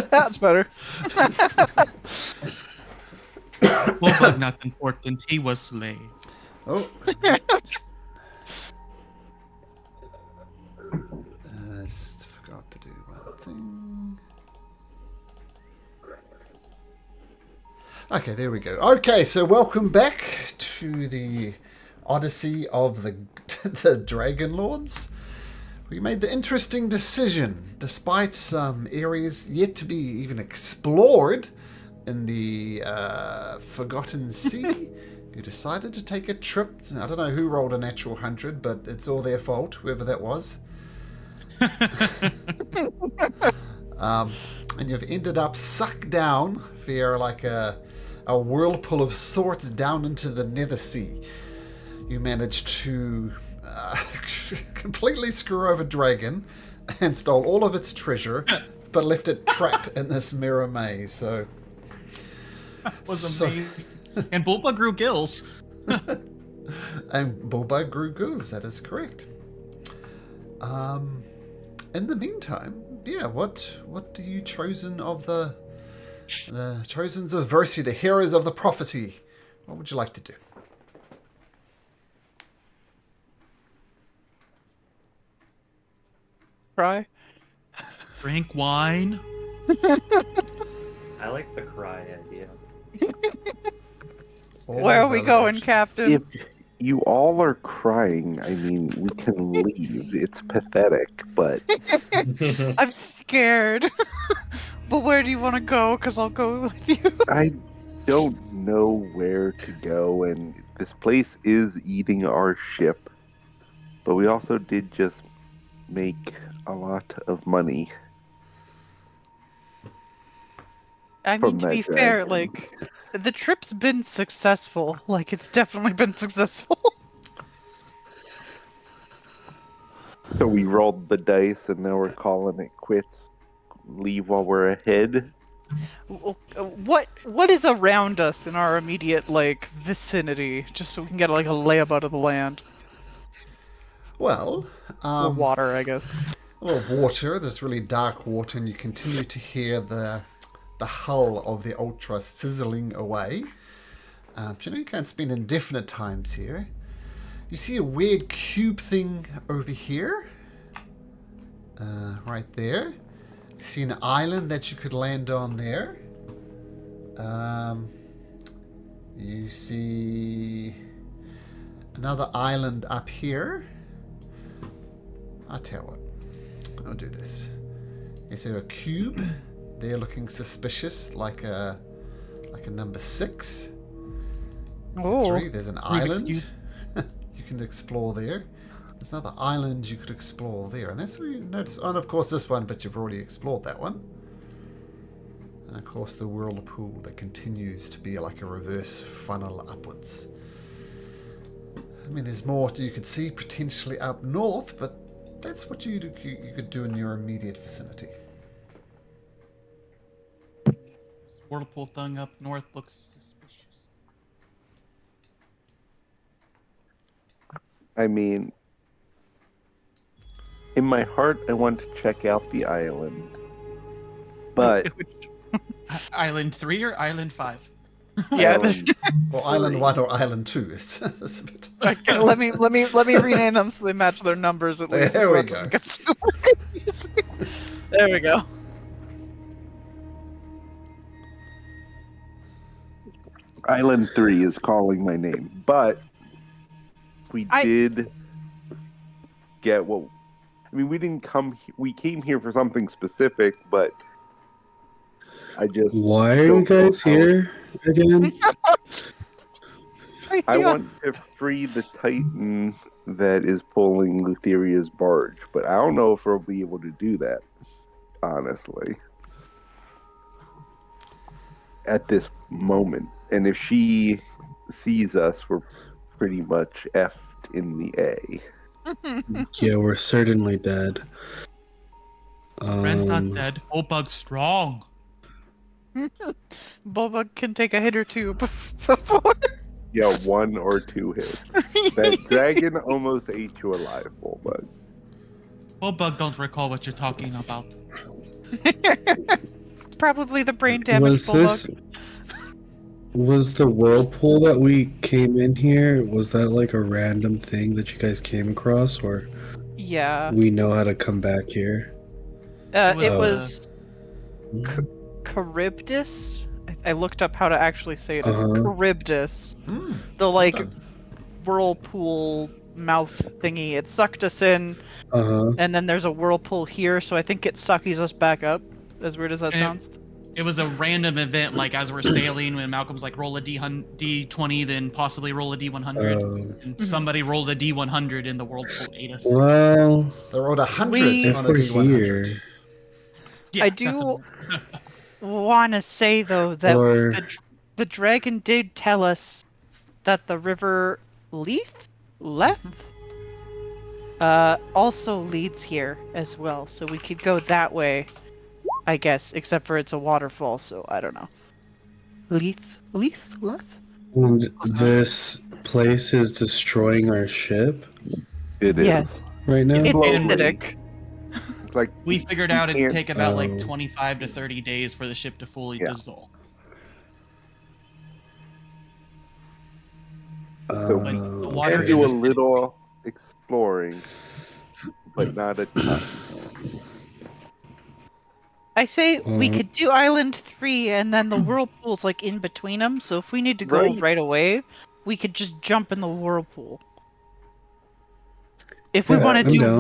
That's better. Bulbug not important. He was slave. Oh. Just forgot to do one thing. Okay, there we go. Okay, so welcome back to the Odyssey of the the Dragon Lords. We made the interesting decision, despite some areas yet to be even explored in the Forgotten Sea. You decided to take a trip. I don't know who rolled a natural 100, but it's all their fault, whoever that was. And you've ended up sucked down via like a whirlpool of sorts down into the Nether Sea. You managed to completely screw over Dragon and stole all of its treasure, but left it trapped in this mirror maze. So Was amazing. And Bulbug grew gills. And Bulbug grew ghouls, that is correct. In the meantime, yeah, what do you chosen of the chosens of Versi, the heroes of the prophecy? What would you like to do? Cry. Drink wine. I like the cry idea. Where are we going, Captain? If you all are crying, I mean, we can leave. It's pathetic, but I'm scared. But where do you want to go? Because I'll go with you. I don't know where to go, and this place is eating our ship. But we also did just make a lot of money. I mean, From to be that fair, dragon. like, the trip's been successful. Like, it's definitely been successful. So we rolled the dice, and now we're calling it quits. Leave while we're ahead. What is around us in our immediate, like, vicinity? Just so we can get, like, a layup of the land. Well, Or water, I guess. well, water. There's really dark water, and you continue to hear the hull of the Ultra sizzling away. You know, you can't spend indefinite times here. You see a weird cube thing over here. Right there. You see an island that you could land on there. You see another island up here. I'll tell you what. I'll do this. Is there a cube? They're looking suspicious, like a number 6. There's a 3. There's an island you can explore there. There's another island you could explore there, and that's where you notice. Oh, and of course this one, but you've already explored that one. And of course the whirlpool that continues to be like a reverse funnel upwards. I mean, there's more you could see potentially up north, but that's what you could do in your immediate vicinity. Whirlpool thing up north looks suspicious. I mean, in my heart, I want to check out the island. But Island 3 or Island 5? Yeah. island, Or Island 1 or Island 2. It's a bit... Okay, let me rename them so they match their numbers at least. There so we it go. doesn't get super confusing. There we go. Island 3 is calling my name. But we did get what... I mean, we didn't come... We came here for something specific, but... I just... Why are you guys here again? I want to free the Titan that is pulling Lutheria's barge, but I don't know if we'll be able to do that, honestly. At this moment. And if she sees us, we're pretty much effed in the A. Yeah, we're certainly dead. Friend's not dead. Bulbug's strong. Bulbug can take a hit or two before. Yeah, 1 or 2 hits. That dragon almost ate you alive, Bulbug. Bulbug don't recall what you're talking about. It's probably the brain damage Was bulldog. this was the whirlpool that we came in here? Was that like a random thing that you guys came across, or Yeah. we know how to come back here? It Oh. was Charybdis. I looked up how to actually say it. It's Charybdis. The like done. whirlpool mouth thingy. It sucked us in, and then there's a whirlpool here, so I think it suckies us back up. As weird as that sounds. It was a random event, like as we're sailing, when Malcolm's like, roll a D20, then possibly roll a D100. And somebody rolled a D100 and the whirlpool ate us. Well, They rolled 100 We- on a If we're D100. here. Yeah, I that's do a- want to say though that Or- the dragon did tell us that the river Leth also leads here as well, so we could go that way, I guess, except for it's a waterfall, so I don't know. Leth? And this place is destroying our ship It is. Yes. right now. It's Slowly. acidic. It's like we figured out it'd can't- take about like Oh. 25 to 30 days for the ship to fully Yeah. dissolve. So Like, the Uh, water can do a is acidic. little exploring, but not a ton. I say we Mhm. could do Island 3 and then the whirlpool's like in between them, so if we need to go Right. away, we could just jump in the whirlpool. If we Yeah, want to I'm do down.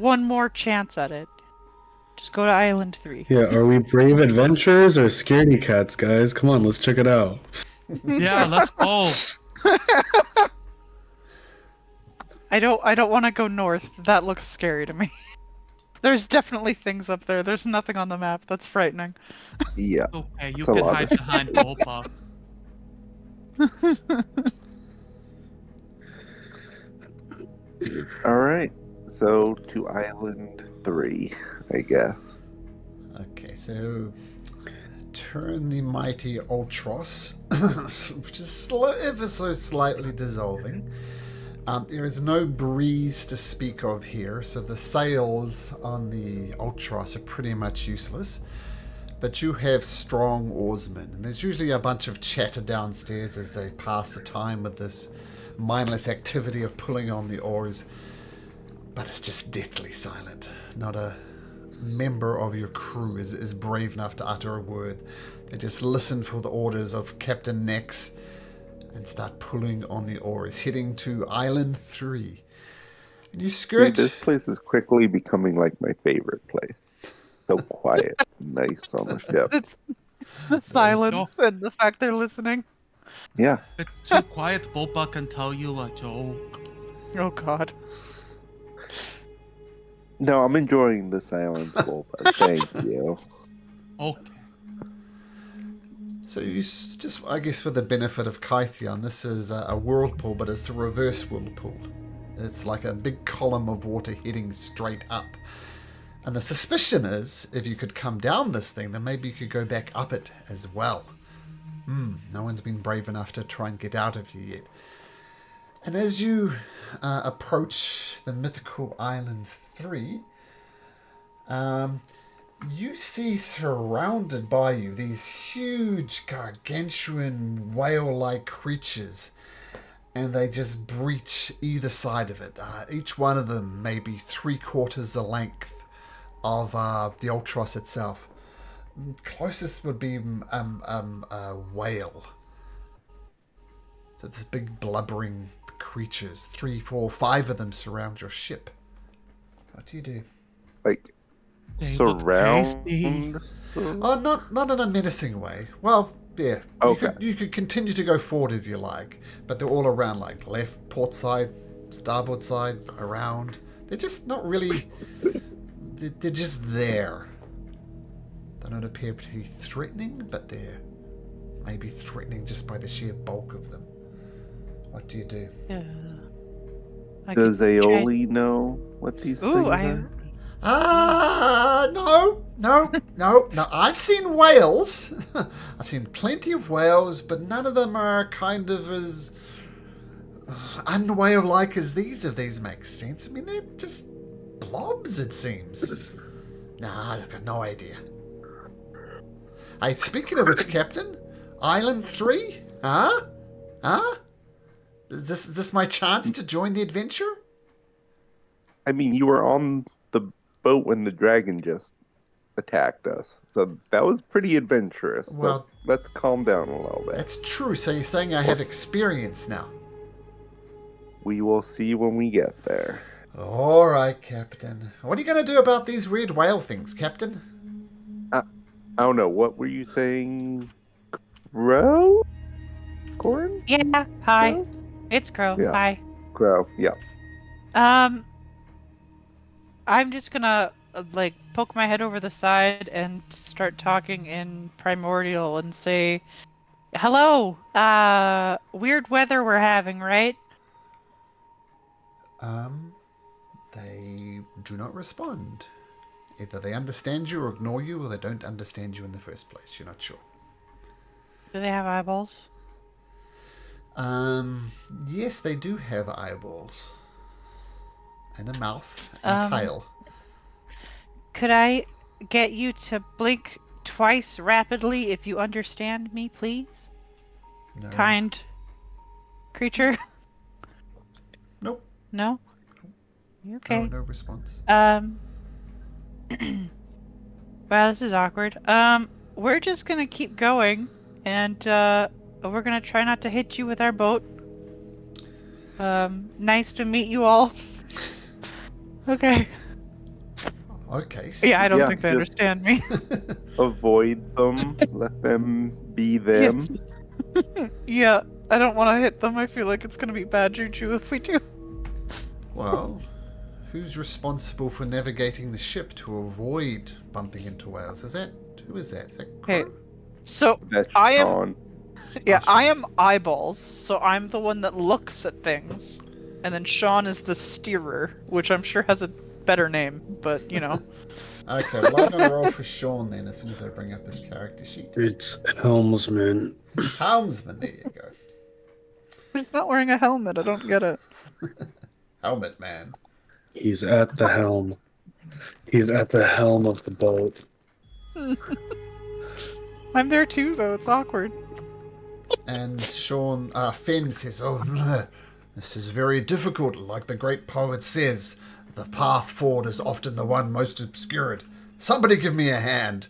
one more chance at it, just go to Island 3. Yeah, are we brave adventurers or scaredy cats, guys? Come on, let's check it out. Yeah, let's go. I don't want to go north. That looks scary to me. There's definitely things up there. There's nothing on the map. That's frightening. Yeah. Okay, you That's a can lot. hide behind Bopa. All right. So to Island 3, I guess. Okay, so turn the mighty Ultros, which is ever so slightly dissolving. There is no breeze to speak of here, so the sails on the Ultros are pretty much useless. But you have strong oarsmen, and there's usually a bunch of chatter downstairs as they pass the time with this mindless activity of pulling on the oars. But it's just deathly silent. Not a member of your crew is brave enough to utter a word. They just listen for the orders of Captain Nex and start pulling on the oars, heading to Island 3. And you See, skirt. this place is quickly becoming like my favorite place. So quiet, nice on the ship. The silence No. and the fact they're listening. Yeah. It's too quiet, Bopa can tell you a joke. Oh god. No, I'm enjoying the silence, Wolpa. Thank you. Okay. So you just, I guess for the benefit of Kythion, this is a whirlpool, but it's a reverse whirlpool. It's like a big column of water heading straight up. And the suspicion is, if you could come down this thing, then maybe you could go back up it as well. No one's been brave enough to try and get out of here yet. And as you approach the mythical Island 3, you see surrounded by you these huge gargantuan whale-like creatures, and they just breach either side of it. Each one of them maybe 3/4 the length of the Ultros itself. Closest would be a whale. So this big blubbering creatures, 3, 4, 5 of them surround your ship. What do you do? Like, They look tasty. surround. Oh, not in a menacing way. Well, yeah. Okay. You could continue to go forward if you like, but they're all around, like left, port side, starboard side, around. They're just not really. They're just there. They don't appear to be threatening, but they're maybe threatening just by the sheer bulk of them. What do you do? Yeah. I Does could try- Aeoli know what these Ooh, things I are? No. I've seen whales. I've seen plenty of whales, but none of them are kind of as unwhale-like as these, if these make sense. I mean, they're just blobs, it seems. Nah, I've got no idea. Hey, speaking of which, Captain, Island 3? Huh? Huh? Is this my chance to join the adventure? I mean, you were on the boat when the dragon just attacked us, so that was pretty adventurous. Well, so let's calm down a little bit. That's true. So you're saying I have experience now? We will see when we get there. All right, Captain. What are you going to do about these weird whale things, Captain? I don't know. What were you saying? Crow? Corin? Yeah. Hi. Crow? It's Crow. Yeah. Hi. Crow, yeah. I'm just gonna like poke my head over the side and start talking in primordial and say, "Hello. Weird weather we're having, right?" They do not respond. Either they understand you or ignore you, or they don't understand you in the first place. You're not sure. Do they have eyeballs? Yes, they do have eyeballs. And a mouth and a tail. Could I get you to blink twice rapidly if you understand me, please? No. Kind creature? Nope. No? Okay. No response. Wow, this is awkward. We're just gonna keep going, and we're gonna try not to hit you with our boat. Nice to meet you all. Okay. Okay. Yeah, I don't Yeah, think they just- understand me. Avoid them. Let them be them. Yes. Yeah, I don't want to hit them. I feel like it's gonna be bad juju if we do. Well, who's responsible for navigating the ship to avoid bumping into whales? Who is that? Is that Crow? Hey. So That's I am. Sean. Yeah, Sean. I am eyeballs, so I'm the one that looks at things. And then Sean is the steerer, which I'm sure has a better name, but you know. Okay, well I'm gonna roll for Sean then as soon as I bring up his character sheet. It's helmsman. Helmsman, there you go. He's not wearing a helmet, I don't get it. Helmet man. He's at the helm. He's at the helm of the boat. I'm there too, though, it's awkward. And Sean, Finn says, "Oh, this is very difficult. Like the great poet says, the path forward is often the one most obscured. Somebody give me a hand."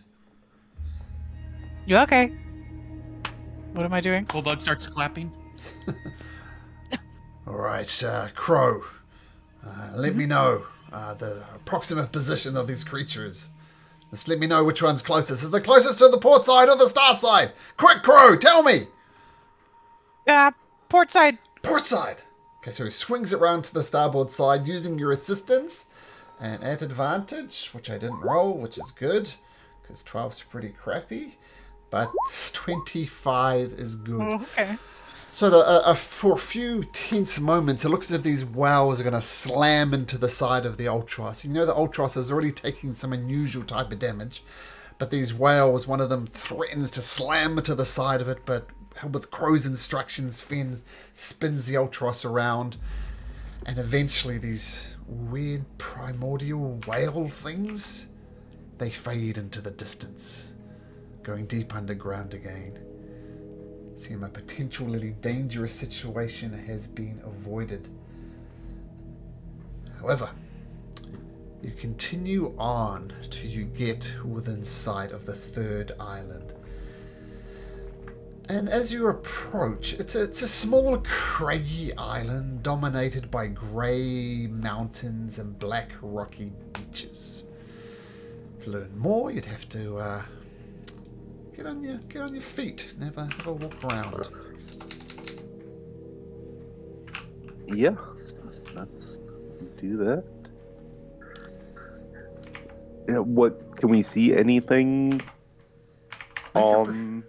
You okay? What am I doing? Bullbug starts clapping. All right, Crow, let me know the approximate position of these creatures. Just let me know which one's closest. Is the closest to the port side or the star side? Quick, Crow, tell me! Port side! Port side! Okay, so he swings it round to the starboard side using your assistance. And at advantage, which I didn't roll, which is good, because 12's pretty crappy. But 25 is good. Oh, okay. So for a few tense moments, it looks as if these whales are going to slam into the side of the Ultros. You know the Ultros is already taking some unusual type of damage. But these whales, one of them threatens to slam into the side of it, but with Crow's instructions, Finn spins the Ultros around. And eventually these weird primordial whale things, they fade into the distance, going deep underground again. Seeing a potentially dangerous situation has been avoided. However, you continue on till you get within sight of the third island. And as you approach, it's a small craggy island dominated by grey mountains and black rocky beaches. To learn more, you'd have to get on your feet and have a walk around. Yeah, let's do that. Yeah, what can we see? Anything on?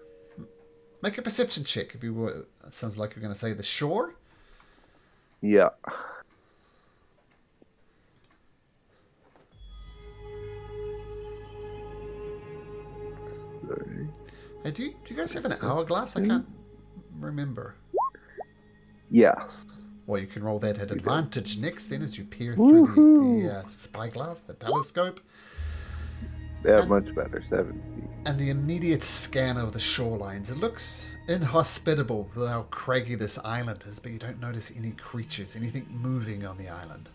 Make a perception check if you were. It sounds like you're going to say the shore. Yeah. Sorry. Hey, do you guys have an hourglass? I can't remember. Yes. Well, you can roll that at advantage next then as you peer through the spyglass, the telescope. Yeah, And- much better. 7 feet. And the immediate scan of the shorelines, it looks inhospitable with how craggy this island is, but you don't notice any creatures, anything moving on the island.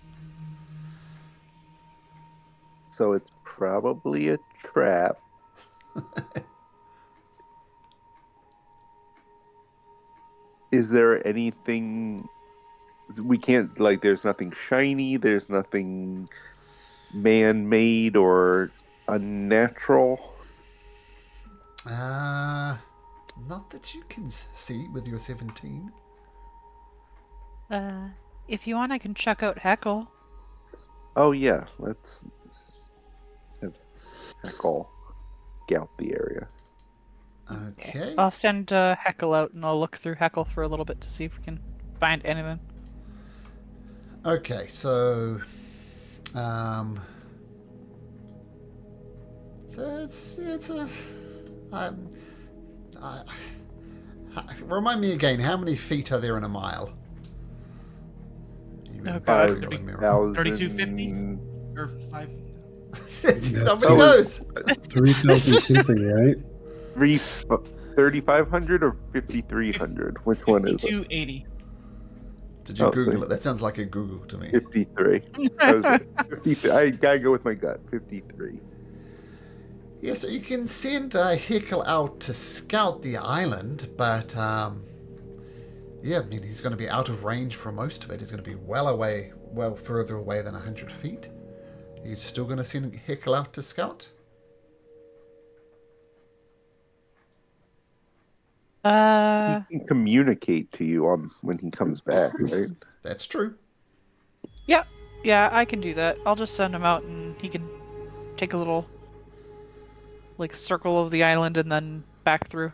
So it's probably a trap. Is there anything we can't like? There's nothing shiny. There's nothing man-made or unnatural. Not that you can see with your 17. If you want, I can check out Heckle. Oh yeah, let's have Heckle scout the area. Okay. I'll send Heckle out, and I'll look through Heckle for a little bit to see if we can find anything. Okay, so it's a remind me again, how many feet are there in a mile? You Oh, God. 3250 or 5. Nobody knows. 3,000 something, right? 3,500 or 5,300? Which one is it? 280. Did you Oh, Google so- it? That sounds like a Google to me. 53. I gotta go with my gut. 53. Yeah, so you can send Hickel out to scout the island, but yeah, I mean, he's going to be out of range for most of it. He's going to be well further away than 100 feet. Are you still going to send Hickel out to scout? He can communicate to you on when he comes back, right? That's true. Yeah, I can do that. I'll just send him out, and he can take a little, like, circle of the island and then back through.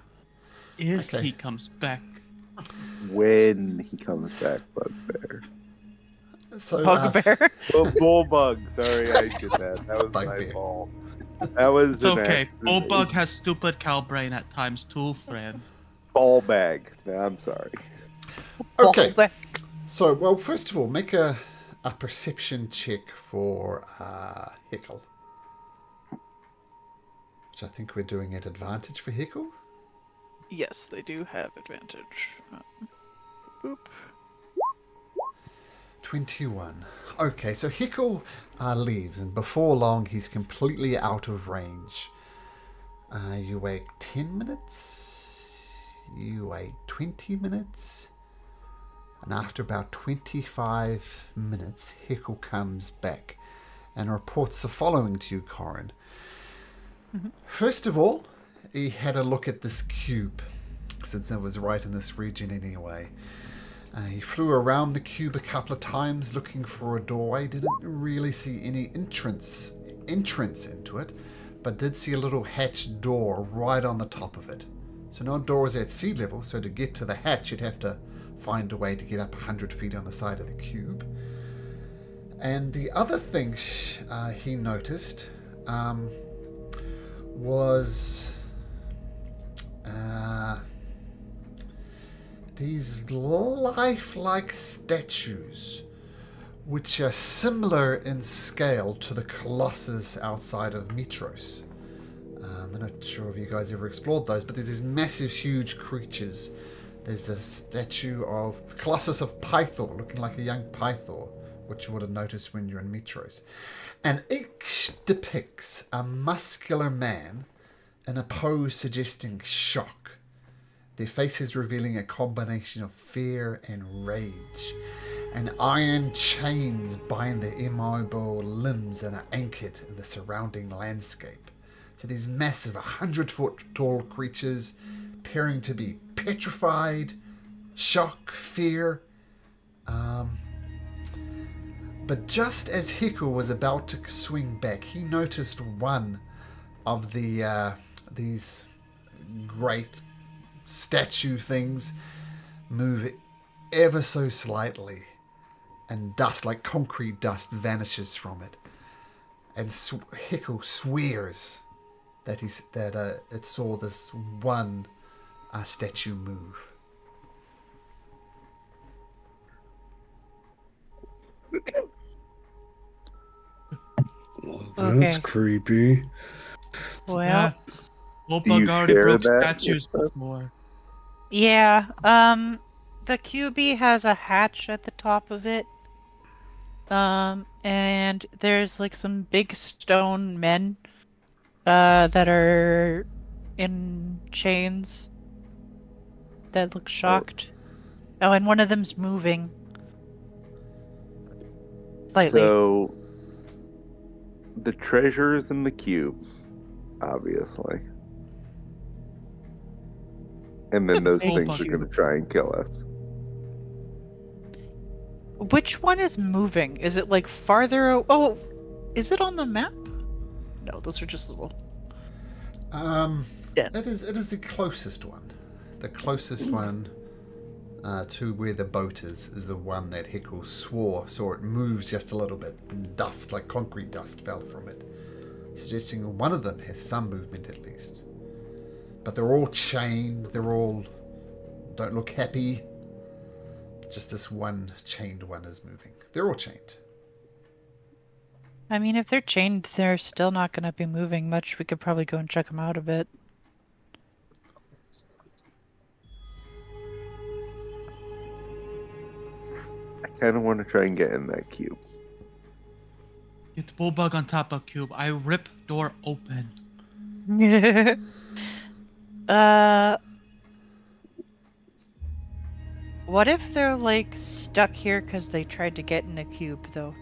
If Okay. he comes back. When he comes back, Bugbear. So, Bugbear. Oh, Bullbug. Sorry, I did that. That was my Bugbear. fault. That was It's an okay. accident. Bullbug has stupid cow brain at times too, friend. Ball bag. No, I'm sorry. Okay. Bugbear. So, well, first of all, make a perception check for Hickel. Which I think we're doing at advantage for Hickel. Yes, they do have advantage. Boop. 21. Okay, so Hickel leaves, and before long, he's completely out of range. You wait 10 minutes. You wait 20 minutes. And after about 25 minutes, Hickel comes back and reports the following to you, Corin. First of all, he had a look at this cube, since it was right in this region anyway. He flew around the cube a couple of times looking for a doorway. Didn't really see any entrance into it, but did see a little hatch door right on the top of it. So no door is at sea level, so to get to the hatch, you'd have to find a way to get up 100 feet on the side of the cube. And the other thing he noticed was these lifelike statues, which are similar in scale to the colossus outside of Mitros. I'm not sure if you guys ever explored those, but there's these massive, huge creatures. There's a statue of the Colossus of Pythor, looking like a young Pythor, which you would have noticed when you're in Mitros. And each depicts a muscular man in a pose suggesting shock. Their faces revealing a combination of fear and rage. And iron chains bind their immobile limbs and are anchored in the surrounding landscape. So these massive 100-foot tall creatures appearing to be petrified, shock, fear. But just as Hickel was about to swing back, he noticed one of these great statue things move ever so slightly, and dust, like concrete dust, vanishes from it. And Hickel swears that it saw this one statue move. Well, that's Okay. creepy. Well, Old Do you Bug already share broke that statues with us? before. yeah. The QB has a hatch at the top of it. And there's like some big stone men, that are in chains that look shocked. Oh, and one of them's moving slightly. So the treasure's in the cube, obviously. And then those big things are going to cube. try and kill us. Which one is moving? Is it like farther? Oh, is it on the map? No, those are just little. Yeah. It is the closest one. The closest one to where the boat is the one that Hickle saw it moves just a little bit. And dust, like concrete dust, fell from it, suggesting one of them has some movement at least. But they're all chained. They're all don't look happy. Just this one chained one is moving. They're all chained. I mean, if they're chained, they're still not going to be moving much. We could probably go and check them out a bit. I kind of want to try and get in that cube. Get the Bulbug on top of cube. I rip door open. What if they're like stuck here because they tried to get in a cube, though?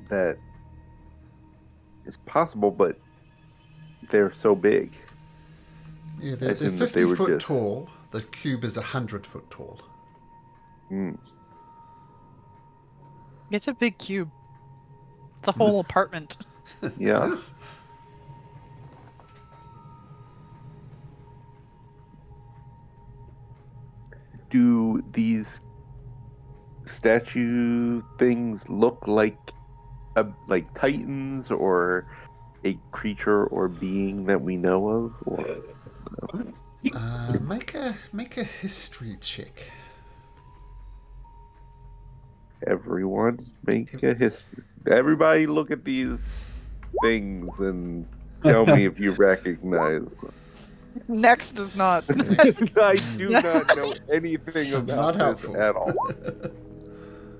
That is possible, but they're so big. Yeah, I they're assume that 50 they were foot just- tall. The cube is 100 foot tall. It's a big cube. It's a whole apartment. Yeah. Yes. Do these statue things look like titans or a creature or being that we know of? Or Make a history check. everyone make a history. Everybody look at these things and tell me if you recognize them. Next does not. I do not know anything Not about this helpful. at all.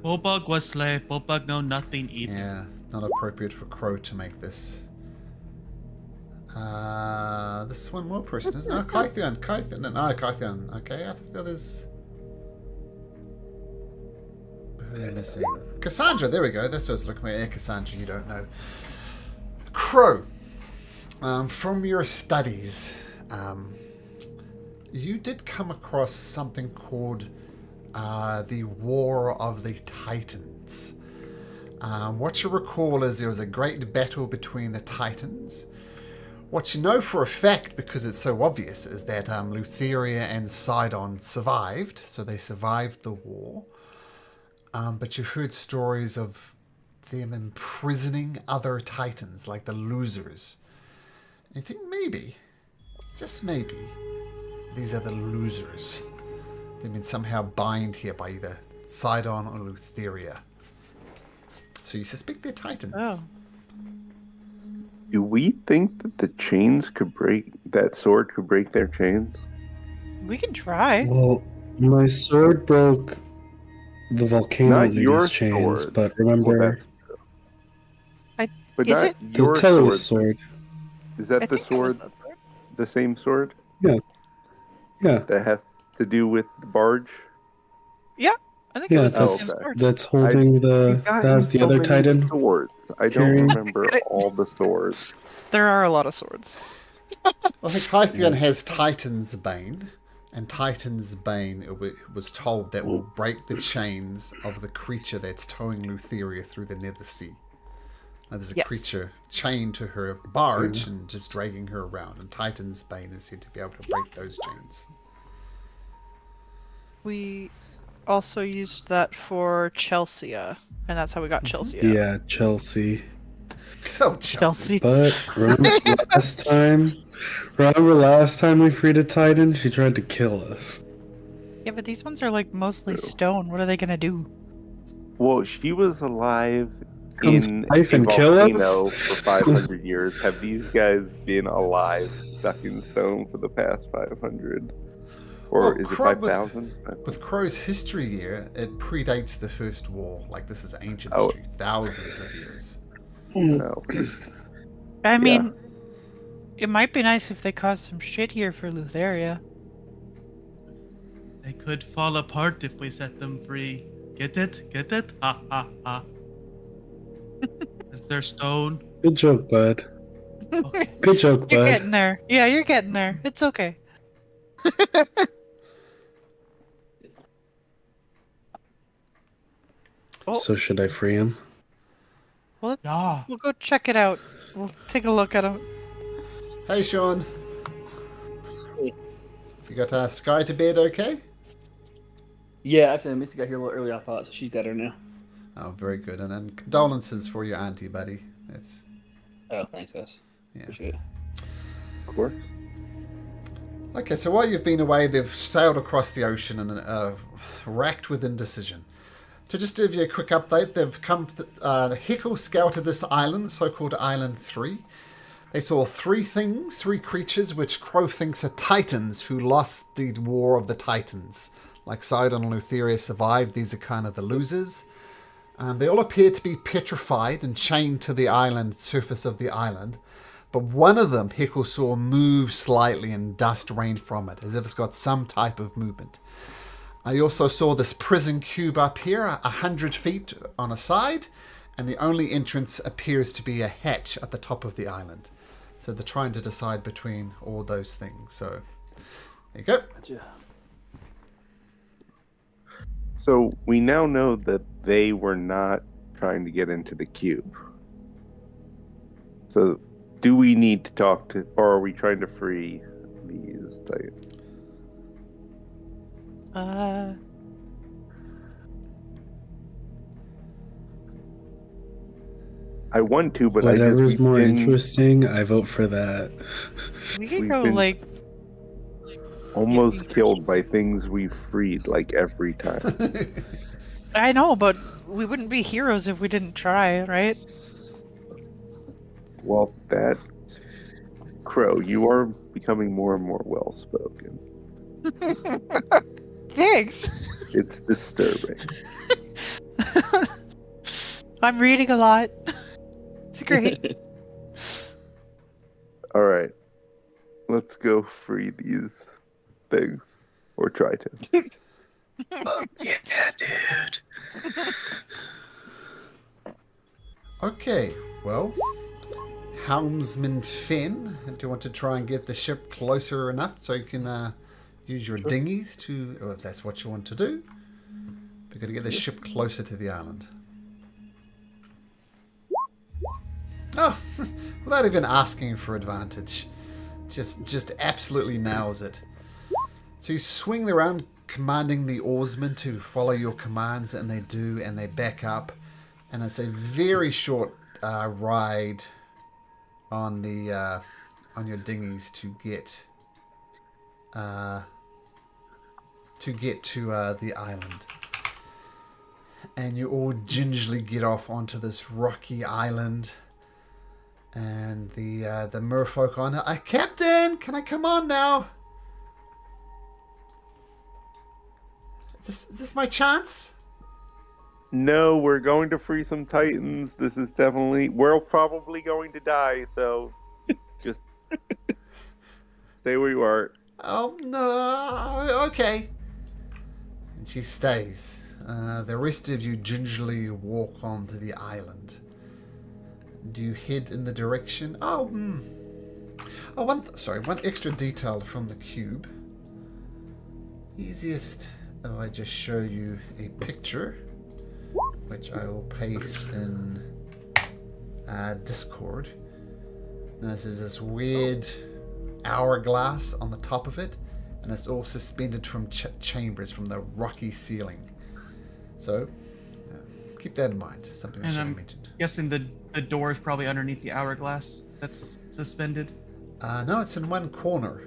Bulbug was slave. Bulbug know nothing either. Yeah, not appropriate for Crow to make this. This is one more person, isn't it? Oh, Kythian. No, Kythian. Okay, I think there's... Who are we missing? Cassandra, there we go. That's what I was looking at. Yeah, Cassandra, you don't know. Crow, from your studies, you did come across something called the War of the Titans. What you recall is there was a great battle between the Titans. What you know for a fact, because it's so obvious, is that Lutheria and Sidon survived, so they survived the war. But you heard stories of them imprisoning other Titans, like the losers. And you think maybe, just maybe, these are the losers. They've been somehow bound here by either Sidon or Lutheria. So you suspect they're Titans. Oh. Do we think that the chains could break? That sword could break their chains? We can try. Well, my sword broke the volcano Not your lady's chains, sword. but remember But Is not it- the your Telos sword. sword. Is that I the think it was sword? that sword. The same sword Yeah, that has to do with the barge? I think Yeah, it was the that's- same sword. that's holding the. That's the other Titan. Swords. I don't carrying- remember all the swords. There are a lot of swords. Well, the Kythian has Titan's Bane, and Titan's Bane it was told that will break the chains of the creature that's towing Lutheria through the Nether Sea. Now, there's a Yes. creature chained to her barge and just dragging her around, and Titan's Bane is said to be able to break those chains. We also used that for Chelsea, and that's how we got Chelsea. Yeah, Chelsea. Oh, Chelsea. But remember last time we freed a Titan? She tried to kill us. Yeah, but these ones are like mostly stone. What are they gonna do? Well, she was alive in a Life and kill volcano us? for 500 years. Have these guys been alive, stuck in stone for the past 500? Or Well, is it Crow, with 5,000? Crow's history here, it predates the First War. Like, this is ancient Oh. history, thousands of years. No. I mean, it might be nice if they caused some shit here for Lutheria. They could fall apart if we set them free. Get it? Get it? Ha ha ha. Is there stone? Good joke, bud. Okay. Good joke, You're bud. getting there. Yeah, you're getting there. It's okay. Oh, So should I free him? Yeah. we'll go check it out. We'll take a look at him. Hey, Sean. You got Sky to bed okay? Yeah, actually, Missy got here a little early, I thought, so she's got her now. Oh, very good. And then condolences for your auntie, buddy. That's Oh, thanks, guys. yeah. Appreciate it. Of course. Okay, so while you've been away, they've sailed across the ocean and racked with indecision. To just give you a quick update, they've come. Hickle scouted this island, so-called Island 3. They saw three creatures, which Crow thinks are Titans who lost the War of the Titans. Like Sidon and Lutheria survived, these are kind of the losers. They all appear to be petrified and chained to the island, surface of the island. But one of them, Hickle saw move slightly and dust rained from it, as if it's got some type of movement. I also saw this prison cube up here, 100 feet on a side, and the only entrance appears to be a hatch at the top of the island. So they're trying to decide between all those things. So there you go. Gotcha. So we now know that they were not trying to get into the cube. So do we need to talk to, or are we trying to free these Titans? I want to, but Whatever's we've more been interesting, I vote for that. We could We've go been- like almost killed by things we've freed like every time. I know, but we wouldn't be heroes if we didn't try, right? Well, that Crow, you are becoming more and more well spoken. Thanks. It's disturbing. I'm reading a lot. It's great. All right, let's go free these things, or try to. Yeah, dude. Okay, well, Helmsman Finn, do you want to try and get the ship closer enough so you can use your dinghies to, or if that's what you want to do? We're going to get the ship closer to the island. Oh, without even asking for advantage. Just absolutely nails it. So you swing around commanding the oarsmen to follow your commands, and they do, and they back up. And it's a very short ride on the on your dinghies to get to the island. And you all gingerly get off onto this rocky island. And the merfolk on it. Captain, can I come on now? Is this my chance? No, we're going to free some Titans. This is definitely, we're probably going to die, so just stay where you are. Oh, no. Okay. And she stays. The rest of you gingerly walk onto the island. Do you head in the direction? Oh, one extra detail from the cube. Easiest if I just show you a picture, which I will paste in Discord. Now, this is this weird hourglass on the top of it, and it's all suspended from chambers from the rocky ceiling. So keep that in mind. Something I should have mentioned. Guessing the door is probably underneath the hourglass that's suspended. No, it's in one corner.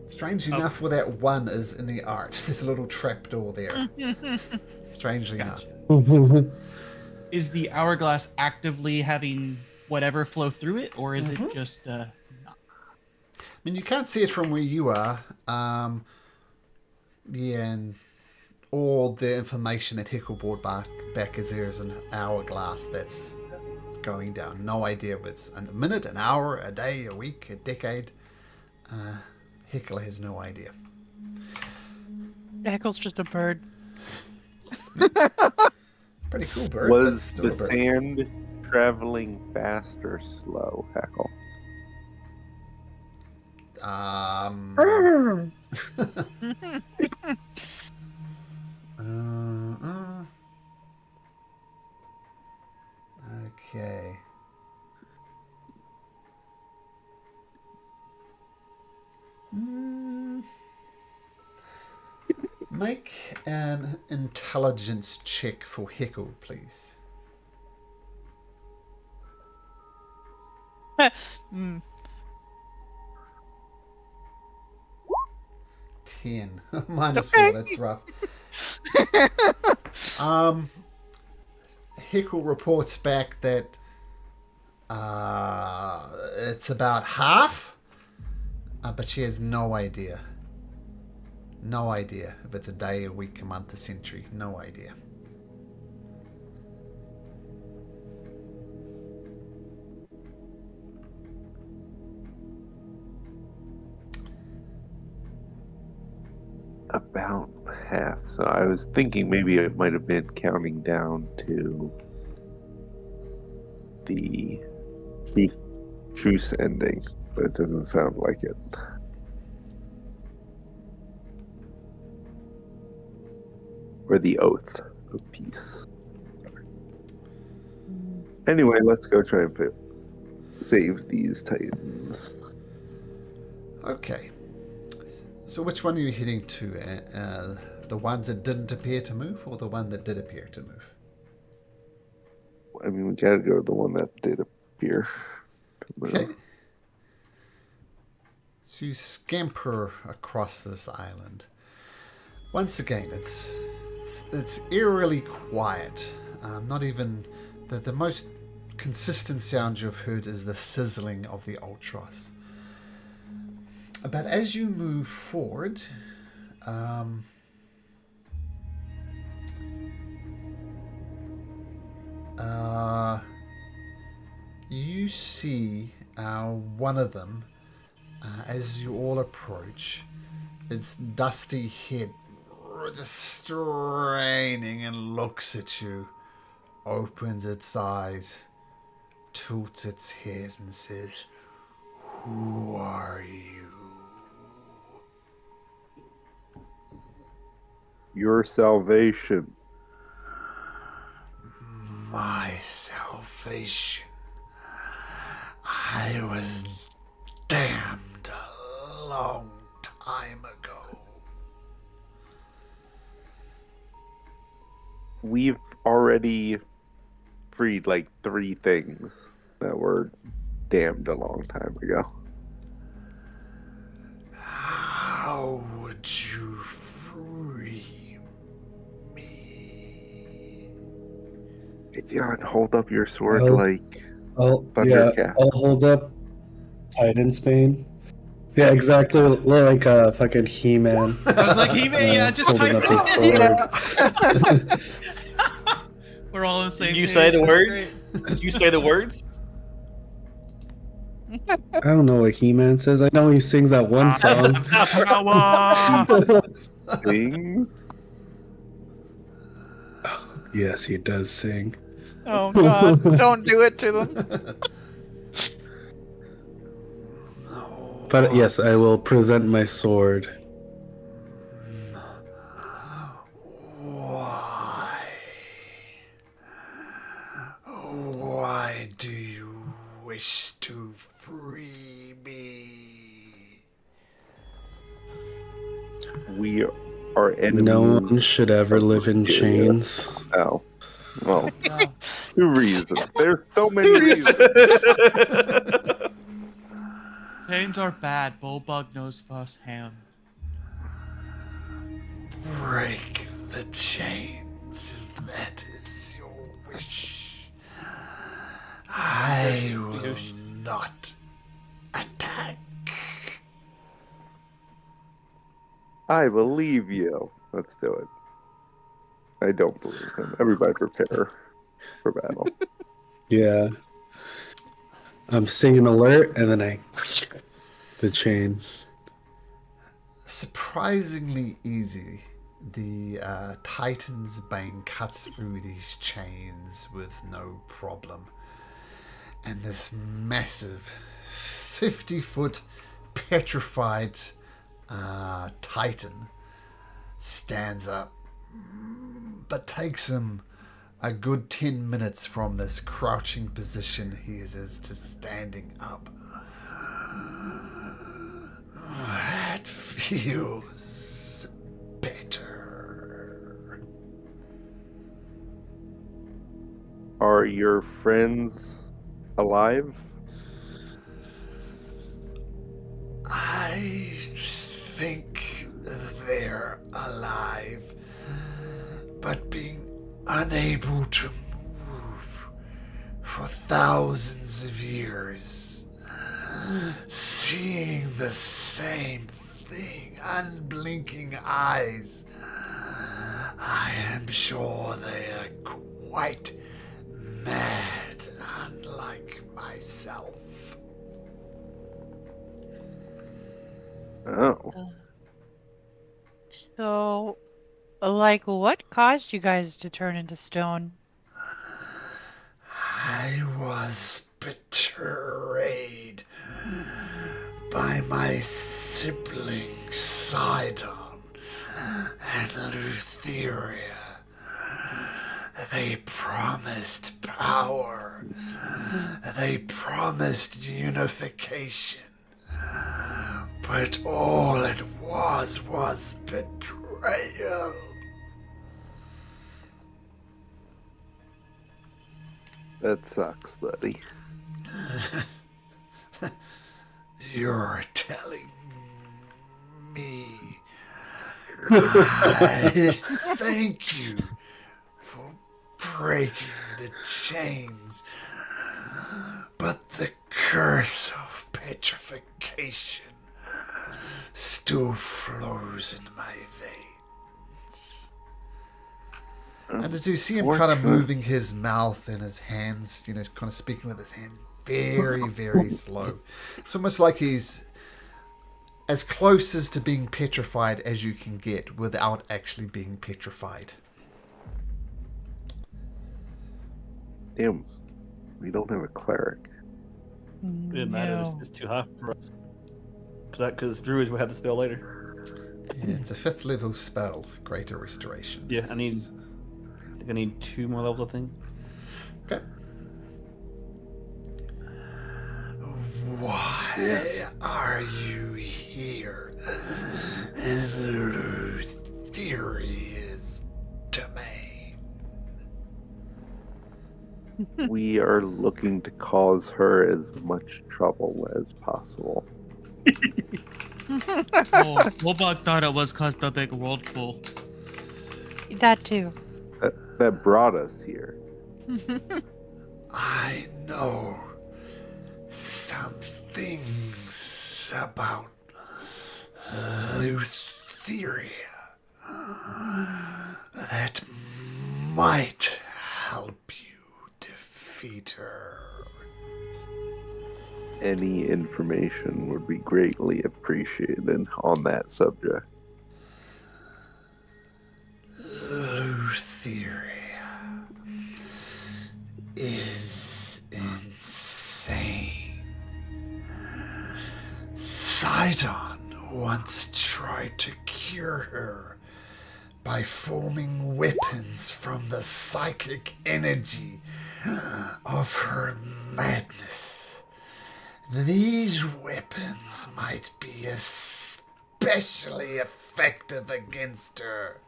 Strangely enough, where that one is in the art, there's a little trapdoor there. Strangely enough. Is the hourglass actively having whatever flow through it, or is it just not? I mean, you can't see it from where you are. And all the information that Hickle brought back is there's an hourglass that's going down. No idea if it's a minute, an hour, a day, a week, a decade. Hickle has no idea. Heckle's just a bird. Pretty cool bird. but Was still a the bird. sand traveling fast or slow, Heckle? Okay. Make an intelligence check for Hickle, please. Mm. 10. Minus Okay. 4, that's rough. Hickle reports back that it's about half, but she has no idea. No idea if it's a day, a week, a month, a century. No idea. About half. So I was thinking maybe it might have been counting down to the truce ending, but it doesn't sound like it. Or the oath of peace. Anyway, let's go try and save these titans. Okay. So which one are you heading to? The ones that didn't appear to move, or the one that did appear to move? I mean, we gotta go to the one that did appear. Okay. So you scamper across this island. Once again, it's eerily quiet. Not even the most consistent sound you've heard is the sizzling of the Ultros. But as you move forward, you see one of them as you all approach. Its dusty head just straining and looks at you, opens its eyes, tilts its head and says, "Who are you?" Your salvation. My salvation. I was damned a long time ago. We've already freed like 3 things that were damned a long time ago. How would you free me? Atheon, hold up your sword Well, like I'll Thundercat. hold up Titan's Bane. Yeah, exactly like fucking He-Man. I was like, yeah, just holding type up his sword. We're all on the same Did you page. say the That's words? great. Did you say the words? I don't know what He-Man says. I know he sings that one song. Thing? Yes, he does sing. Oh God! Don't do it to them. But yes, I will present my sword. Why do you wish to free me? We are enemies. No one should ever of live in Syria. chains. Oh. Well, 2 reasons. There's so many reasons. Chains are bad. Bullbug knows firsthand. Break the chains if that is your wish. I will not attack. I believe you. Let's do it. I don't believe him. Everybody prepare for battle. Yeah. I'm singing alert, and then I the chain. Surprisingly easy. The Titan's Bane cuts through these chains with no problem. And this massive 50-foot petrified Titan stands up, but takes him a good 10 minutes from this crouching position he is to standing up. That feels better. Are your friends alive? I think they're alive, but being unable to move for thousands of years, seeing the same thing, unblinking eyes, I am sure they are quite mad, unlike myself. Oh. So, like, what caused you guys to turn into stone? I was betrayed by my siblings Sidon and Lutheria. They promised power. They promised unification. But all it was betrayal. That sucks, buddy. You're telling me. I thank you for breaking the chains. But the curse of petrification still flows in my veins. And as you see him kind of moving his mouth and his hands, kind of speaking with his hands very, very slow. It's almost like he's as close as to being petrified as you can get without actually being petrified. Damn, we don't have a cleric. It didn't matter. It's too high for us. Because druids will have the spell later. Yeah, it's a 5th level spell, Greater Restoration. Yeah, I think I need 2 more levels, I think. Okay. Why are you here? Lutheria's domain. We are looking to cause her as much trouble as possible. Wobok thought it was cause the big whirlpool. That too. That brought us here. I know some things about Lutheria that might help you defeat her. Any information would be greatly appreciated on that subject. Lutheria is insane. Sidon once tried to cure her by forming weapons from the psychic energy of her madness. These weapons might be especially effective against her.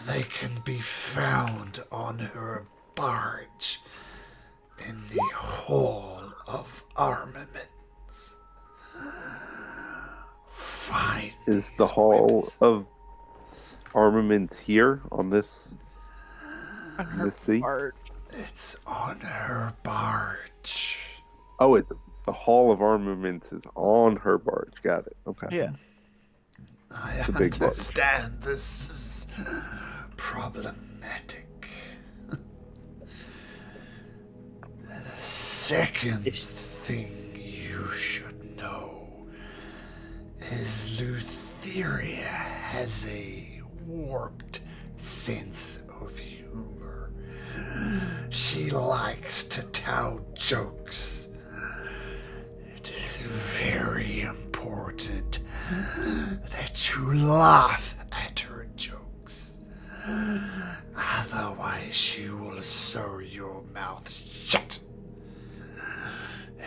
They can be found on her barge in the Hall of Armaments. Find Is these the Hall weapons. of Armaments here on this sea? Art. It's on her barge. Oh, the Hall of Armaments is on her barge. Got it. Okay. Yeah. I It's a big barge. understand this is problematic. The second thing you should know is Lutheria has a warped sense of humor. She likes to tell jokes. It is very important that you laugh at her jokes. Otherwise, she will sew your mouth shut.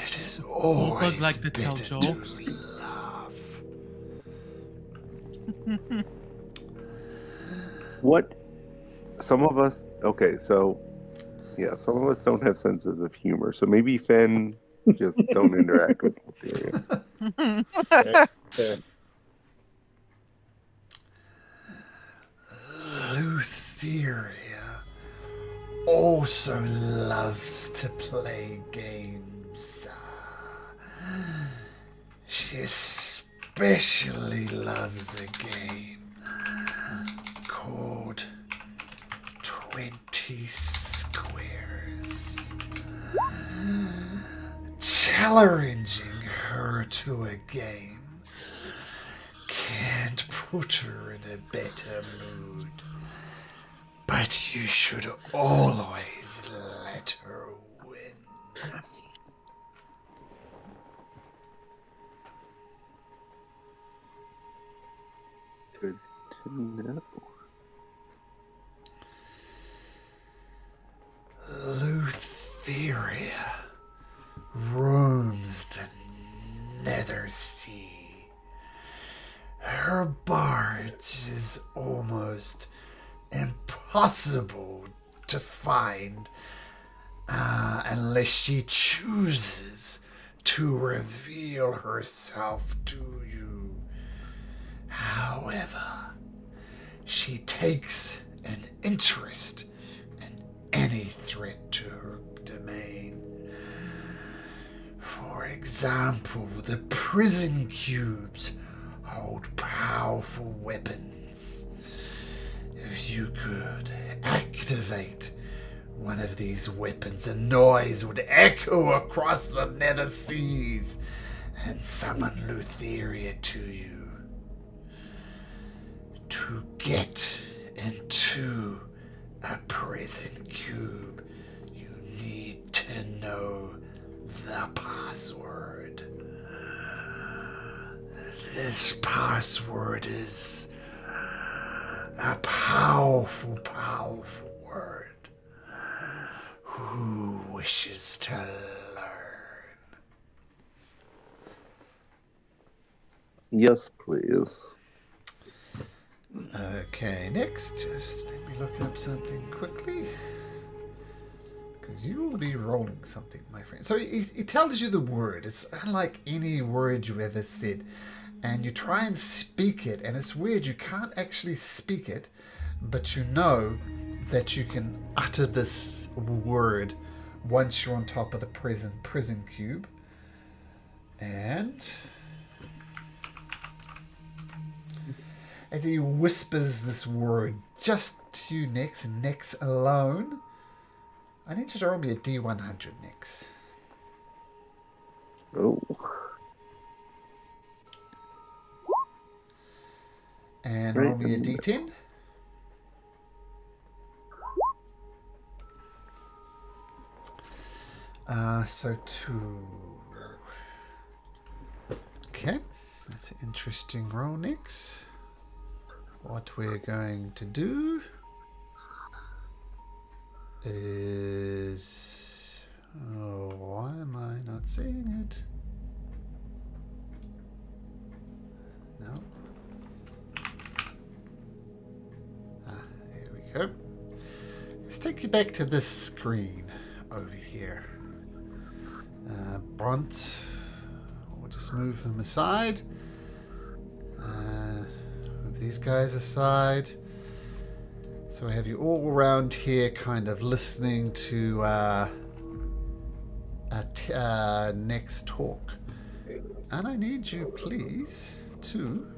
It is always like to tell better jokes. to laugh. What? Some of us. Okay, so yeah, some of us don't have senses of humor. So maybe Fen just don't interact with Lutheria. Lutheria also loves to play games. She especially loves a game called 20 Squares. Challenging her to a game can't put her in a better mood. But you should always let her win. Good to know. Lutheria roams the Nether Sea. Her barge is almost impossible to find unless she chooses to reveal herself to you. However, she takes an interest in any threat to her domain. For example, the prison cubes hold powerful weapons. If you could activate one of these weapons, a noise would echo across the nether seas and summon Lutheria to you. To get into a prison cube, you need to know the password. This password is a powerful, powerful word. Who wishes to learn? Yes, please. Okay, next, just let me look up something quickly. Because you'll be rolling something, my friend. So he tells you the word. It's unlike any word you ever said. And you try and speak it, and it's weird. You can't actually speak it, but you know that you can utter this word once you're on top of the prison cube. And as he whispers this word just to you, Nex, and Nex alone, I need you to roll me a D100, Nex. Oh. And roll me a D10. So 2. Okay, that's an interesting roll, Nex. What we're going to do is... Oh, why am I not seeing it? No. There we go. Let's take you back to this screen over here. Bront, we'll just move them aside. Move these guys aside. So I have you all around here kind of listening to next talk. And I need you, please, to...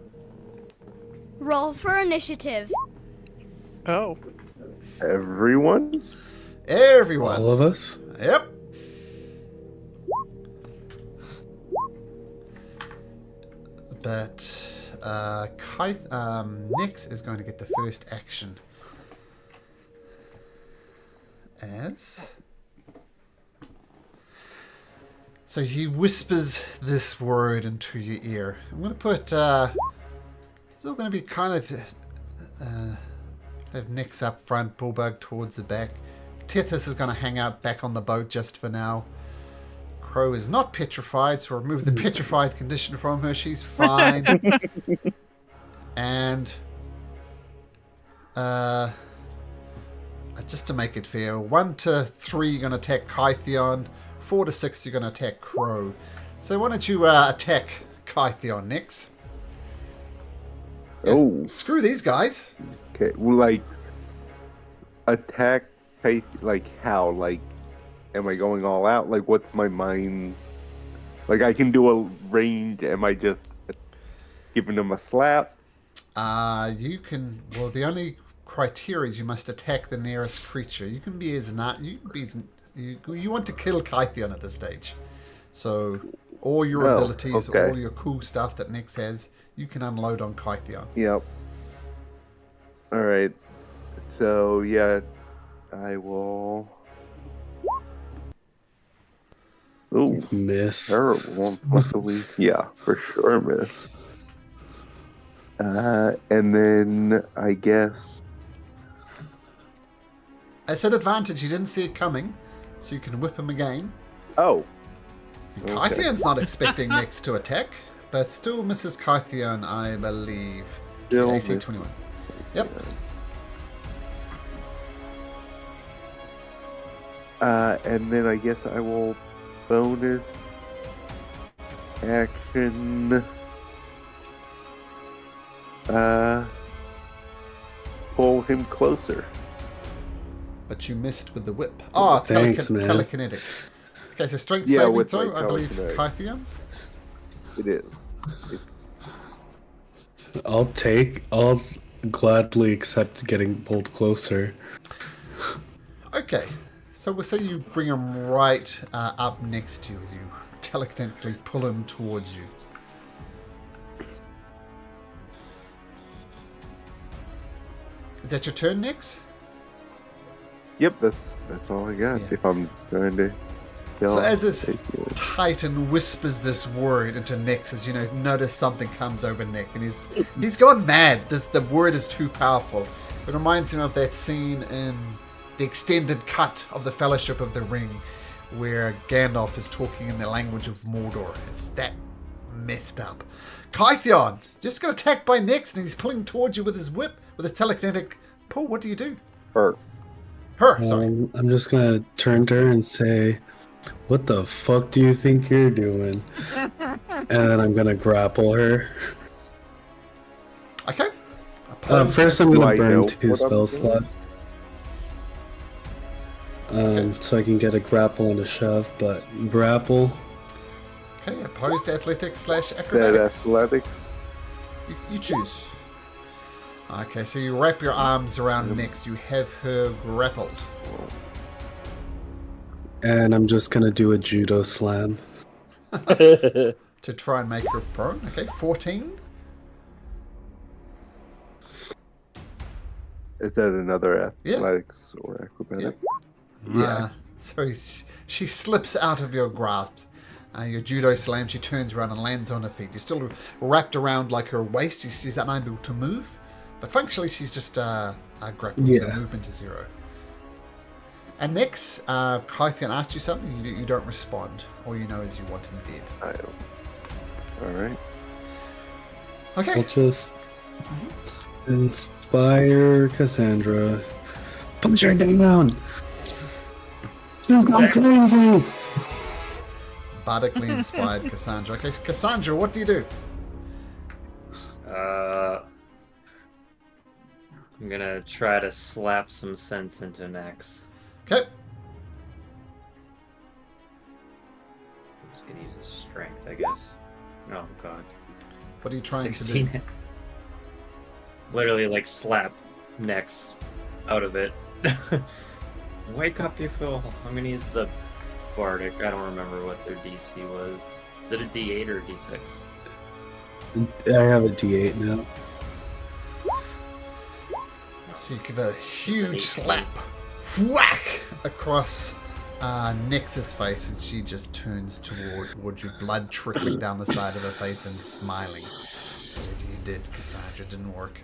Roll for initiative. Oh. Everyone? Everyone. All of us? Yep. But Nix is going to get the first action. So he whispers this word into your ear. I'm going to put... it's all going to be kind of... have Nix up front, Bullbug towards the back. Tethys is going to hang out back on the boat just for now. Crow is not petrified, so remove the petrified condition from her. She's fine. And... just to make it fair, 1 to 3 you're going to attack Kytheon, 4 to 6 you're going to attack Crow. So why don't you attack Kytheon next? Oh. Screw these guys. Okay, well, like, attack, like, how? Like, am I going all out? Like, what's my mind? Like, I can do a range, am I just giving them a slap? You can, well, the only criteria is you must attack the nearest creature. You can be as not, you want to kill Kytheon at this stage. So, all your abilities, okay. all your cool stuff that Nix has, you can unload on Kytheon. Yep. Alright. So, yeah, I will... Ooh, Miss. terrible. Luckily, yeah, for sure, miss. And then, I guess... It's an advantage. You didn't see it coming, so you can whip him again. Oh. Okay. Kytheon's not expecting Nix to attack, but still misses Kytheon, I believe. Still AC miss. 21. Yep. And then I guess I will bonus action pull him closer. But you missed with the whip. Oh, thanks, man. telekinetic. Okay, so strength Yeah, saving with throw, my I believe, telekinetic. Kytheon. It is. I'll gladly accept getting pulled closer. Okay, so we'll say you bring him right up next to you as you telekinetically pull him towards you. Is that your turn, Nix? Yep, that's all I got. Yeah. If I'm going to kill So him, as this take it. Titan whispers this word into Nix, as notice something comes over Nick, and he's gone mad. The word is too powerful. It reminds him of that scene in the extended cut of the Fellowship of the Ring, where Gandalf is talking in the language of Mordor. It's that messed up. Kytheon just got attacked by Nix, and he's pulling towards you with his whip, with his telekinetic pull. What do you do? Her, sorry. I'm just gonna turn to her and say, "What the fuck do you think you're doing?" And then I'm gonna grapple her. Okay. First, I'm Do gonna I burn know 2 what I'm spell doing? slots. So I can get a grapple and a shove, but grapple. Okay, opposed athletics / That acrobatics. athletics. You choose. Okay, so you wrap your arms around Nix. You have her grappled. And I'm just gonna do a judo slam. To try and make her prone. Okay, 14. Is that another Yeah. athletics or acrobatics? So she slips out of your grasp. Your judo slam, she turns around and lands on her feet. You're still wrapped around like her waist. She's unable to move. But functionally, she's just grappled. So Yeah. movement is 0. And next, Kytheon asked you something. You don't respond. All you know is you want him dead. I don't. All right. Okay. I'll just inspire Cassandra. Punch her down! She's gone crazy! Bardically inspired Cassandra. Okay, Cassandra, what do you do? I'm gonna try to slap some sense into Nex. Okay. I'm just gonna use his strength, I guess. Oh god. What are you trying to 16. do? Literally, like, slap Nex out of it. Wake up, you fool. I'm gonna use the Bardic. I don't remember what their DC was. Is it a D8 or a D6? I have a D8 now. So you give a huge slap, whack, across Nex's face, and she just turns towards you, blood trickling down the side of her face and smiling. Whatever you did, Cassandra, didn't work.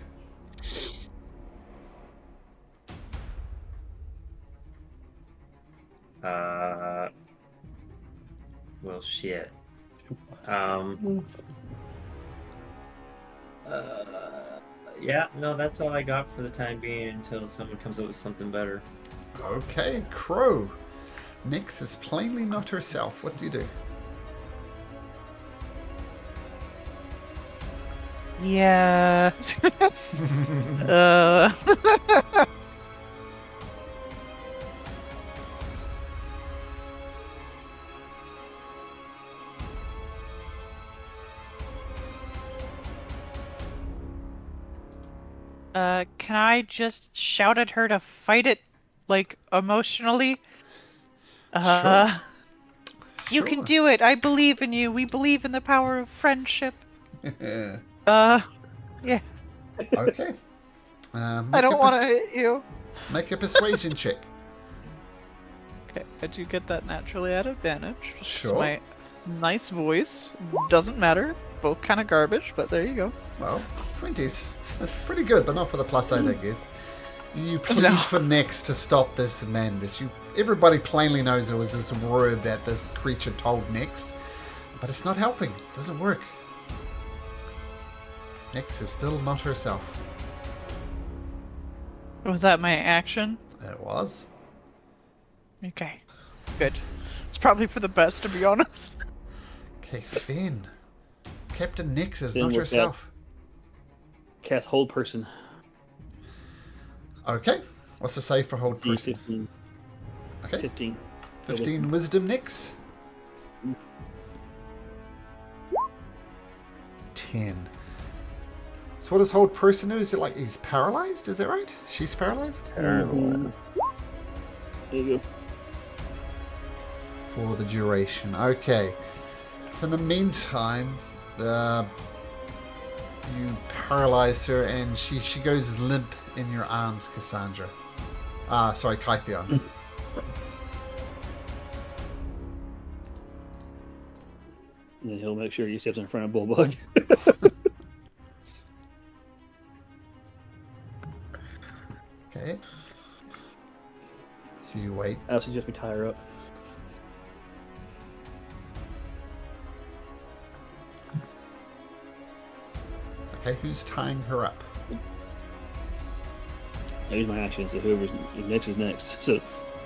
Well, shit. Yeah, no, that's all I got for the time being until someone comes up with something better. Okay, Crow. Nyx is plainly not herself. What do you do? Yeah. uh. Can I just shout at her to fight it, like, emotionally? Sure. You can do it! I believe in you! We believe in the power of friendship! Yeah. Yeah. Okay. I don't want to hit you. Make a persuasion check. Okay, I do get that naturally at advantage. Sure. My nice voice. Doesn't matter. Both kind of garbage, but there you go. Well, 20's pretty good, but not for the plus 8, I guess. You plead for Nyx to stop this madness. Everybody plainly knows there was this word that this creature told Nyx, but it's not helping. It doesn't work. Nyx is still not herself. Was that my action? It was. Okay. Good. It's probably for the best, to be honest. Okay, Finn. Captain Nyx is Didn't not work herself. Cast hold person. Okay. What's the save for hold person? D15. Okay. 15. 15 wisdom, Nyx. 10. So what does hold person do? Is it like he's paralyzed? Is that right? She's paralyzed? Mhm. There you go. For the duration. Okay. So in the meantime, you paralyze her and she goes limp in your arms, Cassandra. Sorry, Kytheon. And then he'll make sure he steps in front of Bullbug. Okay. So you wait. I suggest we tie her up. Okay, who's tying her up? I use my action, so whoever's next is next. So,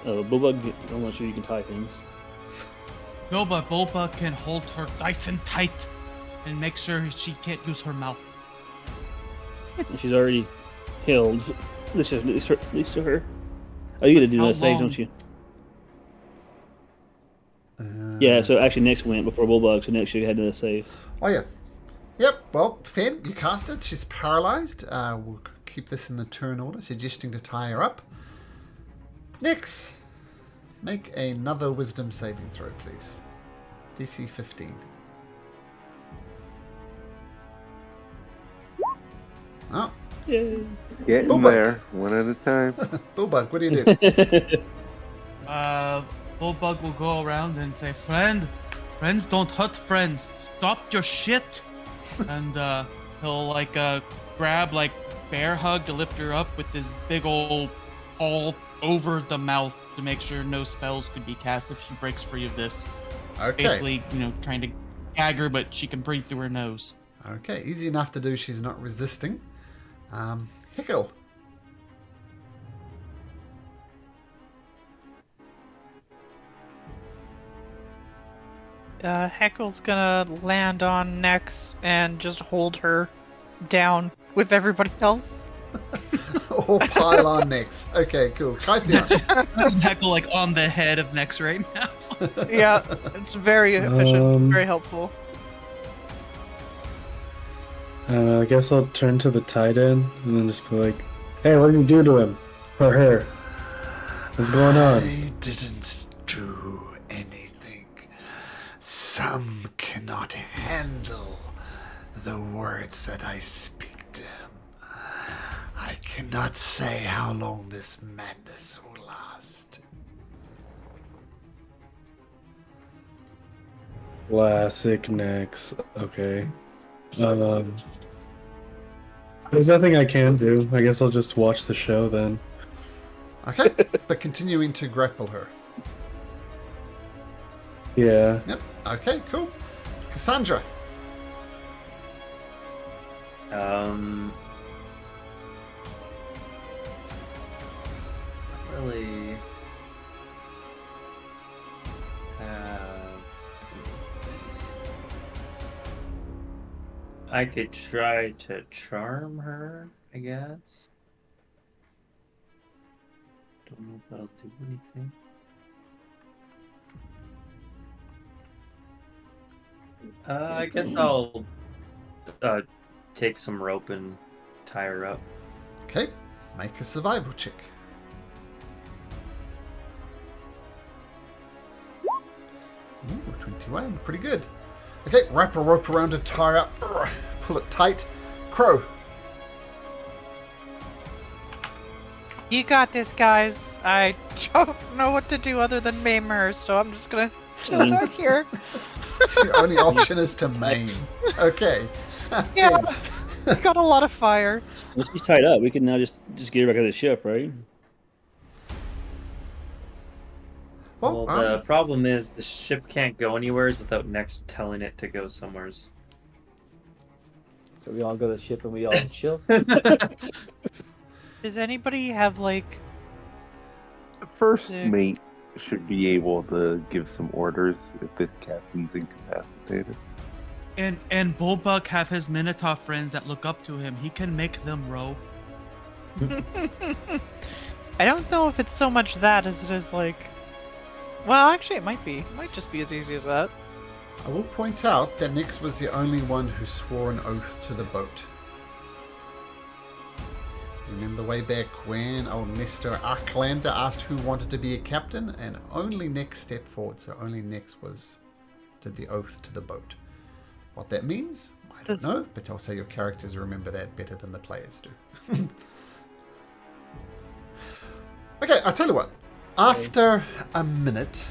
Bullbug, I'm not sure you can tie things. No, but Boba can hold her nice and tight and make sure she can't use her mouth. And she's already held. This is her. Oh, you gotta do How that save, long? don't you? Yeah, so actually next went before Bullbug, so next you had to save. Oh, yeah. Yep, well, Finn, you cast it. She's paralyzed. We'll keep this in the turn order, suggesting to tie her up. Nyx, make another wisdom saving throw, please. DC 15. Oh, Yay. Getting Boba. there, one at a time. Bullbug, what do you do? Bullbug will go around and say, friends don't hurt friends. Stop your shit. And he'll like grab like bear hug to lift her up with this big old all over the mouth to make sure no spells could be cast if she breaks free of this. Okay. Basically, trying to gag her, but she can breathe through her nose. Okay, easy enough to do. She's not resisting. Hickle. Heckle's gonna land on Nex and just hold her down with everybody else. or pile on Nex. Okay, cool. Kytheon. Heckle like on the head of Nex right now. Yeah, it's very efficient, very helpful. I don't know, I guess I'll turn to the Titan and then just be like, hey, what did you do to him? Or her? What's going on? I didn't do anything. Some cannot handle the words that I speak to him. I cannot say how long this madness will last. Classic Nex. Okay. There's nothing I can do. I guess I'll just watch the show then. Okay, but continuing to grapple her. Yeah. Yep. Okay, cool. Cassandra. Not really. I could try to charm her, I guess. Don't know if that'll do anything. I guess I'll take some rope and tie her up. Okay, make a survival check. Ooh, 21, pretty good. Okay, wrap a rope around her, tie her up, pull it tight. Crow. You got this, guys. I don't know what to do other than maim her, so I'm just gonna chill out here. Your only option is to maim. Okay. Yeah, got a lot of fire. Once she's tied up, we can now just get her back on the ship, right? Well, Well, the problem is the ship can't go anywhere without Nex telling it to go somewheres. So we all go to the ship and we all chill. Does anybody have like? The first Sick. mate should be able to give some orders if the captain's incapacitated. And Bullbug have his Minotaur friends that look up to him. He can make them row. I don't know if it's so much that as it is like. Well, actually, it might be. It might just be as easy as that. I will point out that Nyx was the only one who swore an oath to the boat. Remember way back when old Mr. Arklander asked who wanted to be a captain, and only Nyx stepped forward, so only Nyx did the oath to the boat. What that means, I don't know, but I'll say your characters remember that better than the players do. Okay, I'll tell you what. After a minute,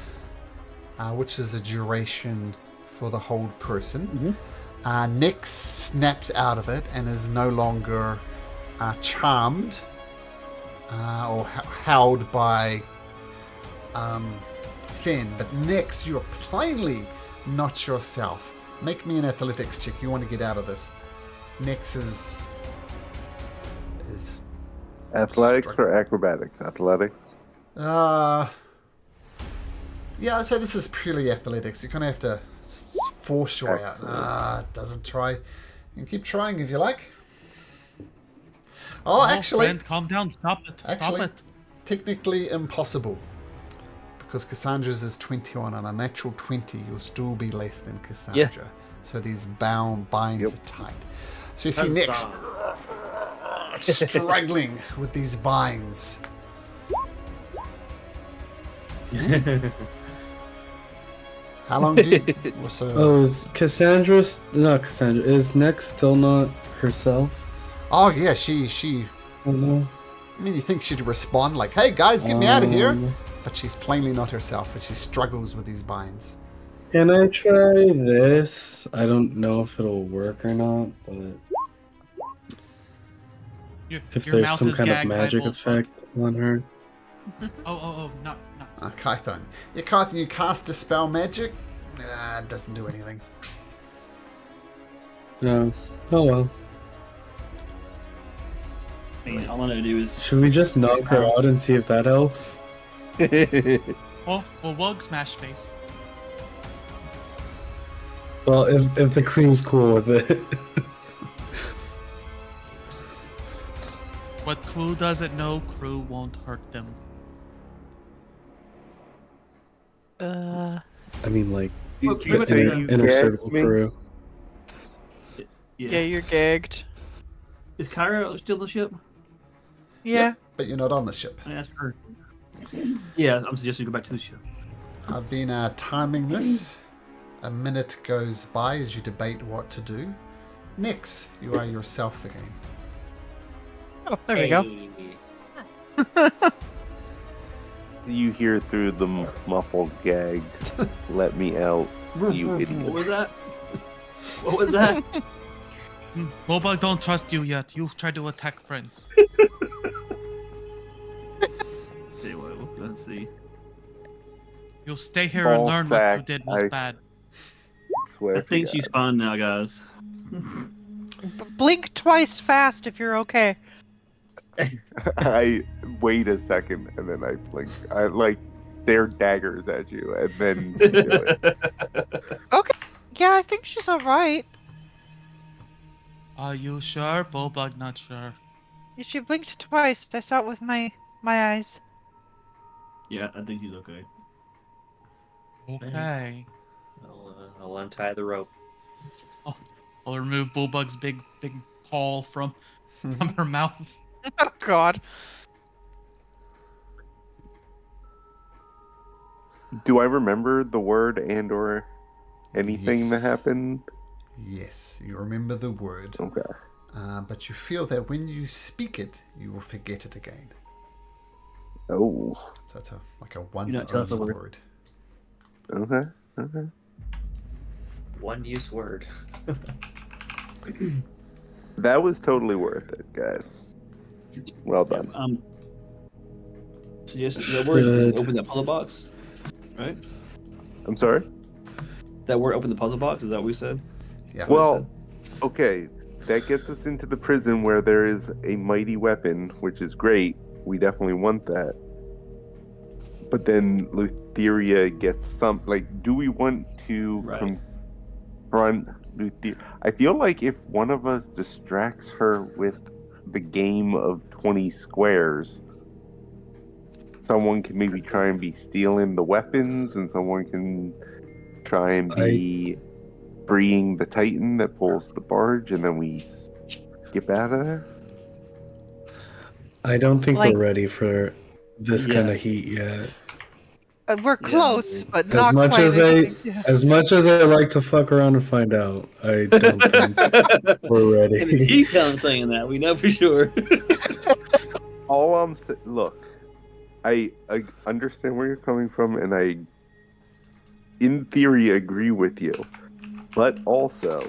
which is a duration for the hold person, Nyx snaps out of it and is no longer charmed or held by Finn. But Nyx, you're plainly not yourself. Make me an athletics check. You want to get out of this. Nyx is Athletics or acrobatics? Athletics. yeah, I'd say this is purely athletics. You're going to have to force your way out. Doesn't try. You can keep trying if you like. Oh, actually... Friend, calm down. Stop it. Actually, Stop it. technically impossible. Because Cassandra's is 21. On a natural 20, you'll still be less than Cassandra. Yeah. So these binds are tight. So you see Nyx struggling with these binds. How long do you... Oh, is Cassandra... Not Cassandra. Is Nyx still not herself? Oh, yeah, she... I don't know. I mean, you think she'd respond like, hey, guys, get me out of here. But she's plainly not herself, and she struggles with these binds. Can I try this? I don't know if it'll work or not, but... If Your there's mouth some is kind of gagged by magic Bullbug. effect on her. Not. Kython. Yeah, Kython, you cast Dispel Magic? It doesn't do anything. No. Oh well. I mean, all I'm gonna do is... Should we just knock her out and see if that helps? Well, Wug smash face. Well, if the crew's cool with it. What crew doesn't know, crew won't hurt them. I mean, like, Did pretty you much say the you inner gagged circle me? crew. Yeah, you're gagged. Is Kyra still the ship? Yeah. But you're not on the ship. I asked her. Yeah, I'm suggesting you go back to the ship. I've been timing this. A minute goes by as you debate what to do. Nix, you are yourself again. Oh, there we go. You hear through the muffled gag, "Let me out, you What idiot." was that? What was that? Bulbug don't trust you yet. You tried to attack friends. Anyway, let's see. You'll stay here and Ball learn what you sack, did was I- bad. Swear I to think God. she's fine now, guys. Blink twice fast if you're okay. I wait a second and then I blink. I like stare daggers at you and then do it. Yeah, I think she's alright. Are you sure? Bulbug not sure. She blinked twice. I saw it with my eyes. Yeah, I think she's okay. Okay. I'll untie the rope. I'll remove Bulbug's big paw from her mouth. Oh God. Do I remember the word and or anything that Yes. happened? Yes, you remember the word, Okay. but you feel that when you speak it, you will forget it again. Oh. So it's like a once not tell us only the word. Okay. Okay. One use word. That was totally worth it, guys. Well done. Suggest that word Should- open that puzzle box, right? I'm sorry? That word open the puzzle box. Is that what we said? Yeah. Well, okay. That gets us into the prison where there is a mighty weapon, which is great. We definitely want that. But then Lutheria gets some. Like, do we want to Right. confront Lutheria? I feel like if one of us distracts her with the game of 20 squares, someone can maybe try and be stealing the weapons, and someone can try and be freeing the Titan that pulls the barge, and then we skip out of there. I don't think Like- we're ready for this Yeah. kind of heat yet. We're close, but As not much quite. as As much as I like to fuck around and find out, I don't think we're ready. He's saying that. We know for sure. All I'm look, I understand where you're coming from, and I, in theory, agree with you. But also,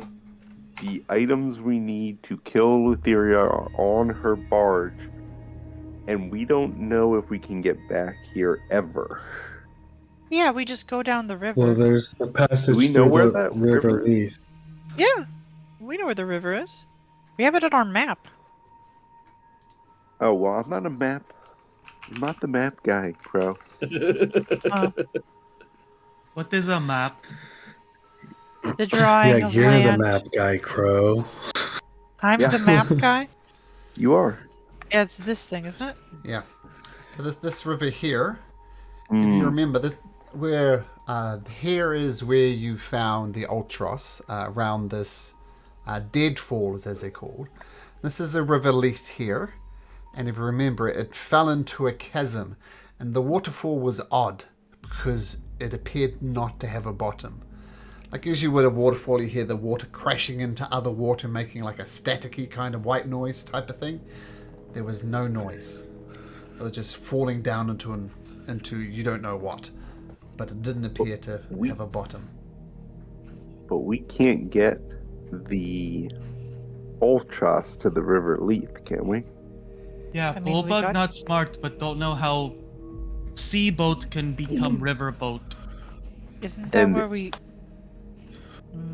the items we need to kill Lutheria are on her barge, and we don't know if we can get back here ever. Yeah, we just go down the river. Well, there's the passage Do we know through where the that river river is? Leith. Yeah, we know where the river is. We have it on our map. Oh well, I'm not the map guy, bro. What is a map? The drawing Yeah, of you're land. the map guy, Crow. I'm Yeah. the map guy. You are. Yeah, it's this thing, isn't it? Yeah. So this river here, if Mm. you remember, this where here is where you found the Ultros around this Deadfalls, as they're called. This is the river Leith here, and if you remember, it fell into a chasm, and the waterfall was odd because it appeared not to have a bottom. Like usually with a waterfall, you hear the water crashing into other water, making like a staticky kind of white noise type of thing. There was no noise. It was just falling down into you don't know what. But it didn't appear to have a bottom. But we can't get the Ultras to the River Leith, can we? Yeah, I mean, we Bulbug got- not smart, but don't know how sea boat can become river boat. Isn't that And- where we?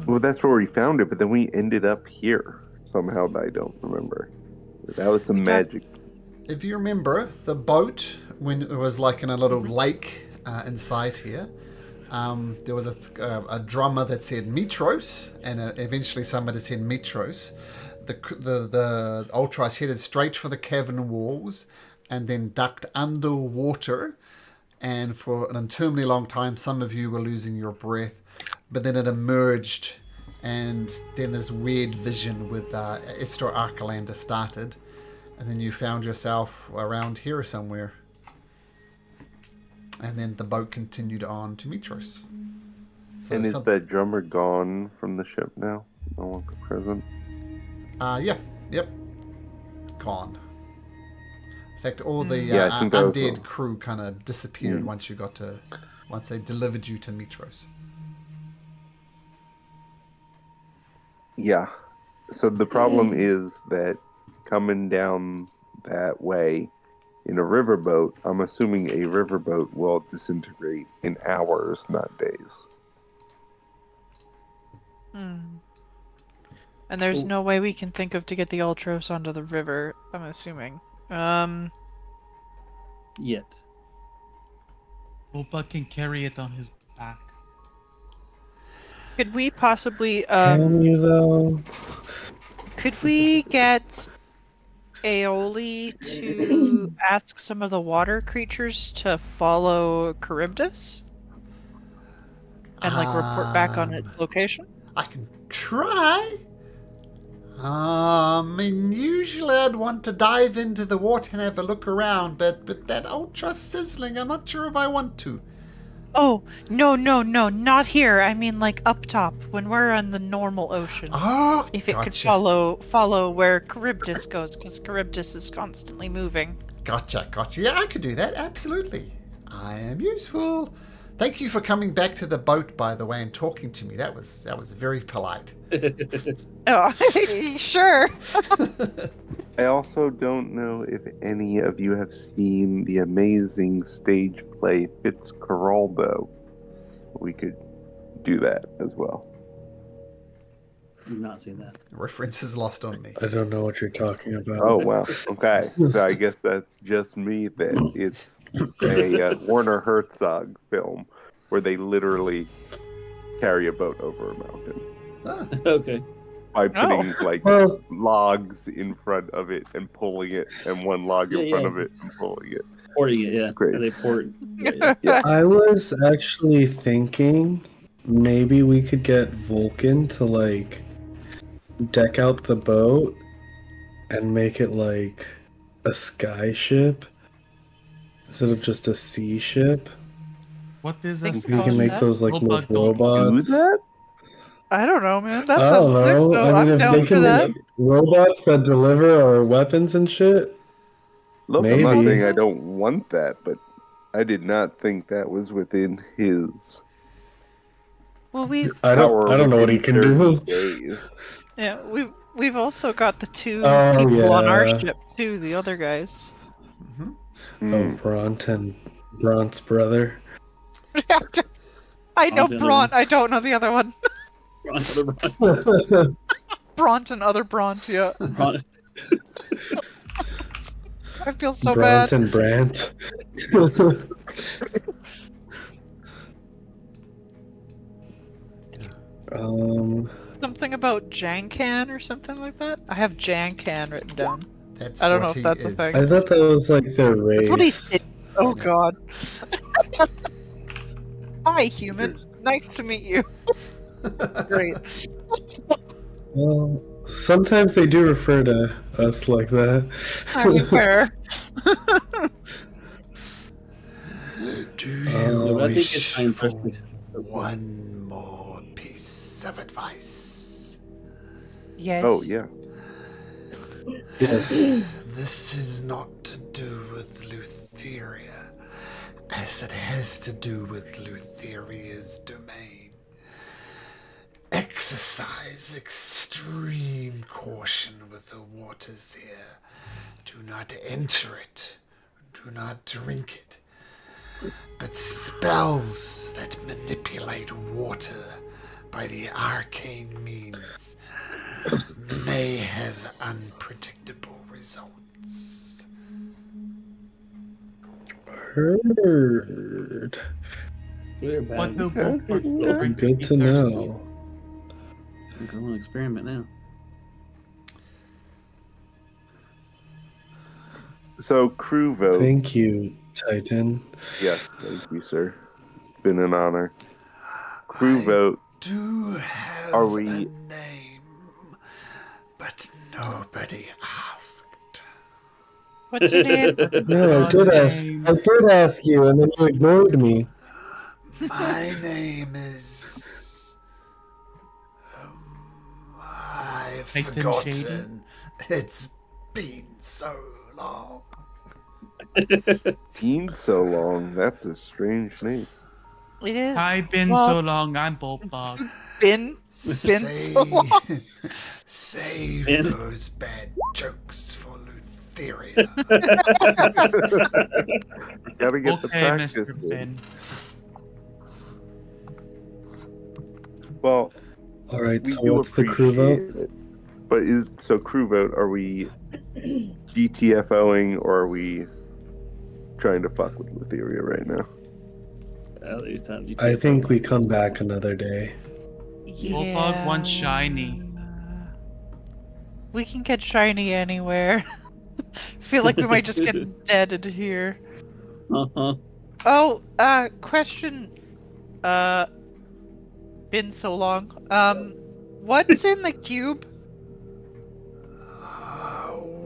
Well, that's where we found it, but then we ended up here somehow. I don't remember. That was some We got- magic. If you remember, the boat, when it was like in a little lake inside here, there was a drummer that said Mitros, and eventually somebody said Mitros. the Ultras headed straight for the cavern walls and then ducked underwater. And for an interminably long time, some of you were losing your breath. But then it emerged, and then this weird vision with Esther Archelander started. And then you found yourself around here somewhere. And then the boat continued on to Mitros. So And is that drummer gone from the ship now? No longer present? Yep. Gone. In fact, all the Yeah, I think that was undead wrong. crew kind of disappeared once they delivered you to Mitros. Yeah. So the problem is that coming down that way in a riverboat, I'm assuming a riverboat will disintegrate in hours, not days. And there's no way we can think of to get the Ultros onto the river, I'm assuming. Yet. Boba can carry it on his back. Could we possibly, Can you though? could we get Aoli to ask some of the water creatures to follow Charybdis? And, like, report back on its location? I can try. I mean, usually I'd want to dive into the water and have a look around, but with that ultra sizzling, I'm not sure if I want to. Oh, no, not here. I mean, like, up top, when we're on the normal ocean. Oh, If it could gotcha. follow where Charybdis goes, because Charybdis is constantly moving. Gotcha. Yeah, I could do that. Absolutely. I am useful. Thank you for coming back to the boat, by the way, and talking to me. That was very polite. Oh, sure. I also don't know if any of you have seen the amazing stage play Fitzcarraldo. We could do that as well. I've not seen that. Reference is lost on me. I don't know what you're talking about. Oh, wow. Okay. So I guess that's just me then. It's a Werner Herzog film where they literally carry a boat over a mountain Ah, Okay. by putting Well, logs in front of it and pulling it, and one log in Yeah, front yeah. of it and pulling it. Porting it, yeah. Great. They port. Yeah. I was actually thinking maybe we could get Vulcan to like deck out the boat and make it like a sky ship instead of just a sea ship. What is Think that? We can make those like Robot little don't Do robots. that? I don't know, man. That I don't sounds sick, know. though. I mean, I'm if down they for can that. make robots that deliver our weapons and shit. Look, I'm not Maybe. saying I don't want that, but I did not think that was within his Well, we've I don't know what he can within do. 30 days. yeah, we've also got the two Oh, people on our yeah. ship too. The other guys. Oh, Mm. Brant's brother. I know Bront and Bront. I don't know the other one. Bront and other Bront. Yeah, I feel so Brant bad. and Brant. Something about Jankan or something like that. I have Jankan written down. that's I don't know what if he that's a is. thing. I thought that was like their race. That's what he said. Oh God. Hi, human. Nice to meet you. Great. Well, sometimes they do refer to us like that. I mean, fair. Do Yeah, you but I think it's wish time for for us to- one more piece of advice? Yes. Oh, yeah. Yes. This is not to do with Lutheria, as it has to do with Lutheria's domain. Exercise extreme caution with the waters here. Do not enter it. Do not drink it. But spells that manipulate water by the arcane means may have unpredictable results. Heard. We're What bad. do both parts don't Good to know. I'm going to experiment now. So crew vote. Thank you, Titan. Yes, thank you, sir. It's been an honor. Crew vote. Do have Are a we- name, but nobody asked. What's your name? No, I did ask. I did ask you, and then you ignored me. My name is. I've Titan forgotten. It's been so long. Been so long. That's a strange name. It is. I've been Well- so long. I'm Bulbog. Been so long. Save Ben. those bad jokes for Lutheria. We gotta get the Okay, practice Mr. in. Ben. Well, All right, we so do what's the crew vote? appreciate it. But so crew vote, are we GTFOing or are we trying to fuck with Lutheria right now? I think we come back another day. Bulbog wants shiny. We can get shiny anywhere. Feel like we might just get deaded here. Uh-huh. Oh, question. Been so long. What's in the cube?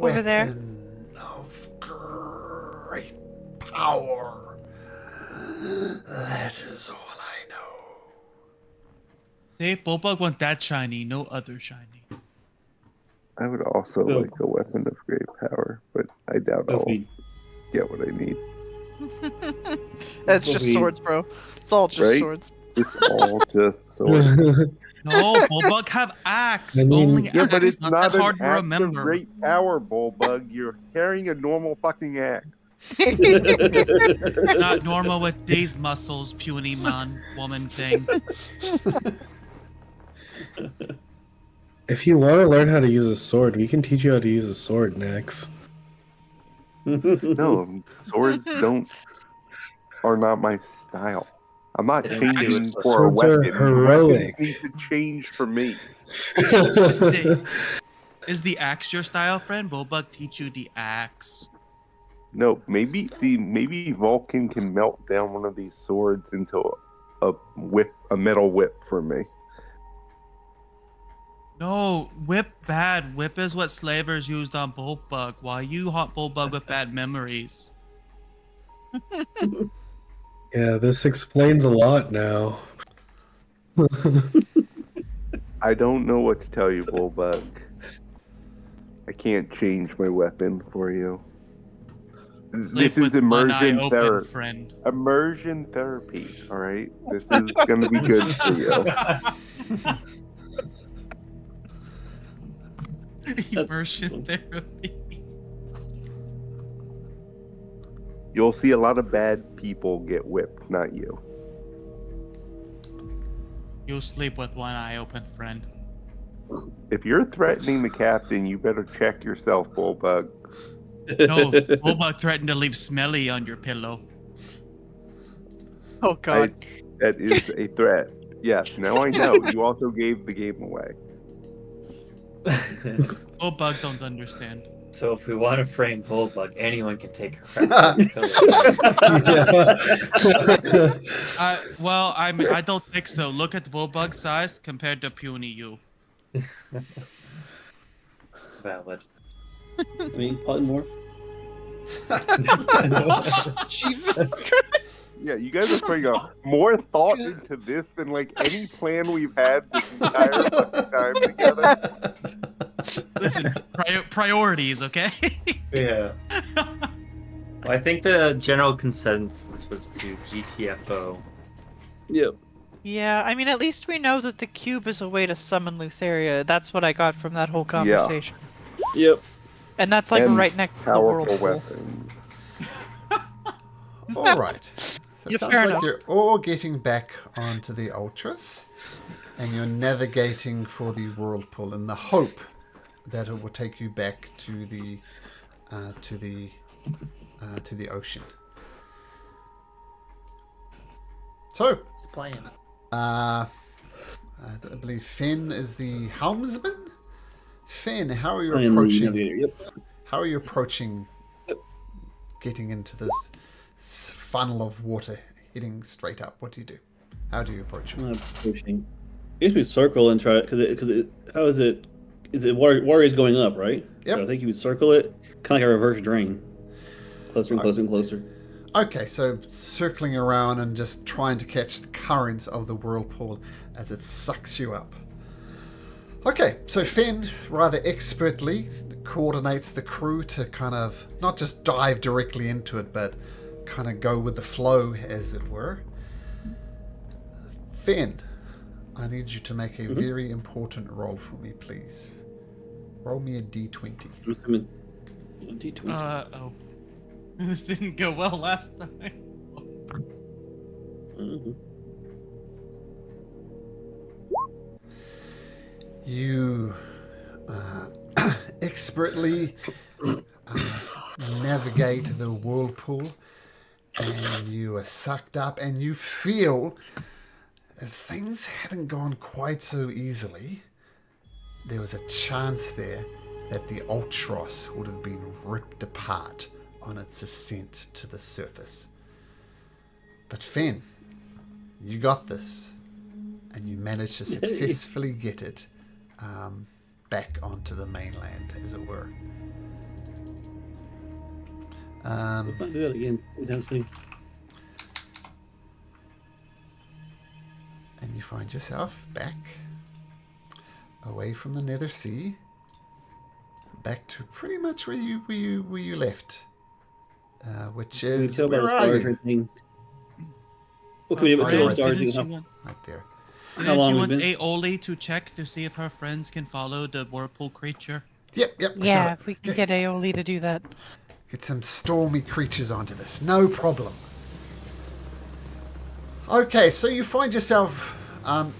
Over there. Weapon of great power. That is all I know. See, Bulbog wants that shiny, no other shiny. I would also So- like a weapon of great power, but I doubt So if I'll we- get what I need. That's Well, just we- swords, bro. It's all just Right? swords. It's all just sword. No, Bulbog have axe. I mean- Only Yeah, axe. but it's not not that hard an to axe remember. of great power, Bullbug. You're carrying a normal fucking axe. Not normal with these muscles, puny man, woman thing. If you want to learn how to use a sword, we can teach you how to use a sword next. No, swords are not my style. I'm not They don't do changing it. for a Swords are weapon. heroic. Weapons need to change for me. Is the axe your style, friend? Bulbug teach you the axe. No, maybe Vulcan can melt down one of these swords into a metal whip for me. No, whip bad. Whip is what slavers used on Bulbug. Why you haunt Bulbug with bad memories? Yeah, this explains a lot now. I don't know what to tell you, Bullbug. I can't change my weapon for you. This Sleep is with one eye immersion open, therapy. friend. Immersion therapy. All right, this is gonna be good for you. Immersion awesome. therapy. You'll see a lot of bad people get whipped, not you. You'll sleep with one eye open, friend. If you're threatening the captain, you better check yourself, Bullbug. No, Bulbug threatened to leave Smelly on your pillow. Oh god. That is a threat. Yes, now I know. You also gave the game away. Bulbug don't understand. So if we want to frame Bulbug, anyone can take a crap on the pillow. Well, I don't think so. Look at Bulbug's size compared to puny you. Valid. I mean, probably more. Jesus Christ. Yeah, you guys are putting more thought into this than like any plan we've had this entire fucking time together. Listen, priorities, okay? Yeah. Well, I think the general consensus was to GTFO. Yep. Yeah, I mean, at least we know that the cube is a way to summon Lutheria. That's what I got from that whole conversation. Yep. And that's like And right next to the Powerful whirlpool. weapons. All right. So Yeah, it sounds fair like enough. you're all getting back onto the Ultras, and you're navigating for the whirlpool in the hope that it will take you back to the ocean. So, What's the plan? I believe Finn is the helmsman. Finn, how are you I am the approaching? navigator. Yep. How are you approaching getting into this funnel of water heading straight up. What do you do? How do you approach it? I'm pushing. I guess we circle and try it because how is it? Is it water is going up, right? Yep. So I think you would circle it, kind of like a reverse drain, closer and closer and closer. Okay, so circling around and just trying to catch the currents of the whirlpool as it sucks you up. Okay, so Fen rather expertly coordinates the crew to kind of not just dive directly into it, but kind of go with the flow, as it were. Fen, I need you to make a very important roll for me, please. Roll me a d20. D20. Oh. This didn't go well last time. You expertly navigate the whirlpool, and you are sucked up, and you feel if things hadn't gone quite so easily, there was a chance there that the Ultros would have been ripped apart on its ascent to the surface. But Fen, you got this, and you managed to successfully get it back onto the mainland, as it were. Let's not do that again. And you find yourself back away from the Nether Sea, back to pretty much where you left, which is where are you? What can we do Right about the there. stars? Right there. How Didn't long you we've want been? Aoli to check to see if her friends can follow the whirlpool creature? Yep. I Yeah, got it. if we can get Aoli to do that. Get some stormy creatures onto this. No problem. Okay, so you find yourself,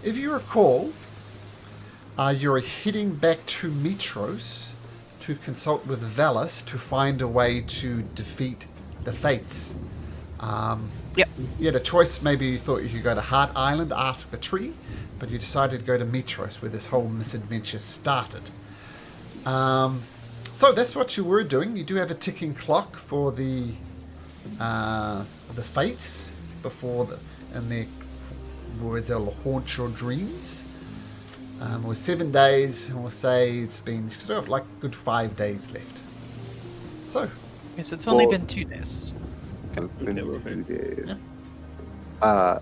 if you recall, you're heading back to Mitros to consult with Valis to find a way to defeat the Fates. Yep. You had a choice. Maybe you thought you could go to Heart Island, ask the tree, but you decided to go to Mitros, where this whole misadventure started. So that's what you were doing. You do have a ticking clock for the Fates before in their words, they'll haunt your dreams. It was 7 days, and we'll say it's been sort of like a good 5 days left. So, Yes, it's only Well- been 2 days. So it's been Okay, we're 2 days. Yeah.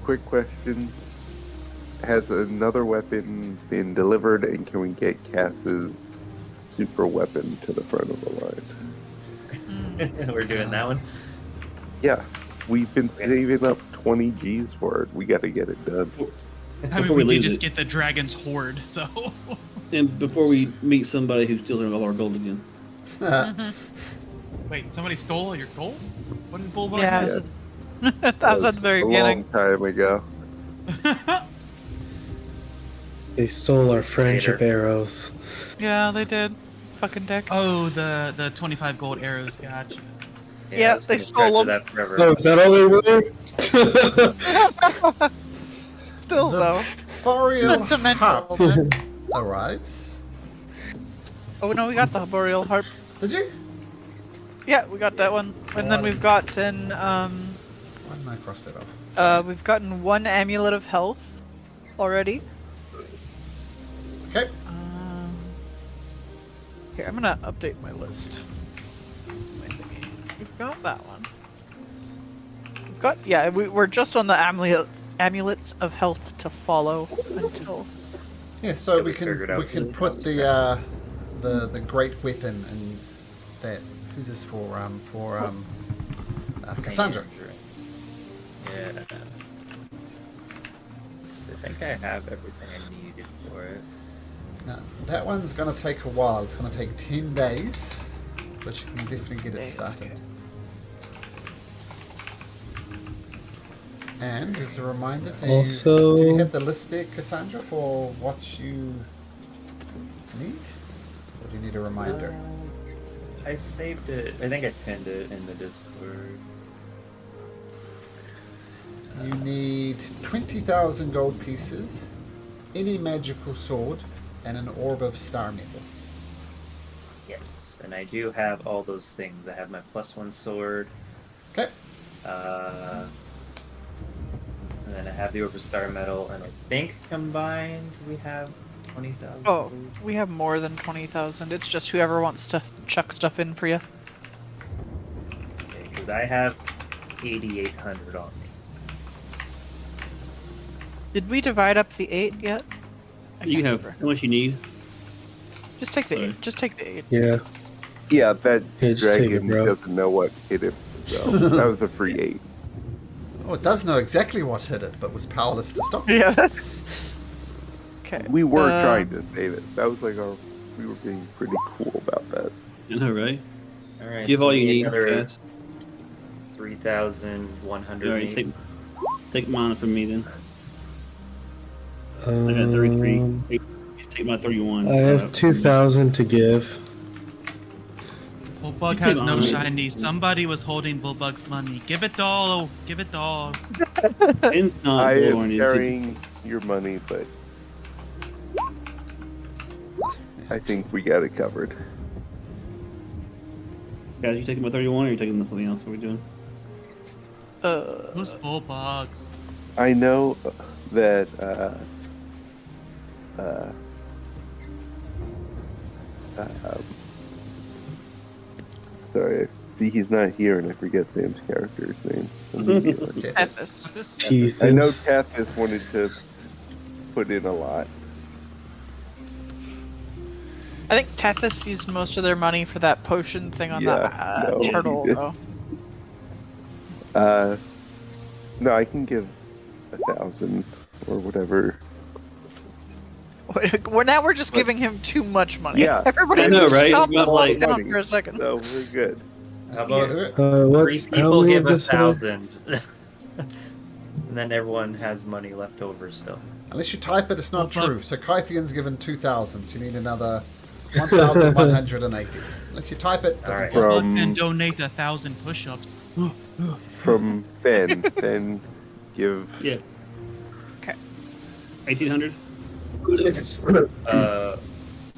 Quick question. Has another weapon been delivered, and can we get Cass's super weapon to the front of the line? We're doing that one. Yeah, we've been saving up 20 G's for it. We got to get it done. I mean, Before we we did lose just it. get the dragon's horde, so. And before we meet somebody who's stealing all our gold again. Wait, somebody stole your gold? What did Boulevard Yeah, have? that was at the very A beginning. long time ago. They stole our friendship Skater. arrows. Yeah, they did. Fucking dick. Oh, the 25 gold arrows, gotcha. Yeah, I was they gonna stole treasure them. that forever. Oh, is that all they were? Still, though. Boreal Sentimental. Harp arrives. Oh, no, we got the Boreal Harp. Did you? Yeah, we got that one. And then we've gotten, Why didn't I cross that off? we've gotten 1 Amulet of Health already. Okay. Here, I'm gonna update my list. We've got that one. We've got, yeah, we're just on the amulets of health to follow until. Yeah, so Till we we can figured out we can some put the great weapon in that. Who's this for? Cassandra. Yeah. I think I have everything I needed for it. Now, that one's going to take a while. It's going to take 10 days, but you can definitely get it Days, started. okay. And as a reminder, do Also- you have the list there, Cassandra, for what you need? Or do you need a reminder? I saved it. I think I pinned it in the Discord. You need 20,000 gold pieces, any magical sword, and an orb of star metal. Yes, and I do have all those things. I have my +1 sword. Okay. And then I have the Star medal, and I think combined we have 20,000. Oh, we have more than 20,000. It's just whoever wants to chuck stuff in for you. Okay, because I have 8,800 on me. Did we divide up the 8 yet? I You can't have remember. how much you need. Just take the Sorry. 8. Just take the 8. Yeah. Yeah, that Yeah, just take it, dragon bro. doesn't know what hit him. So that was a free 8. Oh, it does know exactly what hit it, but was powerless to stop. Yeah. Okay. We were trying to save it. That was like we were being pretty cool about that. You know, right? All right. Give so all we you need. Another Yes. 3,100. Alright, take mana from me then. I got 33. Just take my 31. I have 2,000 to give. Bullbug You has take no mine. shiny. Somebody was holding Bullbug's money. Give it all. Give it all. Ben's not I born. am Is carrying your money, but I think we got it covered. Guys, you taking my 31 or are you taking something else? What are we doing? Who's Bullbugs? I know that sorry, see he's not here and I forget Sam's character's name immediately. Tethys. Tethys. I know Tethys. Tethys wanted to put in a lot. I think Tethys used most of their money for that potion thing on Yeah, the no, turtle, he though. No, I can give 1,000 or whatever. We're just giving him too much money. Yeah. Everybody I know, just right? calm It's about like- down for a second. So we're good. How about Yeah. What's three how people many give of this? 1,000, and then everyone has money left over still. Unless you type it, it's not Well, but- true. So Kythian's given 2,000, so you need another 1,180. Unless you type it, doesn't Alright. count. Bullbug From- can donate 1,000 push-ups. From Fen. Fen, give. Yeah. Okay. 1,800? 1,180. No,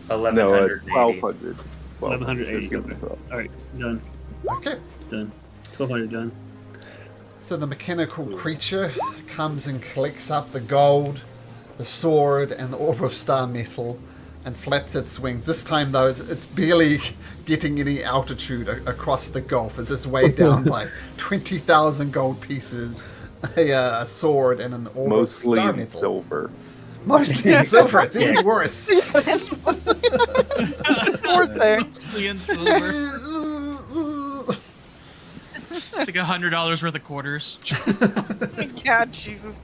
1,200. 1,180, Just give okay. him 12. Alright, done. Okay. Done. 1,200 done. So the mechanical creature comes and collects up the gold, the sword, and the orb of star metal, and flaps its wings. This time, though, it's barely getting any altitude across the gulf. It's just weighed down by 20,000 gold pieces, a sword, and an orb Mostly of star in metal. silver. Mostly in silver. It's even Yeah. worse. Poor thing. Mostly in silver. It's like $100 worth of quarters. Yeah, Jesus.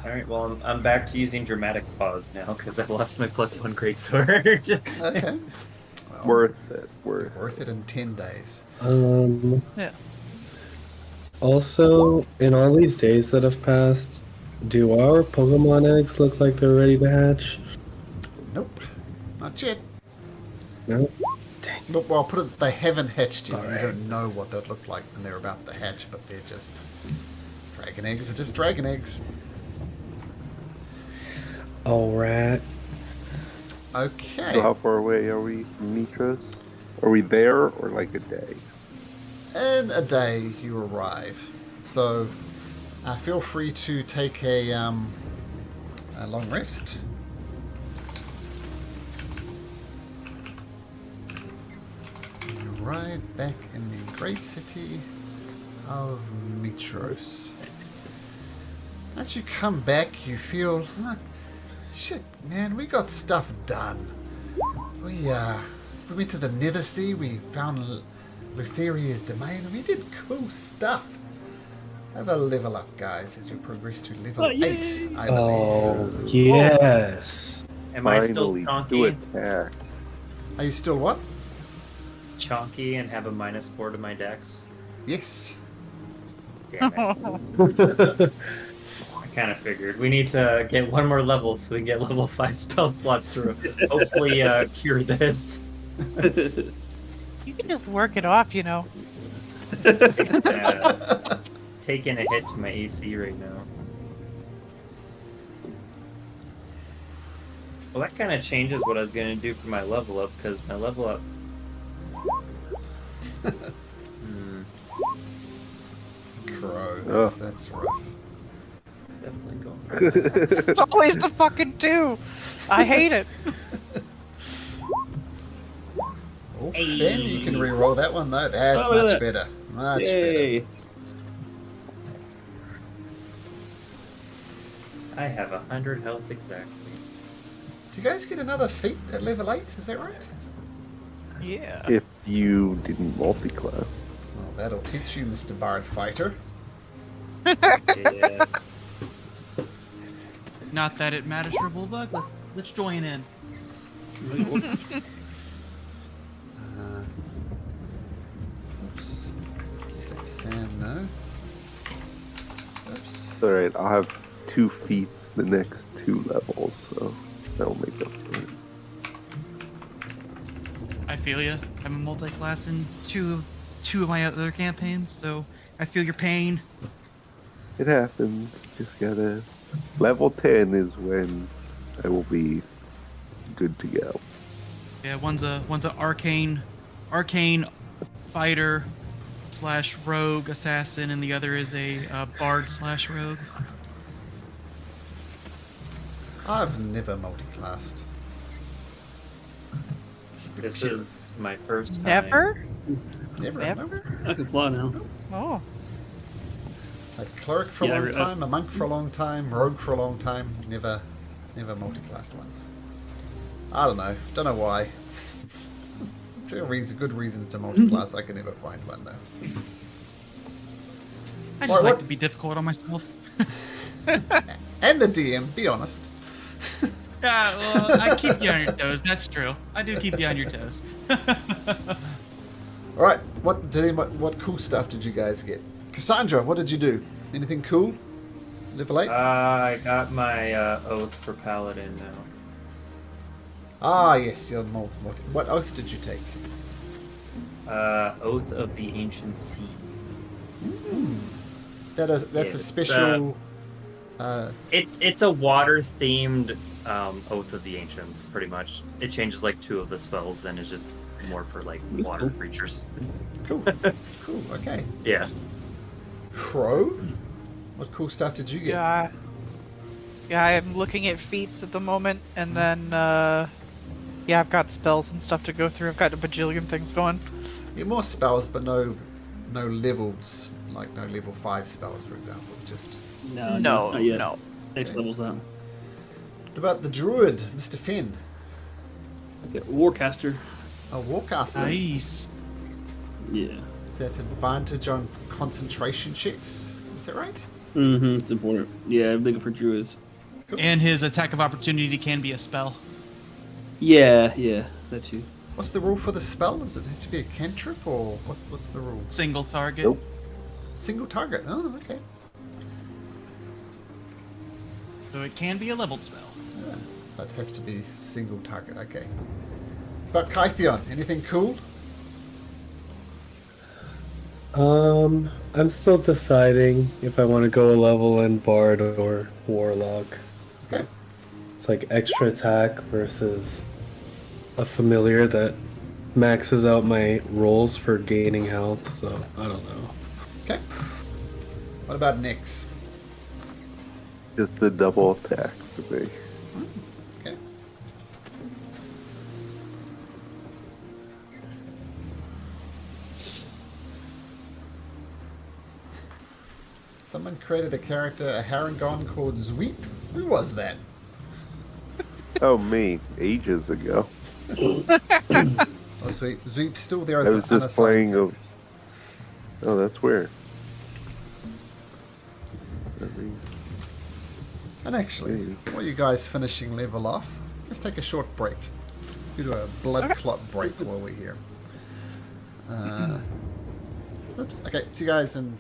All right, well, I'm back to using dramatic pause now because I've lost my +1 greatsword. Okay. Well, Worth it. Worth it. worth it in 10 days. Yeah. Also, in all these days that have passed, do our Pokemon eggs look like they're ready to hatch? Nope. Not yet. No? But, well, put it, they haven't hatched yet. Alright. You don't know what they'd look like when they're about to hatch, but they're just... Dragon eggs are just dragon eggs. Alright. Okay. So how far away are we from Nitros? Are we there or like a day? In a day, you arrive. So, feel free to take a long rest. You arrive back in the great city of Mitros. As you come back, you feel like, shit, man, we got stuff done. We went to the Nether Sea, we found Lutheria's domain, and we did cool stuff. Have a level up, guys, as you progress to level 8, I believe. Oh, yes. Am I still Finally, to chonky? attack. Are you still what? Chonky and have a -4 to my dex? Yes. Damn it. I kind of figured. We need to get one more level so we can get level 5 spell slots to hopefully cure this. You can just work it off, you know. Taking a hit to my AC right now. Well, that kind of changes what I was going to do for my level up, because my level up Hmm, Crow. Oh. That's rough. definitely going. It's always the fucking 2. I hate it. Oh, Finn, you can re-roll that one though. That's Oh, look at much that. better. Much better. Yay! I have 100 health exactly. Do you guys get another feat at level 8? Is that right? Yeah. If you didn't multi-class. Well, that'll teach you, Mr. Bard Fighter. Yeah. Not that it matters for Bulldog. Let's join in. Oops. Let Sam know. Oops. It's alright, I'll have 2 feats the next 2 levels, so that'll make up for it. I feel ya. I'm a multi-class in two of my other campaigns, so I feel your pain. It happens. Just gotta. Level 10 is when I will be good to go. Yeah, one's a arcane fighter / rogue assassin, and the other is a bard / rogue. I've never multi-classed. This is my first time. Never? Never. Never? I can fly now. Oh. A cleric for a Yeah, long time, a monk for a long time, rogue for a long time. Never multi-classed once. I don't know. Don't know why. Good reason to multi-class. I can never find one though. I just What- like to be difficult on myself. And the DM, be honest. Yeah, well, I keep you on your toes. That's true. I do keep you on your toes. All right. What cool stuff did you guys get? Cassandra, what did you do? Anything cool? Level 8? I got my oath for paladin now. Ah, yes. You're what oath did you take? Oath of the Ancient Sea. That's a It's, special. It's a water themed Oath of the Ancients, pretty much. It changes like 2 of the spells and is just more for like That's water cool. creatures. Cool. Cool. Okay. Yeah. Crow. What cool stuff did you get? Yeah. Yeah, I'm looking at feats at the moment, and then, yeah, I've got spells and stuff to go through. I've got a bajillion things going. Yeah, more spells, but no levels, like no level 5 spells, for example. Just. No, No, not yet. no. Next level's that. What about the druid, Mr. Finn? Okay, Warcaster. A warcaster. Nice. Yeah. So that's advantage on concentration checks. Is that right? Mm-hmm. It's important. Yeah, I'm looking for druids. Cool. And his attack of opportunity can be a spell. Yeah, that too. What's the rule for the spell? Does it has to be a cantrip, or what's the rule? Single target. Nope. Single target. Oh, okay. So it can be a leveled spell. Yeah, that has to be single target. Okay. But Kythion, anything cool? I'm still deciding if I want to go a level in Bard or Warlock. Okay. It's like extra attack versus a familiar that maxes out my rolls for gaining health, so I don't know. Okay. What about Nyx? Just the double attack for me. Okay. Someone created a character, a Harangon called Zweep. Who was that? Oh, me. Ages ago. Oh, Zweep's still there I as was an just unassigned playing character. a... Oh, that's weird. Let me... And actually, while you guys finishing level off, let's take a short break. Let's do a blood clot break while we're here. Oops. Okay, see you guys in...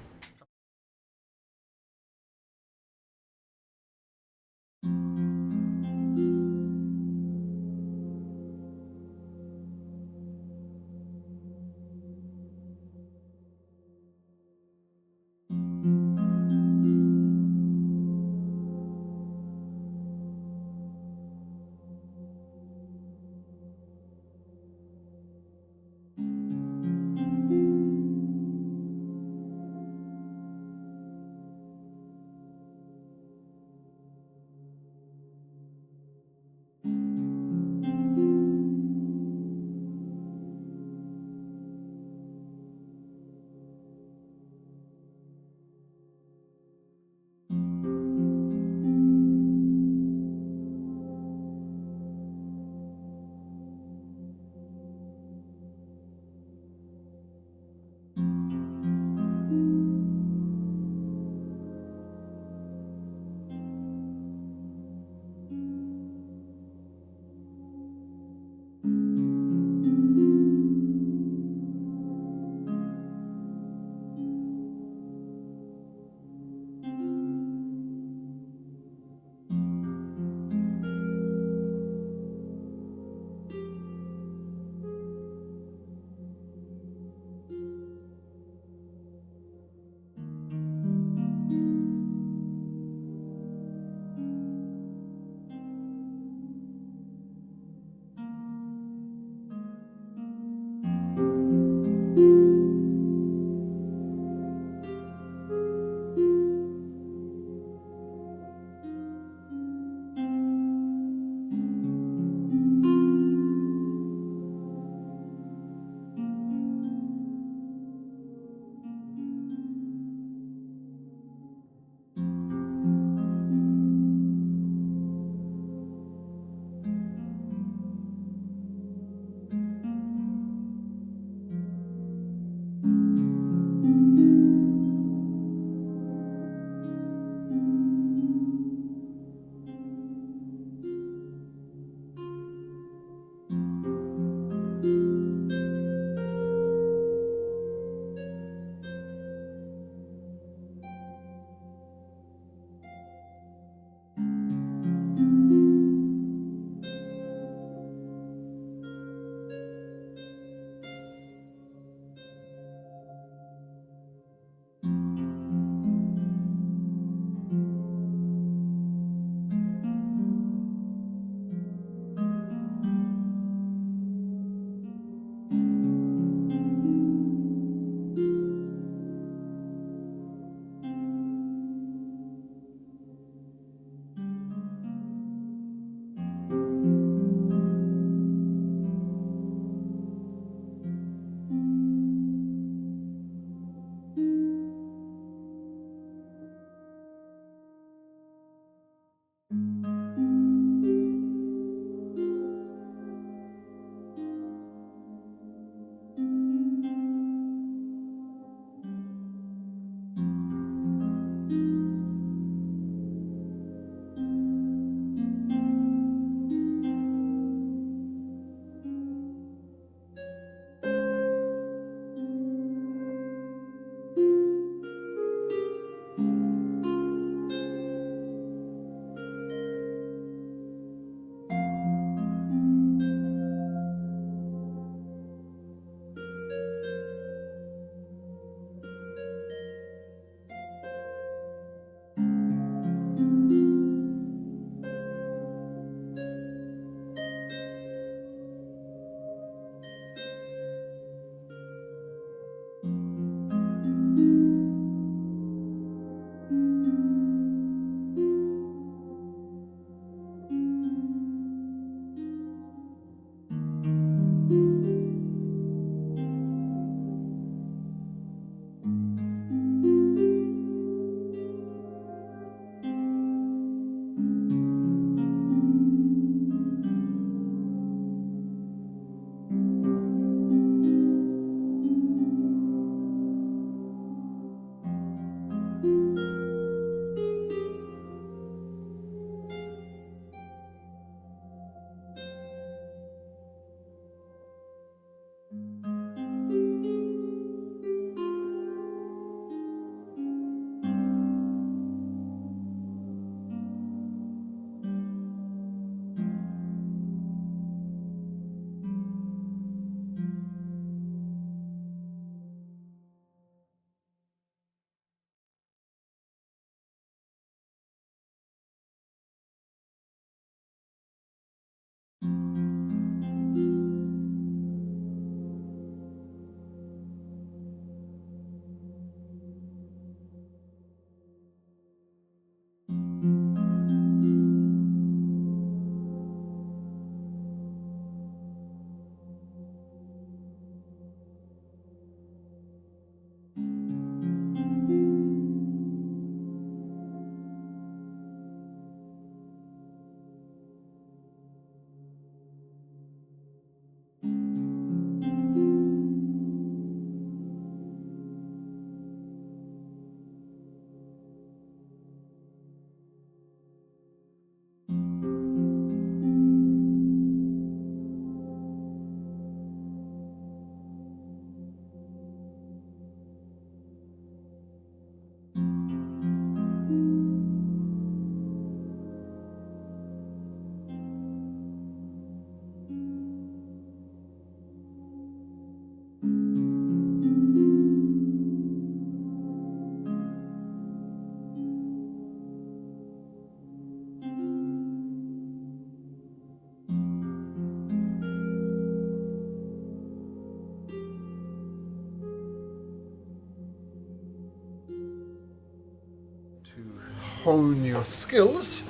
hone your skills,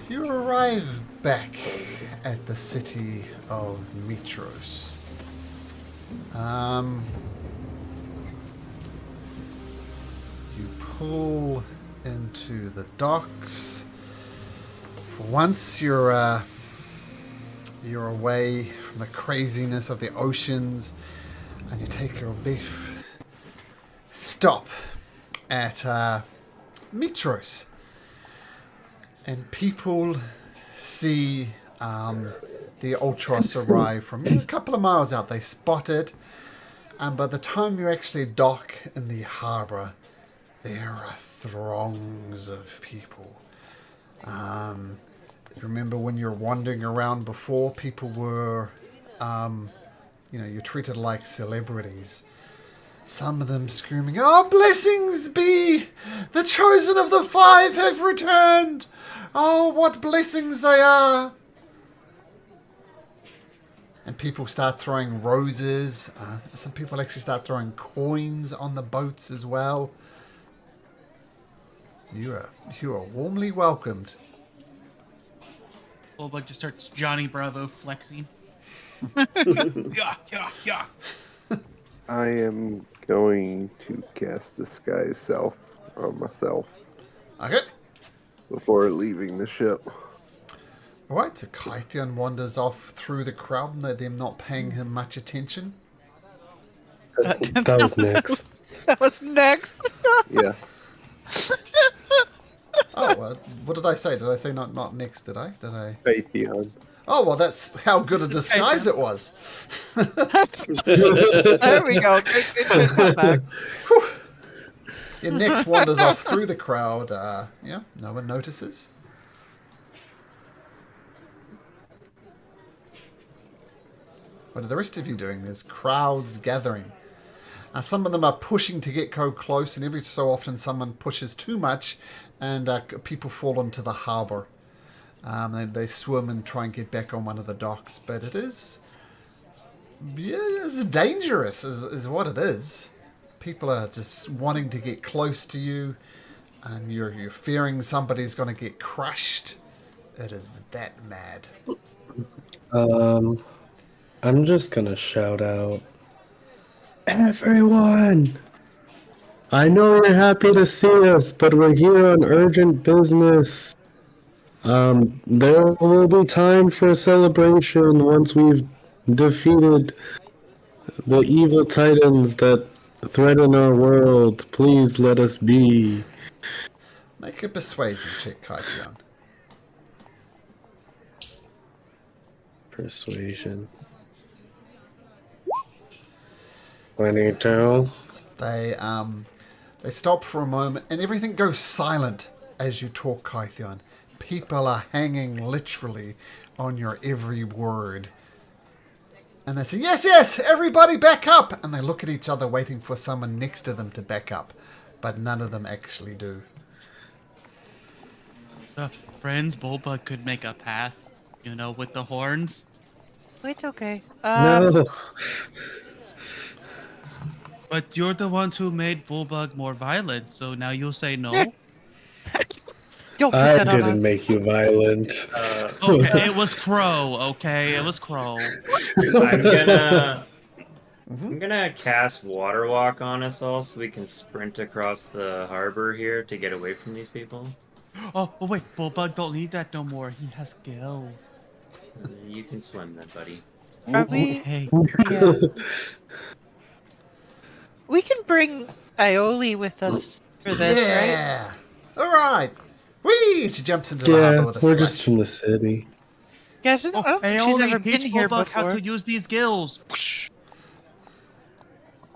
you arrive back at the city of Mitros. You pull into the docks. For once, you're away from the craziness of the oceans, and you take your brief stop at Mitros. And people see the Ultros arrive from a couple of miles out. They spot it, and by the time you actually dock in the harbour, there are throngs of people. Remember when you're wandering around before, people were, you're treated like celebrities. Some of them screaming, "Oh, blessings be! The chosen of the five have returned! Oh, what blessings they are!" And people start throwing roses. Some people actually start throwing coins on the boats as well. You are warmly welcomed. Bulbug just starts Johnny Bravo flexing. Yeah. I am going to cast Disguise Self on myself Okay. before leaving the ship. Alright, so Kythian wanders off through the crowd, them not paying him much attention. That was next. That was next. Yeah. Oh, well, what did I say? Did I say not next, did I? Raytheon. Oh, well, that's how good a disguise it was. There we go. Good comeback. Your next wanders off through the crowd. No one notices. What are the rest of you doing? There's crowds gathering. Some of them are pushing to get close, and every so often someone pushes too much, and people fall into the harbour. They swim and try and get back on one of the docks, but it's dangerous, is what it is. People are just wanting to get close to you, and you're fearing somebody's going to get crushed. It is that mad. I'm just gonna shout out, "Everyone! I know you're happy to see us, but we're here on urgent business. There will be time for a celebration once we've defeated the evil titans that threaten our world. Please let us be." Make a persuasion check, Kythian. Persuasion. 22. They stop for a moment, and everything goes silent as you talk, Kythian. People are hanging literally on your every word. And they say, yes, everybody back up! And they look at each other waiting for someone next to them to back up. But none of them actually do. Friends, Bulbug could make a path, with the horns. It's okay. No. But you're the ones who made Bulbug more violent, so now you'll say no? Don't put I that on didn't us. make you violent. Okay, it was Crow, okay? It was Crow. I'm gonna cast Water Walk on us all so we can sprint across the harbor here to get away from these people. Oh, wait, Bulbug don't need that no more. He has gills. You can swim then, buddy. Probably. Hey. Yeah. We can bring Aioli with us for this, right? Yeah! Alright! Whee! She jumps into the harbour with a we're splash. just from the city. Yeah, I don't think she's ever been here Bulbug how before. to use these gills.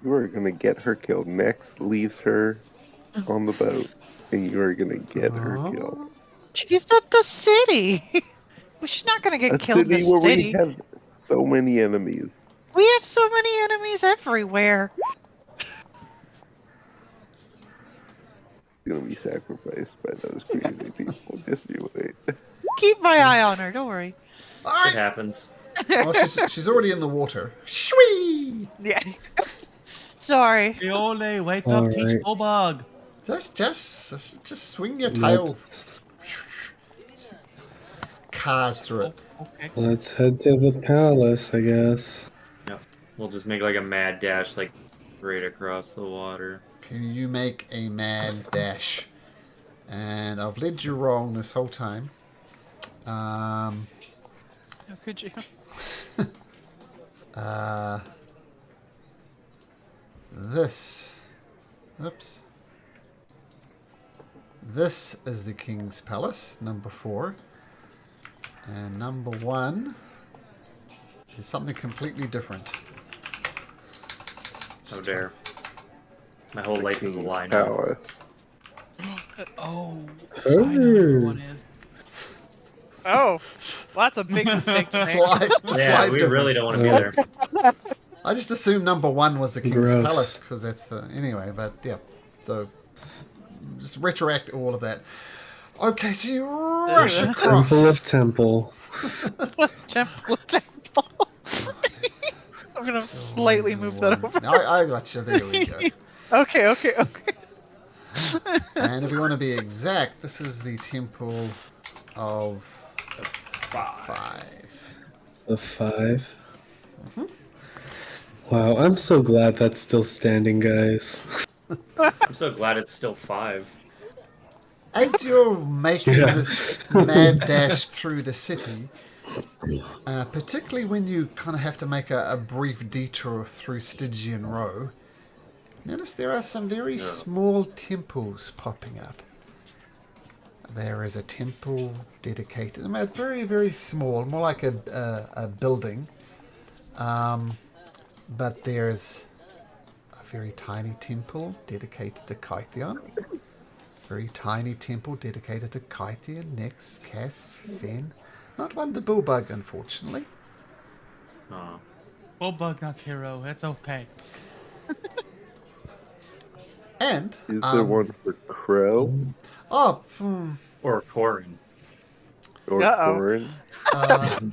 You are going to get her killed. Next leaves her on the boat, and you are going to get her killed. She's at the city. She's not gonna get A killed in city the where city. we have so many enemies. We have so many enemies everywhere. Going to be sacrificed by those crazy people. Just you wait. Keep my eye on her. Don't worry. It Alright! happens. Oh, she's already in the water. Shwee! Yeah. Sorry. Aioli, wake up, teach Alright. Bulbug. Just swing your tail. Cars through it. Okay. Let's head to the palace, I guess. Yep. We'll just make like a mad dash, like right across the water. Can you make a mad dash? And I've led you wrong this whole time. How could you? This. Oops. This is the King's Palace, number 4. And number 1 is something completely different. How dare. My whole life is a lie now. Palace. Oh. I know which one is. Oh, well, that's a big mistake to make. Slight Yeah, we really difference. don't want to be there. I just assumed number 1 was the King's Gross. Palace because that's the anyway. But yeah, so just retroact all of that. Okay, so you rush across. Temple of Temple. Temple. I'm gonna slightly move that over. I got you. There we go. Okay. And if you want to be exact, this is the Temple of 5. The 5. Wow, I'm so glad that's still standing, guys. I'm so glad it's still 5. As you're making Yeah. this mad dash through the city, particularly when you kind of have to make a brief detour through Stygian Row, notice there are some very small temples popping up. There is a temple dedicated, very, very small, more like a building. But there's a very tiny temple dedicated to Kytheon. Very tiny temple dedicated to Kytheon, Nyx, Cass, Fen. Not one to Bullbug, unfortunately. Oh. Bullbug, not hero. That's okay. And Is there one for Crow oh, Or Corin. or Uh-oh. Corin?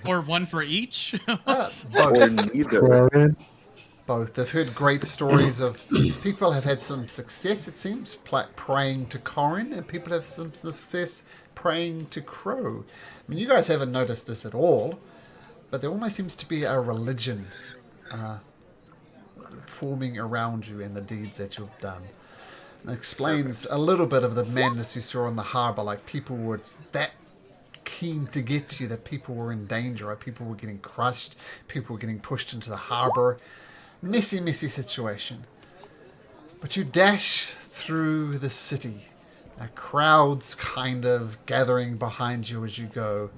Or one for each. Or both. neither? Florin. Both. I've heard great stories of people have had some success, it seems, praying to Corin, and people have some success praying to Crow. I mean, you guys haven't noticed this at all, but there almost seems to be a religion forming around you and the deeds that you've done. And it explains a little bit of the madness you saw in the harbour, like people were that keen to get to you that people were in danger, right? People were getting crushed, people were getting pushed into the harbour. Messy situation. But you dash through the city. Crowds kind of gathering behind you as you go,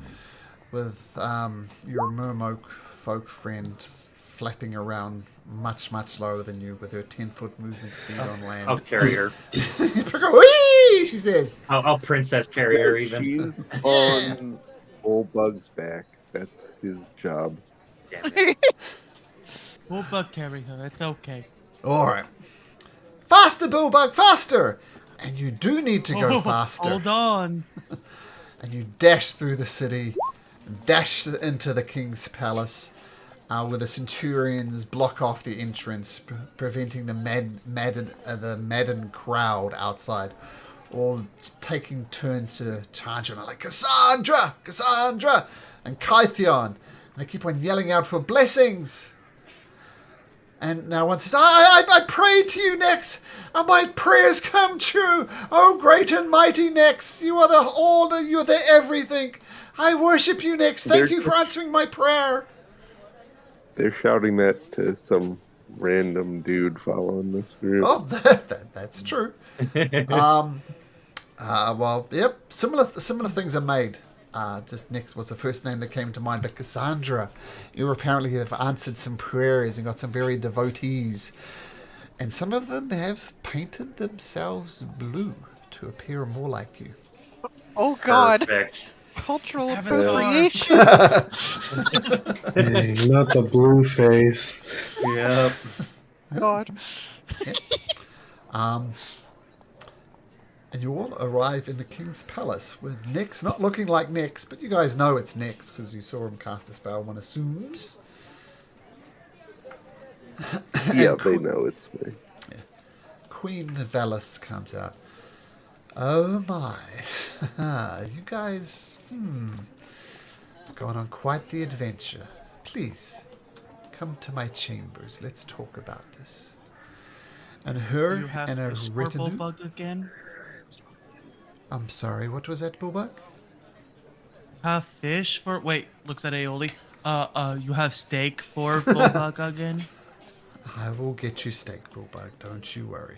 with your merfolk folk friend flapping around much slower than you with her 10-foot movement speed on land. I'll carry her. Whee! She says. I'll princess carry her even. She's on Bullbug's back. That's his job. Damn it. Bullbug carry her. That's okay. All right. Faster, Bullbug, faster! And you do need to go Oh, faster. Hold on. And you dash through the city, dash into the king's palace, where the centurions block off the entrance, preventing the maddened crowd outside, all taking turns to charge on her, like Cassandra, and Kytheon. And they keep on yelling out for blessings. And now one says, I pray to you, Nyx, and my prayers come true. Oh, great and mighty Nyx, you are you are the everything. I worship you, Nyx. Thank you for answering my prayer. They're shouting that to some random dude following this group. Oh, that's true. Well, yep, similar things are made. Just Nyx was the first name that came to mind, but Cassandra, you apparently have answered some prayers and got some very devotees, and some of them have painted themselves blue to appear more like you. Oh God! Perfect. Cultural Avatar. appropriation. Hey, not the blue face. Yep. God. And you all arrive in the king's palace with Nyx not looking like Nyx, but you guys know it's Nyx because you saw him cast a spell, one assumes. Yeah, they know it's me. Queen Valis comes out. Oh my. You guys, gone on quite the adventure. Please, come to my chambers. Let's talk about this. And her You have and her fish for retinue. Bulbug again? I'm sorry, what was that, Bulbug? Have fish for... Wait, looks at Aeoli. You have steak for Bulbug again? I will get you steak, Bulbug. Don't you worry.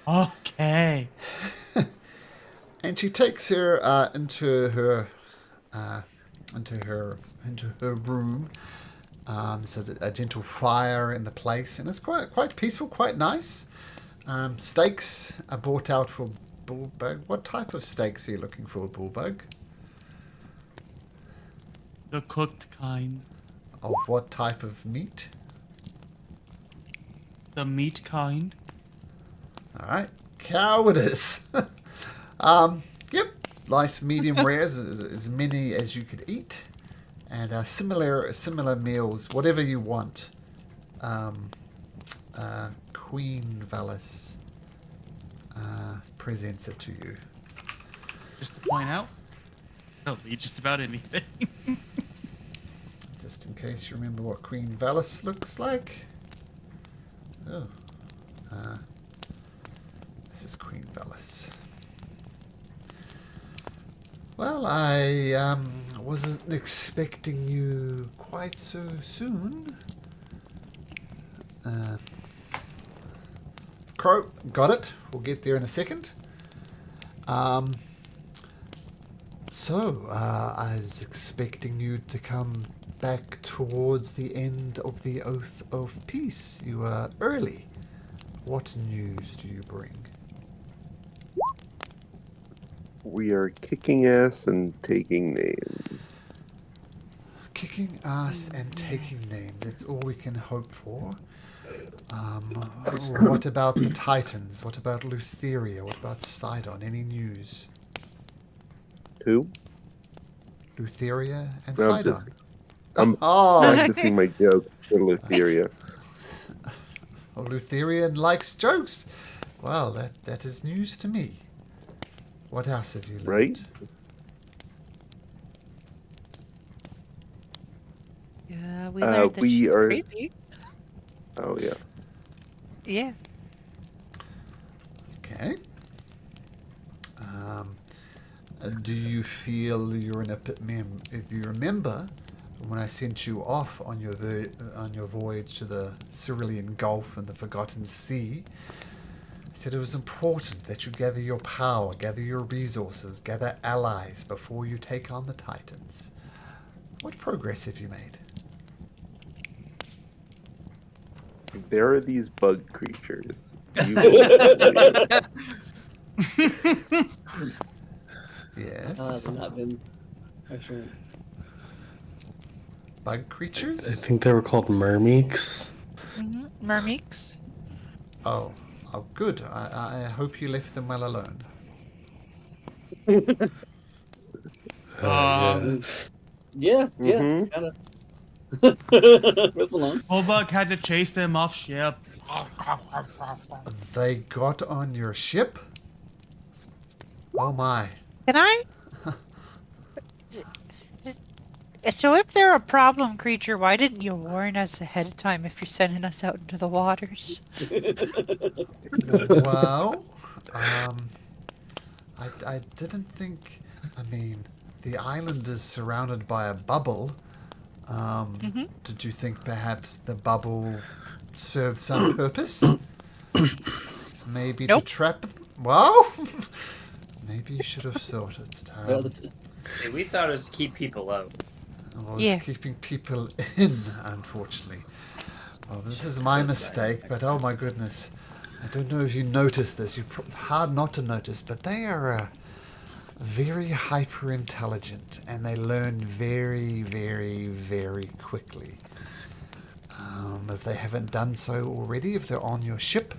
Okay. And she takes her into her room. There's a gentle fire in the place, and it's quite peaceful, quite nice. Steaks are brought out for Bulbug. What type of steaks are you looking for, Bulbug? The cooked kind. Of what type of meat? The meat kind. All right, cowardice. Yep, nice medium rares, as many as you could eat, and similar meals, whatever you want. Queen Valis presents it to you. Just to point out, I'll eat just about anything. Just in case you remember what Queen Valis looks like. Oh, this is Queen Valis. Well, I wasn't expecting you quite so soon. Crow, got it. We'll get there in a second. So, I was expecting you to come back towards the end of the Oath of Peace. You are early. What news do you bring? We are kicking ass and taking names. Kicking ass and taking names. That's all we can hope for. What about the Titans? What about Lutheria? What about Sidon? Any news? Who? Lutheria and No, Sidon. I'm Oh, practicing my joke for Lutheria. well, Lutherian likes jokes. Well, that is news to me. What else have you learned? Right? Yeah, we learned that we she's are- crazy. Oh, yeah. Yeah. Okay. Do you feel you're in a if you remember when I sent you off on your voyage to the Cerulean Gulf and the Forgotten Sea, I said it was important that you gather your power, gather your resources, gather allies before you take on the Titans. What progress have you made? There are these bug creatures. You Yes. I've not been. Actually, Bug creatures? I think they were called mermeeks. Mermeeks. Oh, good. I hope you left them well alone. yeah, Mhm. kind of. Move along. Bulbug had to chase them off ship. They got on your ship? Oh my. Can I? So if they're a problem creature, why didn't you warn us ahead of time if you're sending us out into the waters? Well, I didn't think. I mean, the island is surrounded by a bubble. Did you think perhaps the bubble served some purpose? Maybe Nope. to trap them? Well, maybe you should have sorted. Hey, we thought it was to keep people out. I was Yeah. keeping people in, unfortunately. Well, this is my mistake, but oh my goodness. I don't know if you noticed this. You're hard not to notice, but they are very hyper intelligent and they learn very, very, very quickly. If they haven't done so already, if they're on your ship,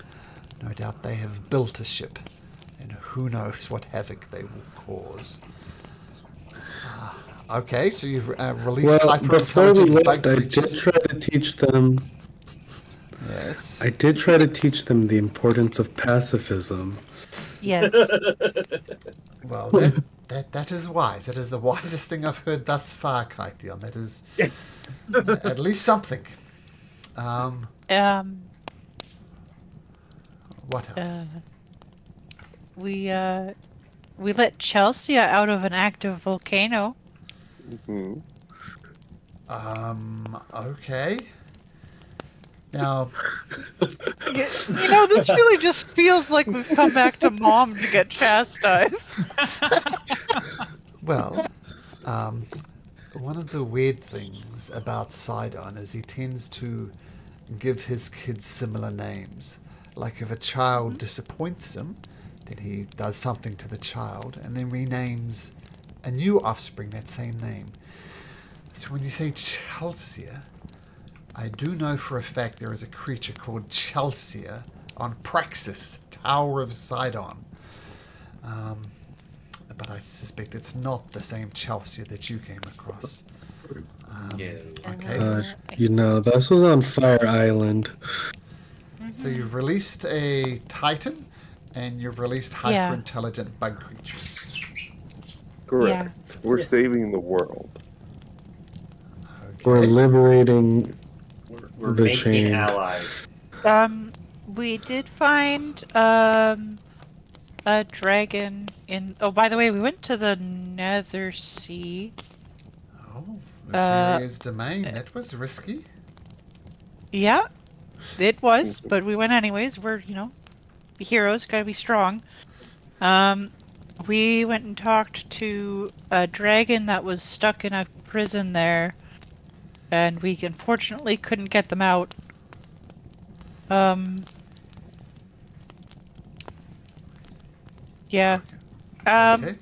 no doubt they have built a ship, and who knows what havoc they will cause. Okay, so you've released Well, before we hyper-intelligent bug left, I did creatures. try to teach them. Yes. I did try to teach them the importance of pacifism. Yes. Well, that is wise. That is the wisest thing I've heard thus far, Kaitian. That is at least something. Um. What else? We let Chelsea out of an active volcano. Hmm. Okay. Now, This really just feels like we've come back to mom to get chastised. well, one of the weird things about Sidon is he tends to give his kids similar names. Like if a child disappoints him, then he does something to the child and then renames a new offspring that same name. So when you say Chelsea, I do know for a fact there is a creature called Chelsea on Praxis, Tower of Sidon. But I suspect it's not the same Chelsea that you came across. Yeah. Okay. This was on Fire Island. So you've released a Titan, and you've released Yeah. hyper-intelligent bug creatures. Correct. We're saving the world. We're Okay. liberating We're the making chain. allies. We did find a dragon in. Oh, by the way, we went to the Nether Sea. Oh, Viria's domain. That was risky. Yeah, it was, but we went anyways. We're heroes. Gotta be strong. We went and talked to a dragon that was stuck in a prison there, and we unfortunately couldn't get them out. Yeah. Okay.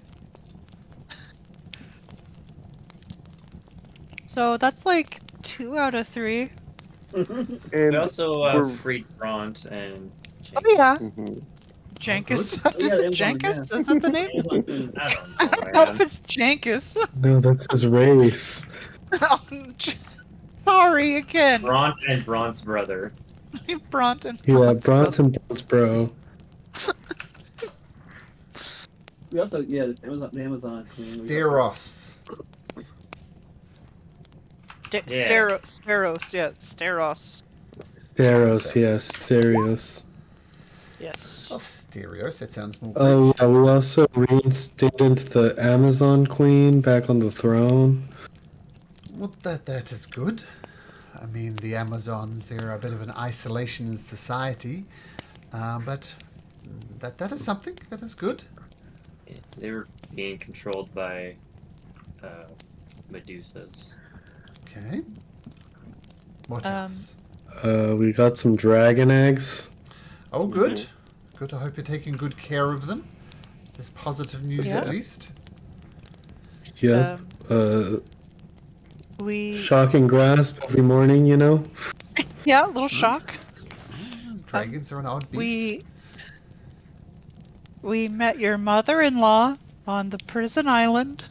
So that's like 2 out of 3. And We also we're- freed Bront and James. Oh yeah. Mhm. Jankus. Oh, yeah, Is it Amazon, Jankus? yeah. Is that the name? I don't I know, don't know if man. it's Jankus. No, that's his race. Sorry again. Bront and Bront's brother. Bront and Yeah, Bront's Bronson Bones, bro. We also, the Amazon. Steros. Steros, yeah, Steros. Steros, yes, Stereos. Yes. Oh, Stereos. That sounds more. Oh, yeah, we also reinstated the Amazon Queen back on the throne. Well, that is good. I mean, the Amazons, they're a bit of an isolation in society, but that is something. That is good. They were being controlled by Medusas. Okay. What else? We got some dragon eggs. Oh, good. Good. I hope you're taking good care of them. There's positive news at least. Yep. We Shocking grasp every morning, yeah, a little shock. Dragons are an odd beast. We met your mother-in-law on the prison island.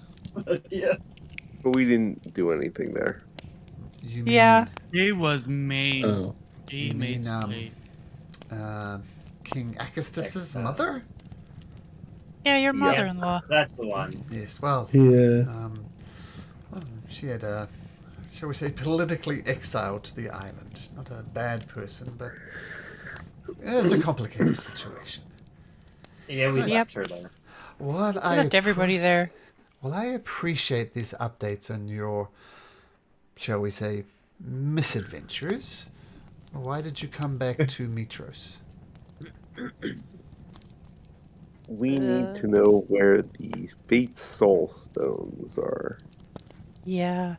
Yeah. But we didn't do anything there. You mean, Yeah. He was made. Oh. He You made mean, slave. King Acastus's Acastus. mother? Yeah, your mother-in-law. That's the one. Yes. Well, Yeah. she had shall we say, politically exiled to the island. Not a bad person, but it's a complicated situation. Yeah, we Yep. left her there. Well, We left everybody there. Well, I appreciate these updates on your, shall we say, misadventures. Why did you come back to Mitros? We need to know where the Fate Soul Stones are. Yeah.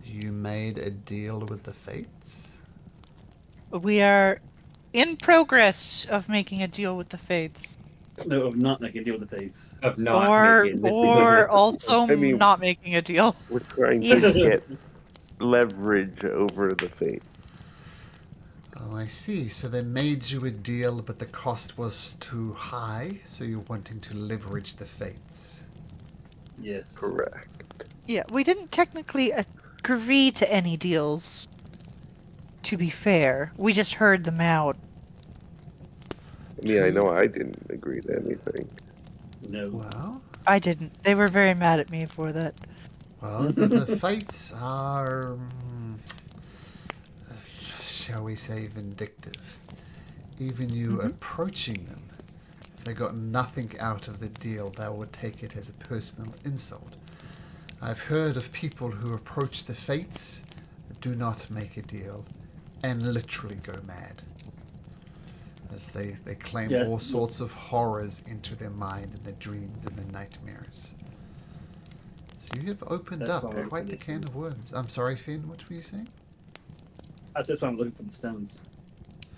You made a deal with the Fates? We are in progress of making a deal with the Fates. No, of not making a deal with the face. Of not Or making the or also I mean- not making a deal. We're trying Yeah. to get leverage over the Fate. Oh, I see. So they made you a deal, but the cost was too high, so you're wanting to leverage the Fates. Yes. Correct. Yeah, we didn't technically agree to any deals. To be fair, we just heard them out. I mean, I know I didn't agree to anything. No. Well, I didn't. They were very mad at me for that. the fates are, shall we say, vindictive. Even you approaching them, if they got nothing out of the deal, they would take it as a personal insult. I've heard of people who approach the fates, do not make a deal, and literally go mad. As they claim Yes. all sorts of horrors into their mind and their dreams and their nightmares. So you have opened That's up why we're quite the looking can of worms. I'm sorry, Finn, what were you saying? That's why I'm looking for the stones.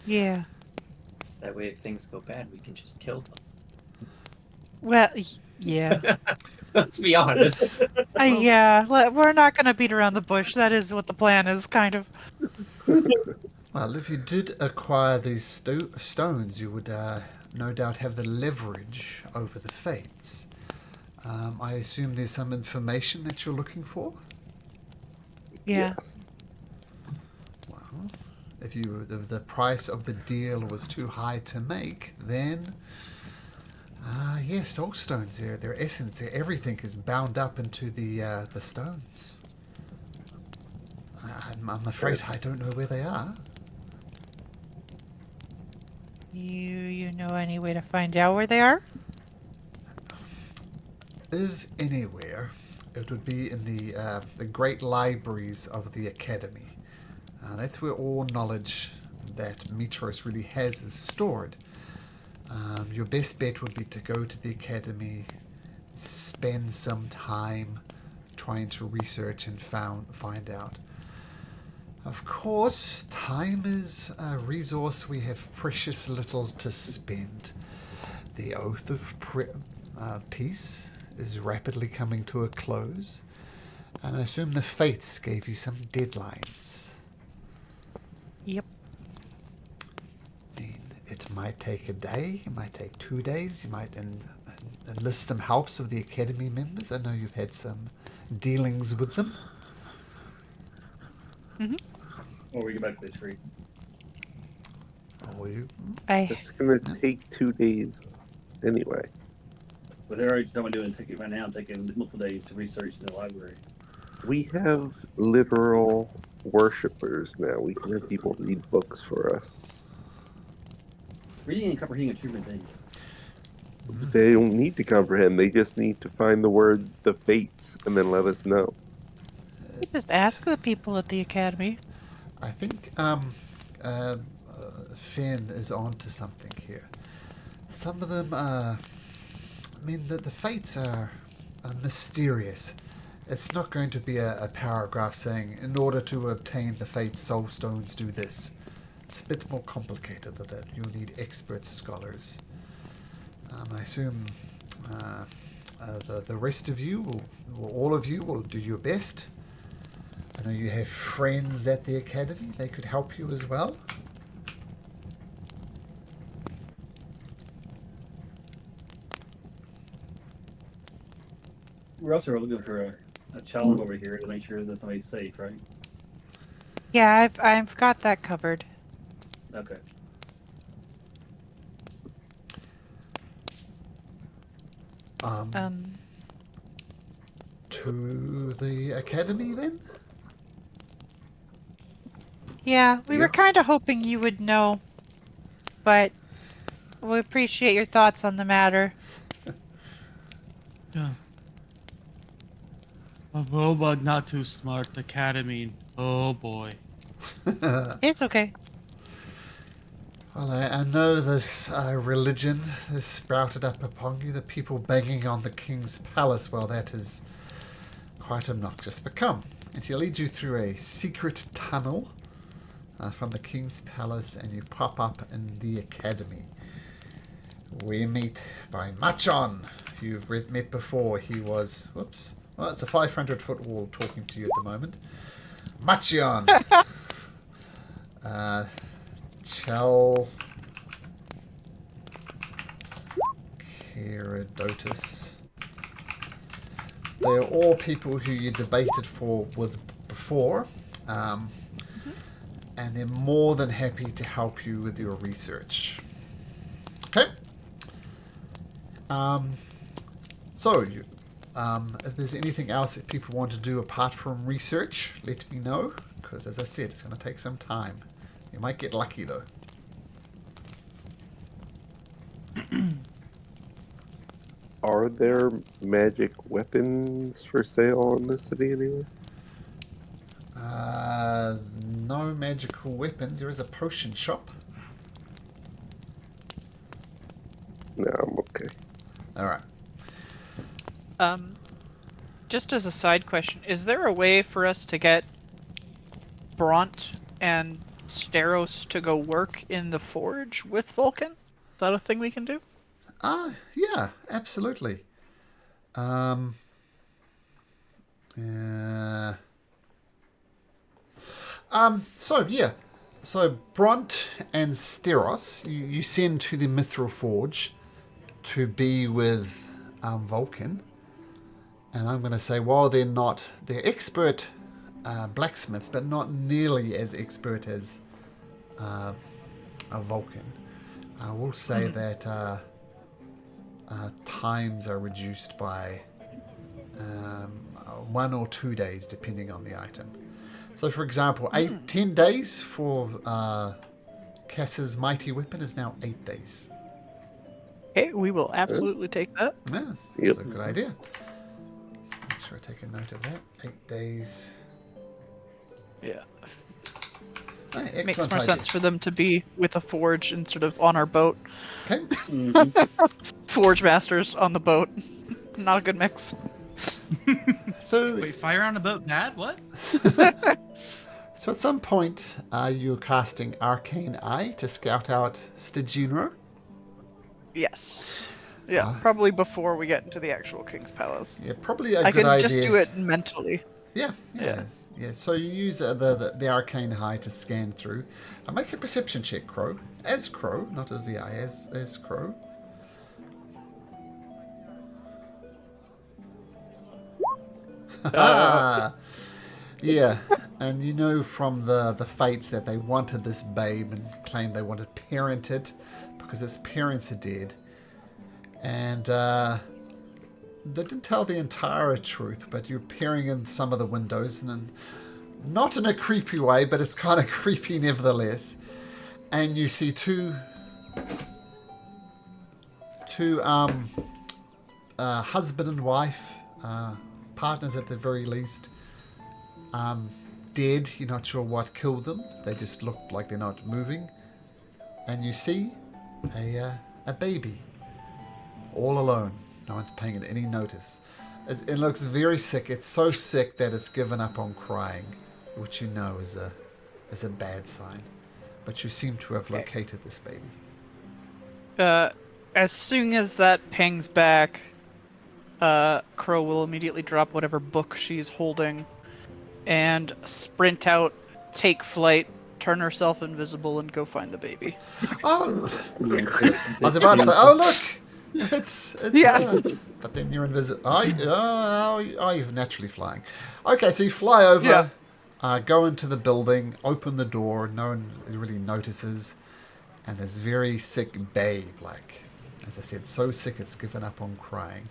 Yeah. That way, if things go bad, we can just kill Well, yeah. them. Let's be honest. Yeah. We're not gonna beat around the bush. That is what the plan is, kind of. Well, if you did acquire these stones, you would no doubt have the leverage over the fates. I assume there's some information that you're looking for? Yeah. Well, if the price of the deal was too high to make, then yes, soul stones, their essence, everything is bound up into the stones. I'm afraid I don't know where they are. You know any way to find out where they are? If anywhere, it would be in the great libraries of the Academy. That's where all knowledge that Mitros really has is stored. Your best bet would be to go to the Academy, spend some time trying to research and find out. Of course, time is a resource we have precious little to spend. The Oath of Peace is rapidly coming to a close, and I assume the Fates gave you some deadlines. Yep. I mean, it might take a day, it might take 2 days, you might enlist some helps of the Academy members. I know you've had some dealings with them. Or we go back to the tree. Or you, It's gonna take 2 days anyway. But they're already talking about doing take it right now, taking multiple days to research the library. We have literal worshippers now. We can have people read books for us. Reading and comprehending are two different things. They don't need to comprehend. They just need to find the word, the fates, and then let us know. Just ask the people at the Academy. I think Finn is onto something here. Some of them, I mean, the fates are mysterious. It's not going to be a paragraph saying, in order to obtain the fate's soul stones, do this. It's a bit more complicated than that. You'll need expert scholars. I assume the rest of you, or all of you, will do your best. I know you have friends at the Academy. They could help you as well. We're also looking for a challenge over here to make sure that somebody's safe, right? Yeah, I've got that covered. Okay. To the Academy then? Yeah, we Yeah. were kind of hoping you would know, but we appreciate your thoughts on the matter. Yeah. A robot not too smart academy. Oh boy. It's okay. Well, I know this religion has sprouted up upon you, the people banging on the king's palace. Well, that is quite obnoxious. But come, and he'll lead you through a secret tunnel from the king's palace, and you pop up in the academy. We meet by Machon. You've met before. He was, whoops, well, it's a 500-foot wall talking to you at the moment. Machon. Chel Herodotus. They are all people who you debated with before, and they're more than happy to help you with your research. Okay. So, if there's anything else that people want to do apart from research, let me know. Because, as I said, it's going to take some time. You might get lucky, though. Are there magic weapons for sale in the city anywhere? No magical weapons. There is a potion shop. No, I'm okay. Alright. Just as a side question, is there a way for us to get Bront and Steros to go work in the forge with Vulcan? Is that a thing we can do? Yeah, absolutely. So Bront and Steros, you send to the Mithril Forge to be with Vulcan. And I'm going to say, while they're expert blacksmiths, but not nearly as expert as a Vulcan. I will say that times are reduced by 1 or 2 days, depending on the item. So, for example, 10 days for Cass's mighty weapon is now 8 days. Okay, we will absolutely take that. Yes, Yep. that's a good idea. So make sure I take a note of that. 8 days. Yeah. Hey, Makes excellent more idea. sense for them to be with a forge instead of on our boat. Okay. Forge masters on the boat. Not a good mix. So, Wait, fire on a boat, Dad? What? so at some point, you're casting Arcane Eye to scout out Stygian. Yes. Yeah, probably before we get into the actual King's Palace. Yeah, probably a I good can idea. just do it mentally. Yeah. So you use the Arcane Eye to scan through. Make a perception check, Crow. As Crow, not as the eye, as Crow. Yeah, and you know from the fates that they wanted this babe and claimed they wanted parented because its parents are dead. And they didn't tell the entire truth, but you're peering in some of the windows, and not in a creepy way, but it's kind of creepy nevertheless. And you see two husband and wife, partners at the very least, dead. You're not sure what killed them. They just look like they're not moving. And you see a baby, all alone. No one's paying it any notice. It looks very sick. It's so sick that it's given up on crying, which you know is a bad sign. But you seem to have located this baby. As soon as that pings back, Crow will immediately drop whatever book she's holding and sprint out, take flight, turn herself invisible, and go find the baby. Oh, I was about to say, oh look, it's Yeah. but then you're invisible. You're naturally flying. Okay, so you fly over, go into the building, open the door. No one really notices, and this very sick babe, like as I said, so sick it's given up on crying.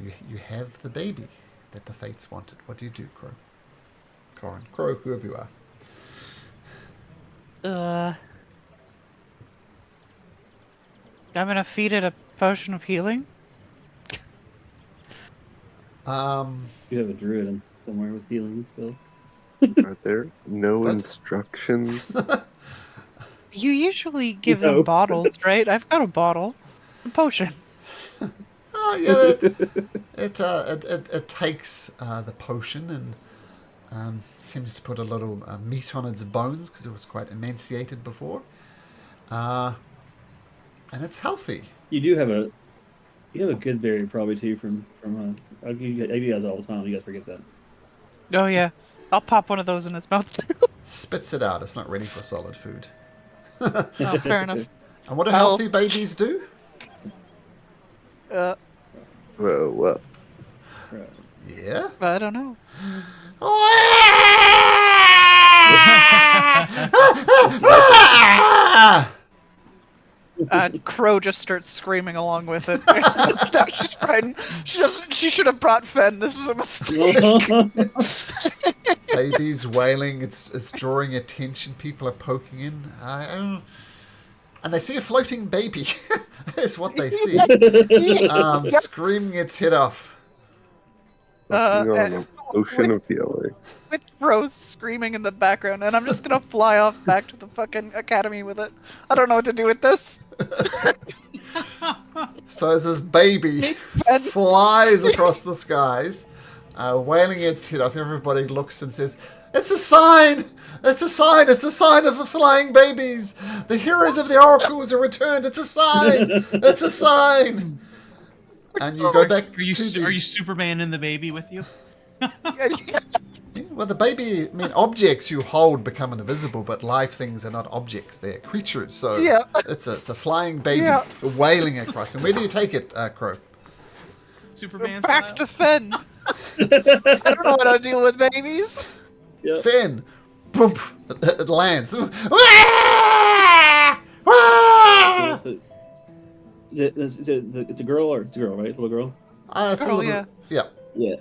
You have the baby that the fates wanted. What do you do, Crow? Corin, Crow, whoever you are. I'm gonna feed it a potion of healing. You have a druid in somewhere with healing spells. Are there no What? instructions? You usually give No. them bottles, right? I've got a bottle. A potion. Oh yeah, it takes the potion and seems to put a little meat on its bones because it was quite emaciated before, and it's healthy. You have a good berry probably too from I give you guys all the time. You guys forget that. Oh yeah. I'll pop one of those in its mouth too. Spits it out. It's not ready for solid food. Oh, fair enough. And what do I'll- healthy babies do? Well, Right. Yeah. I don't know. Crow just starts screaming along with it. She's frightened. She should have brought Fen. This was a mistake. Baby's wailing. It's drawing attention. People are poking in. And they see a floating baby. That's what they see. Screaming its head off. Floating on an ocean of feeling. With Crow screaming in the background, and I'm just gonna fly off back to the fucking academy with it. I don't know what to do with this. So as this baby flies across the skies, wailing its head off, everybody looks and says, "It's a sign! It's a sign! It's a sign of the flying babies! The heroes of the oracles are returned! It's a sign! It's a sign!" And you go back Are you Superman and the baby with you? Well, the baby, objects you hold become invisible, but live things are not objects; they're creatures. So it's a flying baby wailing across. And where do you take it, Crow? Superman Back style? to Fen. I don't know how to deal with babies. Yep. Finn, boom, it lands. It's a girl, or it's a girl, right? It's a little girl. It's a Girl, little, yeah. Yeah.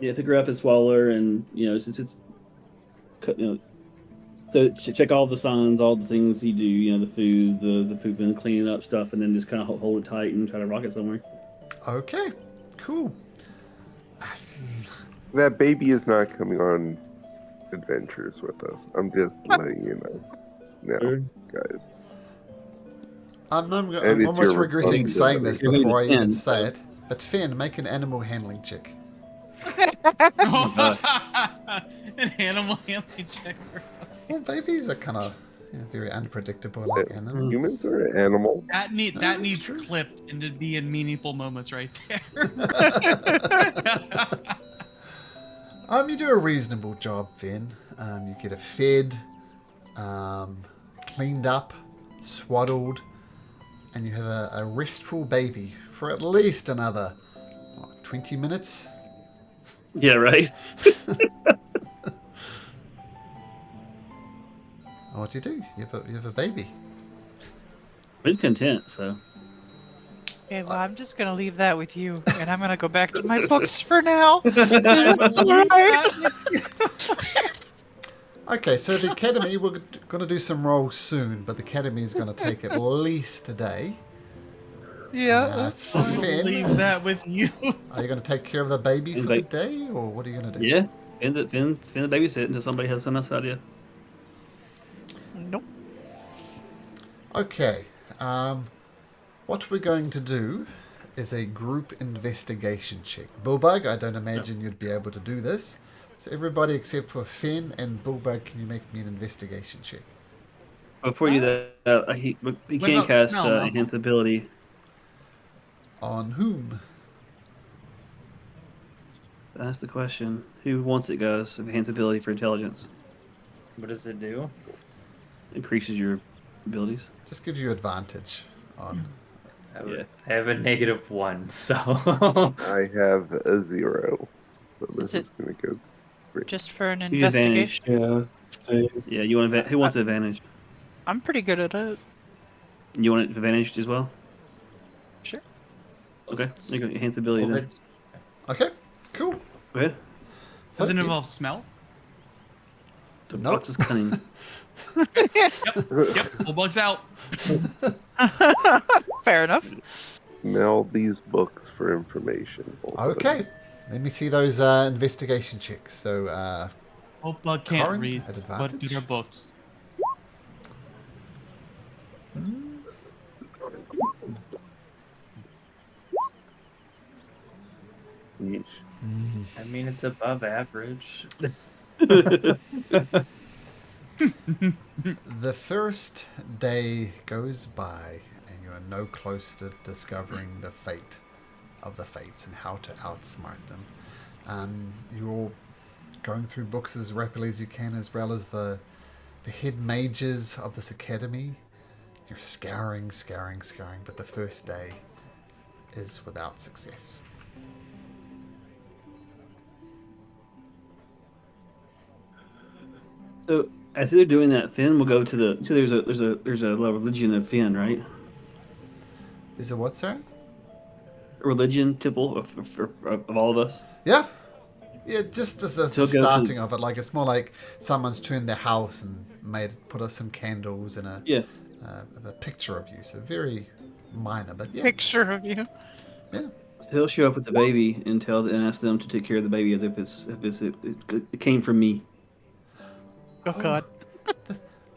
Yeah, pick her up and swallow her, and it's so check all the signs, all the things you do, the food, the pooping, the cleaning up stuff, and then just kind of hold it tight and try to rock it somewhere. Okay, cool. That baby is not coming on adventures with us. I'm just letting you know. No, guys. I'm it's almost your regretting saying this responsibility. before I You're even gonna say it. But Finn, make an animal handling check. An animal handling check. Well, babies are kind of very unpredictable like animals. Humans are animals. That that's needs true. clipped and to be in meaningful moments right there. You do a reasonable job, Finn. You get it fed, cleaned up, swaddled, and you have a restful baby for at least another 20 minutes. Yeah, right. What do? You have a baby. He's content, so. Okay, well, I'm just gonna leave that with you, and I'm gonna go back to my books for now. That's all right. Okay, so the academy, we're going to do some rolls soon, but the academy is going to take at least a day. Yeah. Finn, Leave that with you. are you going to take care of the baby for the day, or what are you going to do? Yeah, Finn's the babysit until somebody has some else idea. Nope. Okay, what we're going to do is a group investigation check. Bullbug, I don't imagine you'd be able to do this. So everybody except for Finn and Bullbug, can you make me an investigation check? Before you do that, he can about cast smell, Malcolm? enhance ability. On whom? That's the question. Who wants it, guys? Enhance ability for intelligence. What does it do? Increases your abilities. Just gives you advantage on... Yeah. I have a -1, so. I have a 0. So this Is is going to go great. Just for an Use advantage. investigation. Yeah. Same. Yeah, you want who wants advantage? I'm pretty good at it. You want it advantaged as well? Sure. Okay, you can enhance ability Well, then. it's- Okay, cool. Go ahead. Does it Okay. involve smell? The Nope. box is cunning. Yep. Full bugs out. Fair enough. Smell these books for information. Okay, let me see those investigation checks. So, Full bug can't Karin read, at but advantage. do their books. Yeesh. I mean, it's above average. the first day goes by, and you are no closer to discovering the fate of the fates and how to outsmart them. You're going through books as rapidly as you can, as well as the head mages of this academy. You're scouring, but the first day is without success. So as they're doing that, Finn will go to the. So there's a religion of Finn, right? Is it what, sorry? Religion temple of all of us. Yeah. Yeah, just as the So go to- starting of it. Like, it's more like someone's turned their house and put us some candles and Yeah. a picture of you. So very minor, but yeah. Picture of you. Yeah. So he'll show up with the baby and ask them to take care of the baby as if it came from me. Oh God.